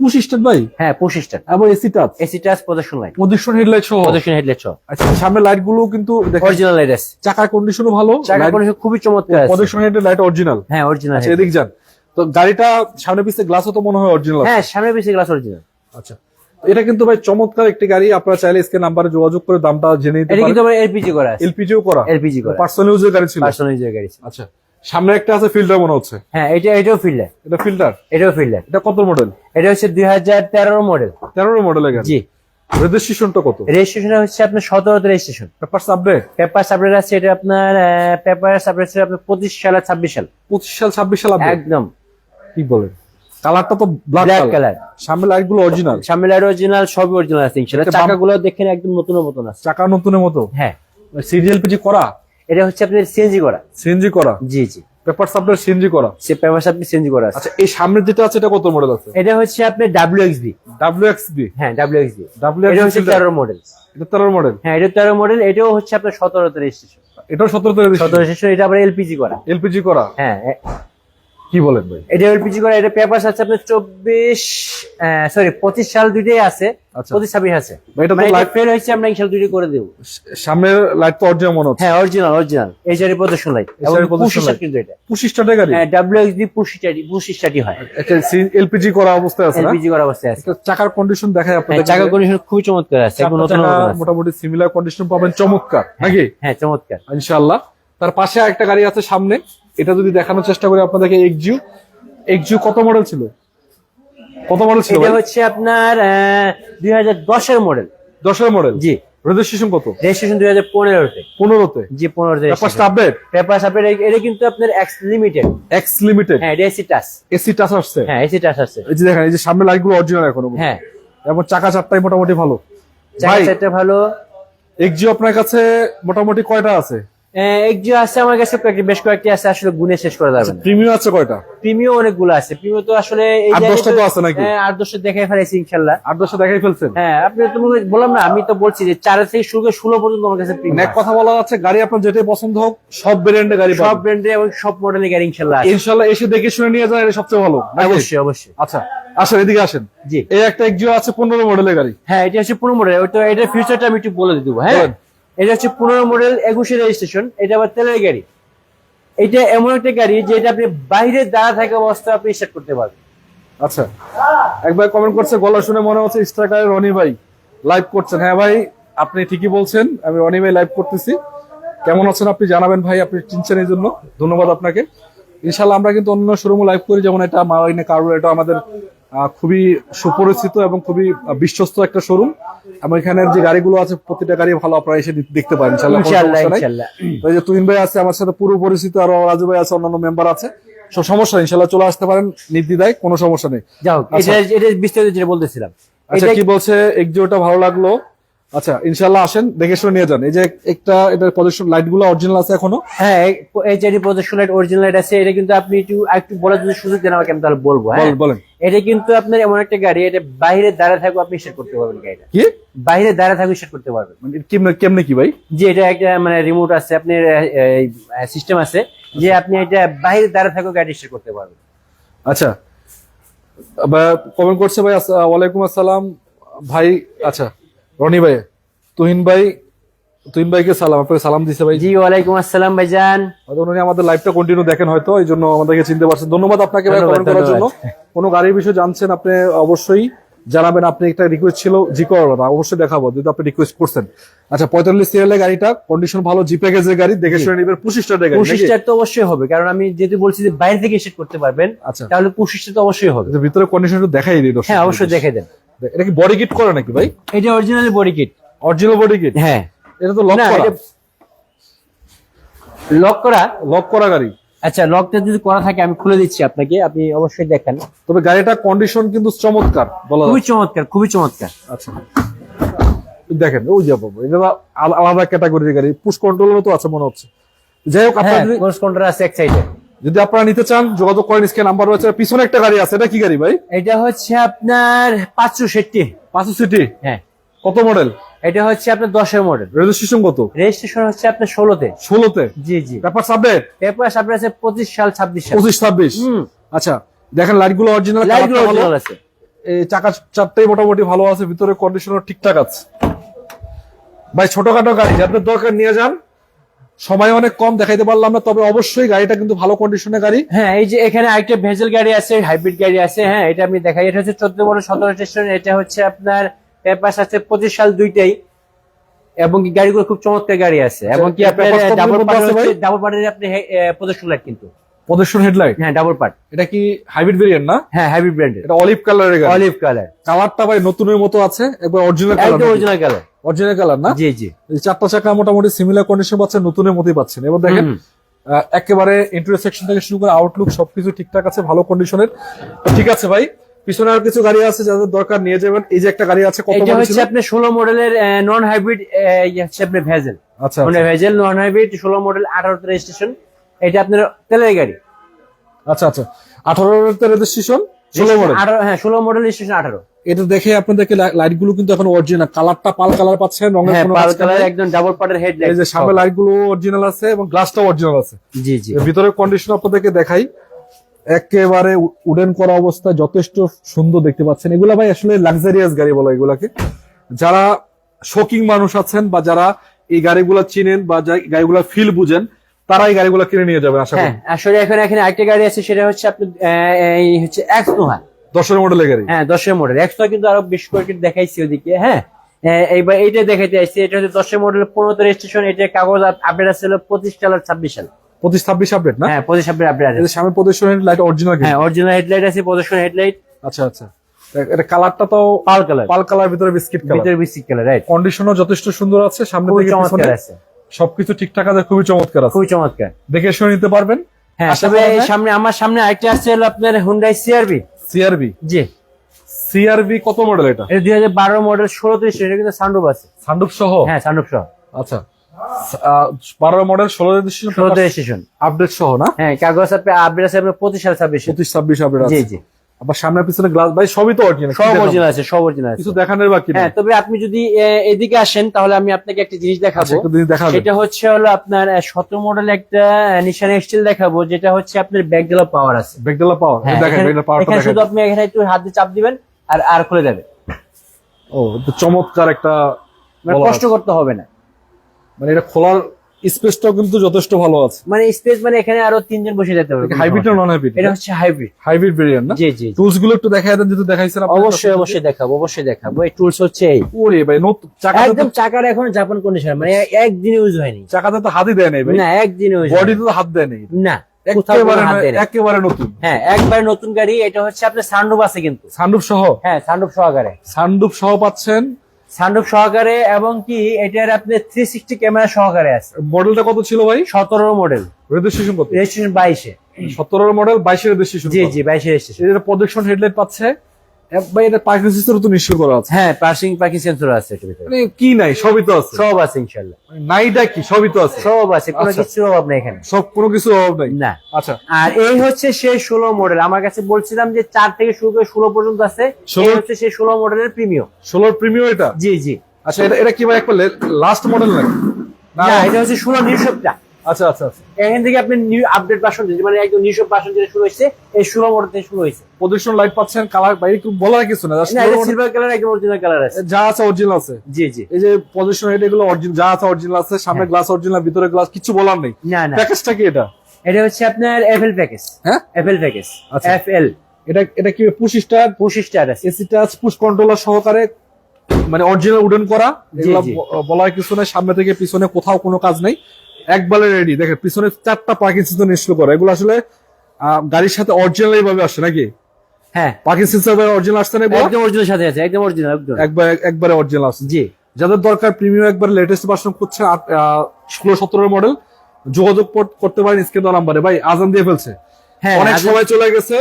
পুশ স্টার্ট ভাই, হ্যাঁ, পুশ স্টার্ট। আবার এসি টাচ, এসি টাচ, প্রদর্শন লাইট, প্রজেকশন হেডলাইট সহ। প্রদর্শন হেডলাইট সহ। আচ্ছা, সামনে লাইট গুলো কিন্তু দেখেন অরিজিনাল লাইট আছে। চাকার কন্ডিশনও ভালো, চাকার কন্ডিশন খুবই চমৎকার আছে। Projection headlight light original. হ্যাঁ, অরিজিনাল। আচ্ছা, এদিক যান। তো গাড়িটা সামনে পিছে গ্লাসও তো মনে হয় অরিজিনাল। হ্যাঁ, সামনে পিছে গ্লাস অরিজিনাল। আচ্ছা, এটা কিন্তু ভাই চমৎকার একটি গাড়ি, আপনারা চাইলে স্ক্রিন নাম্বারে যোগাযোগ করে দামটা জেনে নিতে এটা পারেন। কিন্তু আমার এলপিজি করা আছে। এলপিজিও করা, এলপিজি করা, পার্সোনাল ইউজের গাড়ি ছিল। পার্সোনাল ইউজের গাড়ি। আচ্ছা, সামনে একটা আছে ফিল্টার মনে হচ্ছে। হ্যাঁ, এটাও ফিল্ডার, এটা ফিল্টার, এটাও ফিল্ডার। এটা কত মডেল? এটা হচ্ছে 2013 মডেল। 13 মডেলের গাড়ি। জি। রেজিস্ট্রেশনটা কত? রেজিস্ট্রেশন হচ্ছে আপনার 17 তে registration. Papers update? Paper sublet আছে, এটা আপনার পেপার সাবলেট আছে আপনার 25 সাল আর 26 সাল। 25 সাল 26 সাল আপডেট? একদম। কি বলেন? কালারটা তো ব্ল্যাক ব্ল্যাক কালার, কালার। সামনে লাইট গুলো অরিজিনাল, সামনে লাইট অরিজিনাল, সবই অরিজিনাল আছে ইনশাআল্লাহ। একটা বাম- চাকাগুলো দেখেন একদম নতুনের মতন আছে। চাকা নতুনের মতো। হ্যাঁ, সিরিয়াল পিজি করা, এটা হচ্ছে আপনার সিএনজি করা। সিএনজি করা, জি জি। পেপারস আপডেট সিএনজি করা। সে পেপার সাবলেট সিএনজি করা আছে। আচ্ছা, এই সামনের যেটা আছে এটা কত মডেল আছে? এটা হচ্ছে আপনার WXB। WXB? হ্যাঁ, WXB। WXB এটা হচ্ছে 13 মডেল। এটা 13 মডেল। হ্যাঁ, এটা 13 মডেল। এটাও হচ্ছে আপনার 17 তে রেজিস্ট্রেশন। এটাও 17 তে 17 রেজিস্ট্রেশন। এটা আবার এলপিজি করা। এলপিজি করা? হ্যাঁ, কি বলেন ভাই? এটা এলপিজি করা। এটা পেপার আছে আপনার 25 সাল দুইটাই আছে। আচ্ছা। 25-26 আছে। ভাই, এটা তো মানে লাইট, ফেল হয়েছে, আমরা ইনশাআল্লাহ দুইটা করে দেব। সামনের লাইট তো অরিজিনাল মনে হচ্ছে। হ্যাঁ, অরিজিনাল অরিজিনাল। এই যে প্রদর্শন লাইট, এবং এছাড়া প্রদর্শন পুশ স্টার্ট light। কিন্তু এটা। 25 স্টার্টের গাড়ি? হ্যাঁ, WXB পুশ স্টার্টই হয়। একটা এলপিজি করা অবস্থায় আছে না? এলপিজি করা অবস্থায় আছে। একটা চাকার কন্ডিশন দেখায় হ্যাঁ, আপনাদের। চাকা কন্ডিশন খুবই চমৎকার আছে, একদম নতুন নতুন আছে। মোটামুটি সিমিলার কন্ডিশন পাবেন, চমৎকার নাকি? হ্যাঁ, চমৎকার। ইনশাআল্লাহ। তার পাশে আরেকটা গাড়ি আছে সামনে, এটা যদি দেখানোর চেষ্টা করি আপনাদেরকে। এক্সিও কত মডেল ছিল? কত মডেল ছিল? এটা হচ্ছে আপনার 2010 এর মডেল। 10 এর মডেল। জি। রেজিস্ট্রেশন কত? রেজিস্ট্রেশন 2015 তে। 15 তে? জি, 15 তে পেপারসটা আপডেট? Paper sublet. এটা কিন্তু আপনার এক্স লিমিটেড। X limited? হ্যাঁ, এটা এসি টাচ। এসি টাচ আসছে? হ্যাঁ, এসি টাচ আছে। এই যে দেখেন, এই যে সামনে লাইট গুলো অরিজিনাল এখনো। হ্যাঁ, এবং চাকা চারটাই মোটামুটি ভালো। চাকা ভাই, সেটটা ভালো। এক্সিও আপনার কাছে মোটামুটি কয়টা আছে? এক্সিও আছে আমার কাছে বেশ কয়েকটি আছে, আসলে গুণে শেষ করা যাবে না। প্রিমিয়াম আছে কয়টা? প্রিমিও অনেকগুলো আছে, প্রিমিও তো আসলে এই 8-10টা তো আছে নাকি? 8-10টা দেখাই ফেলেছি ইনশাল্লাহ। 8-10টা দেখাই ফেলছেন? হ্যাঁ, আপনি তো বললাম না, আমি তো বলছি যে 4 থেকে শুরু করে 16 পর্যন্ত আমার কাছে মানে প্রিমিয়াম এক কথা বলা যাচ্ছে গাড়ি আপনার যেটাই পছন্দ হোক সব ব্র্যান্ডের গাড়ি সব পাবেন ব্র্যান্ডের এবং সব মডেলের গাড়ি ইনশাল্লাহ আছে। ইনশাআল্লাহ। এসে দেখে শুনে নিয়ে যায়, এটা সবচেয়ে ভালো নাকি? অবশ্যই অবশ্যই। আচ্ছা আসেন, এদিকে আসেন। জি, এই একটা এক্সিও আছে 15 মডেলের গাড়ি। হ্যাঁ এটা হচ্ছে 15 মডেল। ওই তো এটার ফিউচারটা আমি একটু বলে দিব। হ্যাঁ, বলেন। এটা হচ্ছে 15 মডেল 21 রেজিস্ট্রেশন। এটা আবার তেলের গাড়ি। এটা এমন একটা গাড়ি যেটা আপনি বাইরে দাঁড়া থাকা অবস্থায় আপনি স্টার্ট করতে পারবেন। আচ্ছা, একবার কমেন্ট করছে, গলা শুনে মনে হচ্ছে স্ট্রাইকার রনি ভাই লাইভ করছেন। হ্যাঁ ভাই, আপনি ঠিকই বলছেন, আমি রনি ভাই লাইভ করতেছি। কেমন আছেন আপনি জানাবেন ভাই, আপনি চিনছেন এই জন্য ধন্যবাদ আপনাকে। ইনশাল্লাহ আমরা কিন্তু অন্য শোরুমে লাইভ করি, যেমন এটা মাওয়াইনে কারোর, এটা আমাদের খুবই সুপরিচিত এবং খুবই বিশ্বস্ত একটা শোরুম। এবং এখানের যে গাড়িগুলো আছে প্রতিটা গাড়ি ভালো, আপনারা এসে দেখতে পারেন ইনশাল্লাহ। ইনশাআল্লাহ ইনশাআল্লাহ। তো এই যে তুহিন ভাই আছে আমার সাথে পুরো পরিচিত, আরো রাজু ভাই আছে, অন্যান্য মেম্বার আছে, সব সমস্যা নেই, ইনশাল্লাহ চলে আসতে পারেন নির্দ্বিধায়, কোনো সমস্যা নেই। যাও, আচ্ছা। এটা বিস্তারিত যেটা বলতেছিলাম। আচ্ছা, কি বলছে এক্সিওটা ভালো লাগলো। আচ্ছা ইনশাল্লাহ আসেন, দেখে শুনে নিয়ে যান। এই যে একটা এটার প্রজেকশন লাইট গুলো অরিজিনাল আছে এখনো? হ্যাঁ, এই যে প্রজেকশন লাইট অরিজিনাল লাইট আছে। এটা কিন্তু আপনি একটু বলার যদি সুযোগ দেন আমাকে, আমি তাহলে বলবো। হ্যাঁ বলেন। এটা কিন্তু আপনার এমন একটা গাড়ি, এটা বাইরে দাঁড়া থাকো আপনি সেট করতে পারবেন। গাড়িটা কি বাইরে দাঁড়া থাকো সেট করতে পারবেন? মানে কেমনে কি ভাই? যে এটা একটা মানে রিমোট আছে, আপনার সিস্টেম আছে যে আপনি এটা বাইরে দাঁড়া থাকো গাড়ি সেট করতে পারবেন। আচ্ছা, কমেন্ট করছে ভাই, ওয়ালাইকুম আসসালাম ভাই। আচ্ছা রনি ভাই, তুহিন ভাইকে সালাম, আপনাকে সালাম দিছে ভাই। জি, ওয়ালাইকুম আসসালাম ভাইজান। উনি আমাদের লাইভটা কন্টিনিউ দেখেন হয়তো, এই জন্য আমাদেরকে চিনতে পারছেন। ধন্যবাদ আপনাকে ভাই কমেন্ট করার জন্য। কোনো গাড়ির বিষয়ে জানছেন আপনি অবশ্যই জানাবেন। আপনি একটা রিকোয়েস্ট ছিল জি করার কথা, অবশ্যই দেখাবো যদি আপনি রিকোয়েস্ট করছেন। আচ্ছা 45 সিরিয়ালের গাড়িটা, কন্ডিশন ভালো, জি প্যাকেজের গাড়ি, দেখে শুনে নিবেন। 25 টাকার গাড়ি, 25 টাকা তো অবশ্যই হবে, কারণ আমি যেহেতু বলছি যে বাইরে থেকে সেট করতে পারবেন। আচ্ছা, তাহলে 25 টাকা তো অবশ্যই হবে। ভিতরে কন্ডিশন একটু দেখাই দিই দর্শক। হ্যাঁ অবশ্যই দেখে দেন। এটা কি বডি কিট করা নাকি ভাই? এটা original body kit. Original body kit? হ্যাঁ। এটা তো লক করা। লক করা গাড়ি। আচ্ছা, লকটা যদি করা থাকে আমি খুলে দিচ্ছি আপনাকে, আপনি অবশ্যই দেখেন। তবে গাড়িটা কন্ডিশন কিন্তু চমৎকার, বলা খুবই চমৎকার, খুবই চমৎকার। আচ্ছা দেখেন, ওই যে এটা আলাদা ক্যাটাগরির গাড়ি, পুশ কন্ট্রোলারও তো আছে মনে হচ্ছে। যাই হোক, আপনারা ক্রস কন্ট্রোল আছে এক সাইডে। যদি আপনারা নিতে চান যোগাযোগ করেন, স্ক্রিনে নাম্বার রয়েছে। পিছনে একটা গাড়ি আছে, এটা কি গাড়ি ভাই? এটা হচ্ছে আপনার 560। 500 সিটি? হ্যাঁ। কত মডেল? এটা হচ্ছে আপনার 10 মডেল। রেজিস্ট্রেশন কত? রেজিস্ট্রেশন হচ্ছে আপনার 16-তে। 16-তে? জি জি। Paper submit? পেপার আপনার আছে 25 সাল 26 সাল। 25-26। আচ্ছা দেখেন, লাইট গুলো অরিজিনাল, লাইটগুলো অরিজিনাল আছে। এই চাকা চারটাই মোটামুটি ভালো আছে, ভিতরে কন্ডিশনার ঠিকঠাক আছে ভাই। ছোটখাটো গাড়ি আপনার দরকার নিয়ে যান, সময় অনেক কম, দেখাইতে পারলাম না, তবে অবশ্যই গাড়িটা কিন্তু ভালো কন্ডিশনের গাড়ি। হ্যাঁ, এই যে এখানে আরেকটা ভেজেল গাড়ি আছে, হাইব্রিড গাড়ি আছে। হ্যাঁ, এটা আমি দেখাই। এটা হচ্ছে 14 মডেল 17 স্টেশন। এটা হচ্ছে আপনার পেপার আছে 25 সাল দুইটাই, এবং কি গাড়িগুলো খুব চমৎকার গাড়ি আছে। এবং কি আপনার ডাবল পার্টের আপনি প্রদর্শন লাইট কিন্তু প্রদর্শন হেডলাইট? হ্যাঁ, ডাবল পার্ট। এটা কি হাইব্রিড ভেরিয়েন্ট না? হ্যাঁ, হাইব্রিড ব্র্যান্ডের। এটা অলিভ কালারের গাড়ি। Olive colour. কালারটা ভাই নতুনের মতো আছে, একবার অরিজিনাল কালার। একদম অরিজিনাল কালার। অরিজিনাল কালার না? জি জি। এই চারটা চাকা মোটামুটি সিমিলার কন্ডিশন পাচ্ছেন, নতুনের মতোই পাচ্ছেন। এবার দেখেন একেবারে ইন্টেরিয়র সেকশন থেকে শুরু করে আউটলুক সবকিছু ঠিকঠাক আছে, ভালো কন্ডিশনের। ঠিক আছে ভাই, পিছনে আর কিছু গাড়ি আছে যাদের দরকার নিয়ে যাবেন। এই যে একটা গাড়ি আছে, কত এটা মডেল হচ্ছে ছিল? আপনার 16 মডেলের নন হাইব্রিড, হচ্ছে আপনার ভেজেল। আচ্ছা, মানে bezel non hybrid 16 model 18 registration. এটা আপনার তেলের গাড়ি। আচ্ছা আচ্ছা, 18-তে রেজিস্ট্রেশন, 16 মডেল। হ্যাঁ, 16 মডেল রেজিস্ট্রেশন 18। এটা দেখে আপনাদেরকে লাইট গুলো কিন্তু এখন অরিজিনাল, কালারটা পাল কালার পাচ্ছেন, রঙের কোনো পাল মাঝখানে কালার, নেই। একদম ডাবল পার্টের হেডলাইট। এই যে সামনে লাইট গুলো অরিজিনাল আছে এবং গ্লাসটাও অরিজিনাল আছে। জি জি। ভিতরের কন্ডিশন আপনাদেরকে দেখাই, একেবারে উডেন করা অবস্থা, যথেষ্ট সুন্দর দেখতে পাচ্ছেন। এগুলা ভাই আসলে লাক্সারিয়াস গাড়ি বলা এগুলাকে। যারা শৌখিন মানুষ আছেন বা যারা এই গাড়িগুলা চিনেন বা গাড়িগুলা ফিল বুঝেন, তারা এই গাড়িগুলা কিনে নিয়ে যাবেন আশা করি। হ্যাঁ, আসলে এখানে আরেকটা গাড়ি আছে, সেটা হচ্ছে আপনি এই হচ্ছে এক্স নোহা। 10 মডেলের গাড়ি। হ্যাঁ, 10 মডেল এক্স নোহা, কিন্তু আরো বেশ কয়েকটি দেখাইছি ওদিকে। হ্যাঁ, এইবার এইটা দেখাইতে আসছি। এটা হচ্ছে 10 মডেল 15 রেজিস্ট্রেশন। এটা কাগজ আপডেট আছে 25 সাল 26 সাল। 25-26 আপডেট না? হ্যাঁ, 25 আপডেট আছে। এর সামনে প্রদর্শনের লাইট অরিজিনাল। হ্যাঁ, অরিজিনাল হেডলাইট আছে, প্রদর্শন হেডলাইট। আচ্ছা আচ্ছা, এটা কালারটা তো পাল কালার, ভিতরে বিস্কিট কালার, ভিতরে বিস্কিট কালার, রাইট। কন্ডিশনও যথেষ্ট সুন্দর আছে, সামনে থেকে পিছনে চমৎকার আছে, সবকিছু ঠিকঠাক আছে, খুবই চমৎকার আছে, খুবই চমৎকার। দেখে শুনে নিতে পারবেন। হ্যাঁ, তবে আমার সামনে আরেকটা আছে হলো আপনার হুন্ডাই সিআরভি। সিআরভি? জি। সিআরভি কত মডেল এটা? এটা 2012 মডেল 16 রেজিস্ট্রেশন। এটা কিন্তু সানরুফ আছে। সানরুফ সহ? হ্যাঁ, সানরুফ সহ। আচ্ছা, 12 মডেল 16 রেজিস্ট্রেশন 16 রেজিস্ট্রেশন আপডেট সহ না? হ্যাঁ, কাগজ আপডেট আছে আপনার 25 সাল 26 25-26 আপডেট জি আছে। জি, আবার সামনে পিছনে গ্লাস ভাই সবই তো অরিজিনাল, সব অরিজিনাল আছে, সব অরিজিনাল আছে। কিছু দেখানোর বাকি নেই। হ্যাঁ, তবে আপনি যদি এদিকে আসেন তাহলে আমি আপনাকে একটা জিনিস দেখাবো। আচ্ছা, একটা জিনিস দেখাবেন। সেটা হচ্ছে হলো আপনার 17 মডেল একটা নিশান এক্সটেল দেখাবো, যেটা হচ্ছে আপনার ব্যাকডেলা পাওয়ার আছে। ব্যাকডেলা পাওয়ার হ্যাঁ, দেখেন, ব্যাকডেলা পাওয়ারটা এখানে দেখেন। শুধু আপনি এখানে একটু হাত দিয়ে চাপ দিবেন আর খুলে যাবে। ও, তো চমৎকার একটা, মানে বলা কষ্ট আছে। করতে হবে না। মানে এটা খোলার স্পেসটাও কিন্তু যথেষ্ট ভালো আছে। মানে স্পেস, মানে এখানে আরো 3 জন বসে যেতে পারবে। হাইব্রিড না নন হাইব্রিড? এটা হচ্ছে হাইব্রিড। হাইব্রিড ভেরিয়েন্ট না? জি জি, টুলস গুলো একটু দেখায় দেন, যেহেতু দেখাইছেন আপনি। অবশ্যই অবশ্যই দেখাবো, অবশ্যই দেখাবো। এই টুলস হচ্ছে এই ওরে ভাই, নতুন চাকাতে একদম চাকার এখন জাপান কন্ডিশন, মানে একদিন ইউজ হয়নি। চাকাতে তো হাতই দেয় নাই ভাই, না, একদিন ইউজ বডিতে তো হাত দেয় নাই, না, কোথাও কোনো একেবারে হাত দেয় না। একেবারে নতুন। হ্যাঁ, একবার নতুন গাড়ি। এটা হচ্ছে আপনার সানরুফ আছে কিন্তু। সানরুফ সহ? হ্যাঁ, সানরুফ সহকারে, সানরুফ সহ পাচ্ছেন। সানরুফ সহকারে, এবং কি এটার আপনার 360 ক্যামেরা সহকারে আছে। মডেলটা কত ছিল ভাই? 17 মডেল, রেজিস্ট্রেশন কত? Registration 22 17 model 22 registration. জি জি, 22 রেজিস্ট্রেশন। এর প্রজেকশন হেডলাইট পাচ্ছে ভাই, এটা পার্কিং সিস্টেম তো নিশ্চয় করা আছে। হ্যাঁ, পার্কিং সেন্সর আছে এটার ভিতরে। মানে কি নাই, সবই তো আছে। সব আছে ইনশাআল্লাহ। নাইটা কি, সবই তো আছে। সব আছে, কোনো আচ্ছা। কিছু অভাব নেই এখানে। সব, কোনো কিছু অভাব নাই না। আচ্ছা, আর এই হচ্ছে সেই 16 মডেল। আমার কাছে বলছিলাম যে 4 থেকে শুরু করে 16 পর্যন্ত আছে। 16 এই হচ্ছে সেই 16 মডেলের প্রিমিয়াম। 16 প্রিমিয়াম এটা? জি জি। আচ্ছা, এটা কি ভাই একবার লাস্ট মডেল নাকি? না, এটা হচ্ছে 16 নিউশপটা। আচ্ছা আচ্ছা আচ্ছা। এখান থেকে আপনি নিউ আপডেট ভার্সন, মানে একদম নিউশপ ভার্সন যেটা শুরু হয়েছে, এই 16 মডেল থেকে শুরু হয়েছে। প্রজেকশন লাইট পাচ্ছেন, কালার বাইরে একটু বলার কিছু না, just না, এটা 16 সিলভার কালার, একদম অরিজিনাল কালার আছে। যা আছে অরিজিনাল আছে। জি জি। এই যে পজিশন হেড, এগুলো অরিজিনাল, যা আছে অরিজিনাল আছে। সামনে গ্লাস অরিজিনাল, ভিতরে গ্লাস, কিছু বলার নেই। না না, প্যাকেজটা কি এটা? এটা হচ্ছে আপনার এফএল প্যাকেজ। হ্যাঁ, এফএল প্যাকেজ, আচ্ছা। এফএল। এটা কি পুশ স্টার্ট? পুশ স্টার আছে, এসি টাচ, পুশ কন্ট্রোলার সহকারে, মানে অরিজিনাল উডেন করা। এগুলো জি। বলার কিছু নেই, সামনে থেকে পিছনে কোথাও কোনো কাজ নেই, একবারে রেডি। দেখেন পিছনে 4টা পার্কিং সিস্টেম ইনস্টল করা। এগুলো আসলে গাড়ির সাথে অরিজিনাল ভাবে আসে নাকি? হ্যাঁ, পার্কিং সিস্টেম অরিজিনাল আসছে না? এগুলো একদম অরিজিনাল সাথে আছে, একদম অরিজিনাল, একদম। একবারে অরিজিনাল আসছে। জি। যাদের দরকার প্রিমিয়াম একবার লেটেস্ট ভার্সন খুঁজছেন, 16-17 মডেল, যোগাযোগ করতে পারেন স্ক্রিন দেওয়া নাম্বারে। ভাই আজান দিয়ে ফেলছে, হ্যাঁ, অনেক সময় চলে গেছে,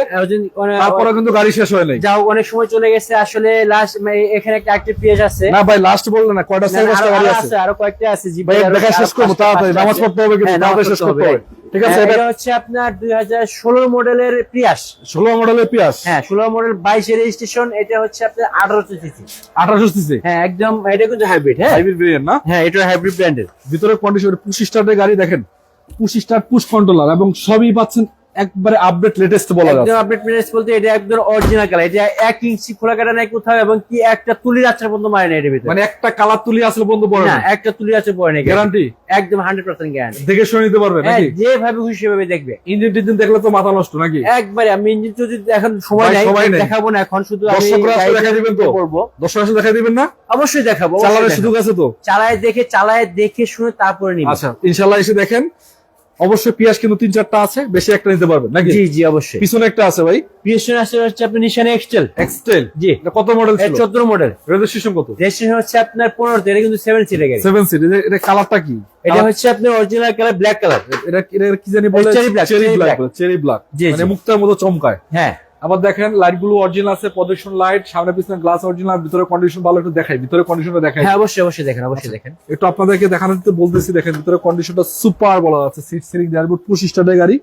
তারপরে কিন্তু গাড়ি শেষ হয় নাই। যাও, অনেক সময় চলে গেছে আসলে। লাস্ট এখানে একটা অ্যাক্টিভ পেজ আছে। না ভাই, লাস্ট বললে না, কয়টা না, সাইড আরো গাড়ি আছে? আরো কয়েকটা আছে। জি ভাই দেখা শেষ করবো তাড়াতাড়ি, নামাজ পড়তে হবে কিন্তু, হ্যাঁ, তাড়াতাড়ি শেষ করতে হবে। ঠিক আছে, এটা হচ্ছে আপনার 2016 মডেলের প্রিয়াস। 16 মডেলের পিয়াস। হ্যাঁ, 16 মডেল 22 রেজিস্ট্রেশন। এটা হচ্ছে আপনার 1800 সিসি। 1800 সিসি। হ্যাঁ, একদম। এটা কিন্তু হাইব্রিড। হ্যাঁ, হাইব্রিড ভেরিয়েন্ট না? হ্যাঁ, এটা হাইব্রিড ব্র্যান্ডের। ভিতরে কন্ডিশন পুশ স্টার্টের গাড়ি দেখেন, পুশ স্টার্ট, পুশ কন্ট্রোলার, এবং সবই পাচ্ছেন একবারে আপডেট লেটেস্ট বলা একদম যায়। আপডেট প্রিন্স বলতে এটা একদম অরিজিনাল কালার। এটা 1 ইঞ্চি খোলা কাটা নাই কোথাও, এবং কি একটা তুলি যাচ্ছে পর্যন্ত মারে না এর ভিতরে। মানে একটা কালার তুলি আসলে বন্ধু পড়ে না, না, একটা তুলি যাচ্ছে পড়ে না। গ্যারান্টি একদম 100% গ্যারান্টি। দেখে শুনে নিতে পারবে হ্যাঁ, নাকি? যেভাবে খুশি সেভাবে দেখবে। ইঞ্জিন টিঞ্জিন দেখলে তো মাথা নষ্ট নাকি? একবারে আমি ইঞ্জিন যদি এখন সময় ভাই, নাই, সময় নেই। দেখাবো না এখন, শুধু আমি দর্শকরা আসলে গাড়িটা দেখাই দিবেন তো? করবো। দর্শক আসলে দেখাই দিবেন না? অবশ্যই দেখাবো, চালানোর সুযোগ আছে তো? চালায় দেখে শুনে তারপরে নিবো। আচ্ছা, ইনশাল্লাহ এসে দেখেন। অবশ্যই পিয়াস কিন্তু 3-4টা আছে, বেশি একটা নিতে পারবেন নাকি? জি জি, অবশ্যই। পিছনে একটা আছে ভাই, পিছনে হচ্ছে আপনার নিশান এক্সটেল। এক্সটেল। জি। এটা কত মডেল ছিল? 14 মডেল। রেজিস্ট্রেশন কত? রেজিস্ট্রেশন হচ্ছে আপনার 15 তে। এটা কিন্তু 7 সিটের গাড়ি। 7 সিট। এটা কালারটা কি? এটা হচ্ছে আপনার অরিজিনাল কালার, ব্ল্যাক কালার। এটা কি জানি বলে? Cherry black, cherry cherry black. black। Cherry black, জি, মানে জি। মুক্তার মতো চমকায়। হ্যাঁ, আবার দেখেন লাইট গুলো অরিজিনাল আছে, প্রজেকশন লাইট, সামনে পিছনে গ্লাস অরিজিনাল, ভিতরে কন্ডিশন ভালো। একটু দেখাই ভিতরে কন্ডিশনটা, দেখাই হ্যাঁ, অবশ্যই অবশ্যই দেখেন, অবশ্যই দেখেন। একটু আপনাদেরকে দেখানোতে বলতেছি। দেখেন ভিতরে কন্ডিশনটা সুপার বলা আছে, সিট সিলিং ডায়ারবোর্ড, পুশ স্টার্টের গাড়ি,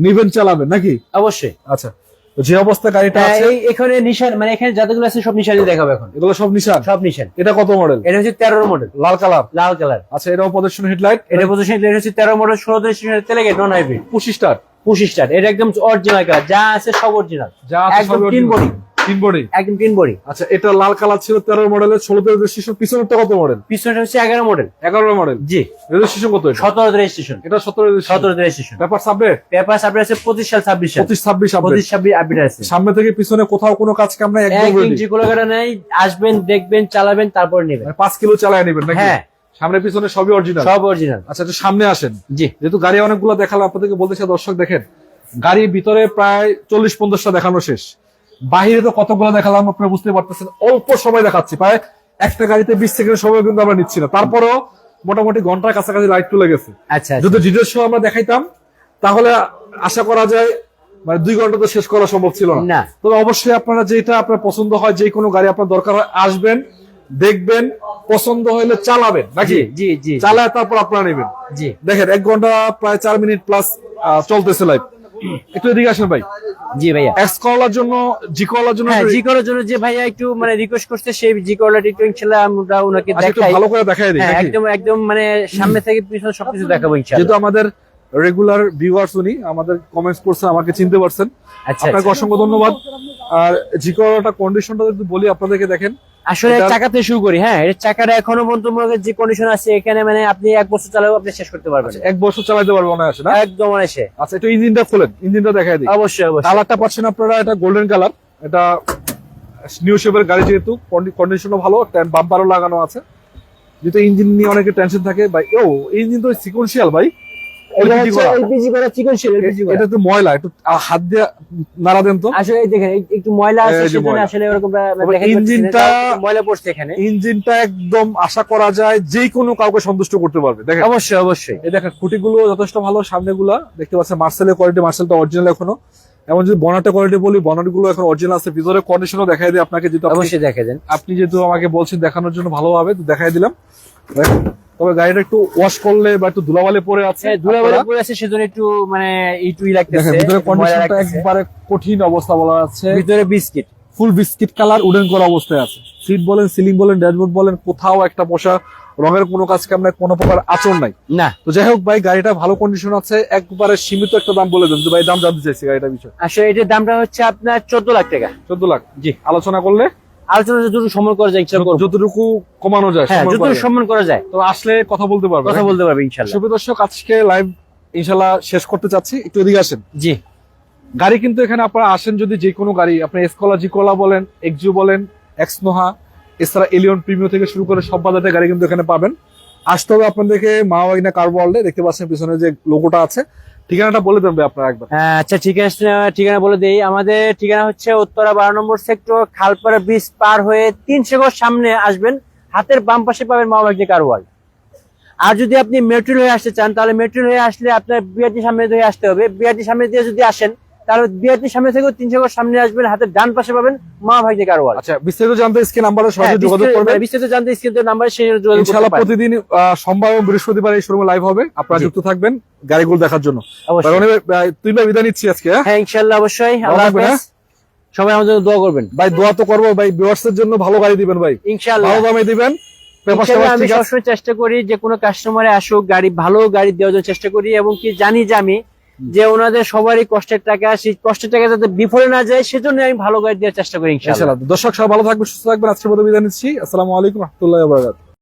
নিবেন চালাবেন নাকি? অবশ্যই। আচ্ছা, তো যে অবস্থা গাড়িটা হ্যাঁ, আছে, এই এখানে নিশান, মানে এখানে যতগুলো আছে সব নিশানই দেখাবো এখন। এগুলো সব নিশান। সব নিশান। এটা কত মডেল? এটা হচ্ছে 13 মডেল, লাল কালার। লাল কালার। আচ্ছা, এটাও প্রদর্শন হেডলাইট। এটা পজিশন হচ্ছে 13 মডেল, 16 রেজিস্ট্রেশনের তেলে non hybrid, push start, push start. এটা একদম অরিজিনাল কালার, যা আছে সব অরিজিনাল, যা আছে একদম সবই তিন original। বডি, তিন বডি। একদম তিন বডি। আচ্ছা, এটা লাল কালার ছিল 13 মডেলের, 16 রেজিস্ট্রেশন। পিছনেরটা কত মডেল? পিছনে হচ্ছে 11 মডেল। 11 মডেল। জি। রেজিস্ট্রেশন কত এটা? 17 রেজিস্ট্রেশন। এটা 17 রেজিস্ট্রেশন। 17 রেজিস্ট্রেশন। ব্যাপার সাবজেক্ট পেপার সাবজেক্ট আছে 25 সাল 26 সাল। 25-26 আপডেট। 25-26 আপডেট আছে। সামনে থেকে পিছনে কোথাও কোনো কাজ কাম নাই, একদম 1 রেডি। ইঞ্চি কোলাঘাটা নাই। আসবেন, দেখবেন, চালাবেন, তারপর নেবেন। 5 কিলো চালায় নেবেন নাকি? হ্যাঁ, সামনে পিছনে সবই অরিজিনাল। সব অরিজিনাল। আচ্ছা, একটু সামনে আসেন। জি। যেহেতু গাড়ি অনেকগুলো দেখালাম, আপনাদেরকে বলতে চাই দর্শক দেখেন, গাড়ির ভিতরে প্রায় 40-50টা দেখানো শেষ। বাহিরে তো কতগুলো দেখালাম আপনারা বুঝতে পারতেছেন, অল্প সময় দেখাচ্ছি, প্রায় একটা গাড়িতে 20 সেকেন্ড সময় কিন্তু আমরা নিচ্ছি না, তারপরেও মোটামুটি ঘন্টার কাছাকাছি লাইট তুলে গেছে। আচ্ছা, যদি ডিটেলস সহ আমরা দেখাইতাম তাহলে আশা করা যায় মানে 2 ঘন্টা তো শেষ করা সম্ভব ছিল না। না। তবে অবশ্যই আপনারা যেটা আপনার পছন্দ হয়, যে কোনো গাড়ি আপনার দরকার হয়, আসবেন, দেখবেন, পছন্দ হলে চালাবেন নাকি? জি জি জি চালায় তারপর আপনারা নেবেন। জি দেখেন 1 ঘন্টা প্রায় 4 মিনিট প্লাস চলতেছে লাইভ। একটু এদিকে আসেন ভাই। জি ভাইয়া। এক্স কলার জন্য, জি কলার জন্য হ্যাঁ, জি করার জন্য যে ভাইয়া একটু মানে রিকোয়েস্ট করছে, সেই জি কলারটি একটু ইনশাআল্লাহ আমরা ওনাকে আচ্ছা, একটু দেখাই। ভালো করে দেখাই দিই হ্যাঁ, নাকি? একদম একদম মানে সামনে থেকে পিছনে সবকিছু দেখাবো যেহেতু ইনশাআল্লাহ। আমাদের রেগুলার ভিউয়ার্স উনি আমাদের কমেন্টস করছেন, আমাকে চিনতে পারছেন, আচ্ছা আপনাকে আচ্ছা। অসংখ্য ধন্যবাদ। আর জি কলারটা কন্ডিশনটা যদি বলি আপনাদেরকে, দেখেন আসলে এটা- চাকাতে শুরু করি। হ্যাঁ, এর চাকাটা এখনো পর্যন্ত মনে করেন যে কন্ডিশন আছে, এখানে মানে আপনি 1 বছর চালালেও আপনি শেষ করতে পারবেন। 1 বছর চালাতে পারবো মনে আছে না? একদম এসে আচ্ছা, একটু ইঞ্জিনটা খোলেন, ইঞ্জিনটা দেখাই দিই। অবশ্যই অবশ্যই। কালারটা পাচ্ছেন আপনারা, এটা গোল্ডেন কালার, এটা নিউ শেপের গাড়ি, যেহেতু কন্ডিশনও ভালো, বাম্পারও লাগানো আছে। যেহেতু ইঞ্জিন নিয়ে অনেকে টেনশন থাকে ভাই, ইঞ্জিন তো সিকোয়েন্সিয়াল ভাই, এটা LPG হচ্ছে করা। এলপিজি করা, চিকন শেল এলপিজি করা। এটা তো ময়লা, একটু হাত দিয়ে নাড়া দেন তো। আসলে এই দেখেন একটু ময়লা আছে, এই যে সেজন্য ময়লা। আসলে এরকম তবে দেখেন ইঞ্জিনটা- ময়লা পড়ছে এখানে। ইঞ্জিনটা একদম আশা করা যায় যে কোনো কাউকে সন্তুষ্ট করতে পারবে। দেখেন অবশ্যই অবশ্যই। এই দেখেন খুঁটিগুলো যথেষ্ট ভালো, সামনেগুলা দেখতে পাচ্ছেন মার্সেলের কোয়ালিটি, মার্সেলটা অরিজিনাল এখনো। এমন যদি বনাটের কোয়ালিটি বলি, বনাট গুলো এখন অরিজিনাল আছে, ভিতরে কন্ডিশনও দেখাই দিই আপনাকে, যেহেতু অবশ্যই দেখা দেন। আপনি যেহেতু আমাকে বলছেন দেখানোর জন্য ভালোভাবে, তো দেখাই দিলাম। দেখেন, তবে গাড়িটা একটু ওয়াশ করলে বা একটু ধুলাবালি পরে আছে, হ্যাঁ, ধুলাবালি পড়ে আছে, সেজন্য একটু মানে ইটুই লাগতেছে। দেখেন ভিতরে একটু ময়লা কন্ডিশনটা লাগতেছে। একবারে কঠিন অবস্থা বলা যাচ্ছে। ভিতরে বিস্কিট। ফুল বিস্কিট কালার, উডেন করা অবস্থায় আছে। সিট বলেন, সিলিং বলেন, ড্যাশবোর্ড বলেন, কোথাও একটা বসা রঙের কোনো কাজ কাম নাই, কোনো প্রকার আচরণ নাই। না, তো যাই হোক ভাই, গাড়িটা ভালো কন্ডিশন আছে, একবারে সীমিত একটা দাম বলে দেন। তো ভাই দাম জানতে চাইছি গাড়িটার বিষয়। আসলে এটার দামটা হচ্ছে আপনার 14 লাখ টাকা। 14 লাখ। জি, আলোচনা করলে আলোচনা যতটুকু সম্মান করা যায় ইনশাআল্লাহ করব। যতটুকু কমানো যায়, হ্যাঁ, সম্মান যতটুকু করা যায়। সম্মান করা যায় তো আসলে কথা বলতে পারবে, কথা বলতে পারবে ইনশাআল্লাহ। শুভ দর্শক, আজকে লাইভ ইনশাল্লাহ শেষ করতে চাচ্ছি, একটু এদিকে আসেন। জি গাড়ি কিন্তু এখানে আপনারা আসেন, যদি যে কোনো গাড়ি আপনি এসকলা, জিকোলা বলেন, এক্সিও বলেন, এক্সনোহা, এছাড়া এলিয়ন প্রিমিও থেকে শুরু করে সব বাজারের গাড়ি কিন্তু এখানে পাবেন। আসতে হবে আপনাদেরকে মাওয়াগিনা কার ওয়ার্ল্ডে। দেখতে পাচ্ছেন পিছনে যে লোগোটা আছে, ঠিকানাটা বলে দেন ভাই আপনারা একবার। আচ্ছা, ঠিক আছে, ঠিকানা বলে দেই। আমাদের ঠিকানা হচ্ছে উত্তরা 12 নম্বর সেক্টর, খালপাড়া ব্রিজ পার হয়ে 300 গজ সামনে আসবেন, হাতের বাম পাশে পাবেন মাওবাগনি কার ওয়ার্ল্ড। আর যদি আপনি মেট্রো হয়ে আসতে চান, তাহলে মেট্রো হয়ে আসলে আপনার বিআরটি সামনে দিয়ে আসতে হবে। বিআরটি সামনে দিয়ে যদি আসেন, তাহলে বিআরটি সামনে থেকেও 300 গজ সামনে আসবেন, হাতের ডান পাশে পাবেন মা ভাগ্নি কার ওয়ার্ল্ড। আচ্ছা, বিস্তারিত জানতে স্ক্রিন নাম্বারে সরাসরি যোগাযোগ করবেন। বিস্তারিত জানতে স্ক্রিনের নাম্বারে সেই যোগাযোগ করতে ইনশাআল্লাহ পারেন। প্রতিদিন সোমবার এবং বৃহস্পতিবার এই শোরুমে লাইভ হবে, আপনারা জি। যুক্ত থাকবেন গাড়িগুলো দেখার জন্য। অবশ্যই। তুই ভাই বিদায় নিচ্ছি আজকে। হ্যাঁ, ইনশাআল্লাহ অবশ্যই। আল্লাহ থাকবেন, হাফেজ। সবাই আমাদের জন্য দোয়া করবেন ভাই দোয়া তো করবো ভাই, ভিউয়ার্স এর জন্য ভালো গাড়ি দিবেন ভাই, ইনশাআল্লাহ। ভালো দামে দিবেন। ইনশাআল্লাহ আমি সবসময় চেষ্টা করি যে কোনো কাস্টমারে আসুক, ভালো গাড়ি দেওয়ার জন্য চেষ্টা করি, এবং কি জানি যে আমি যে ওনাদের সবারই কষ্টের টাকা, সেই কষ্টের টাকা যাতে বিফলে না যায়, সেজন্য আমি ভালো গাড়ি দেওয়ার চেষ্টা করি ইনশাআল্লাহ। দর্শক সবাই ভালো থাকবেন, সুস্থ থাকবেন। আজকের মতো বিদায় নিচ্ছি। আসসালামু আলাইকুম রহমতুল্লাহ।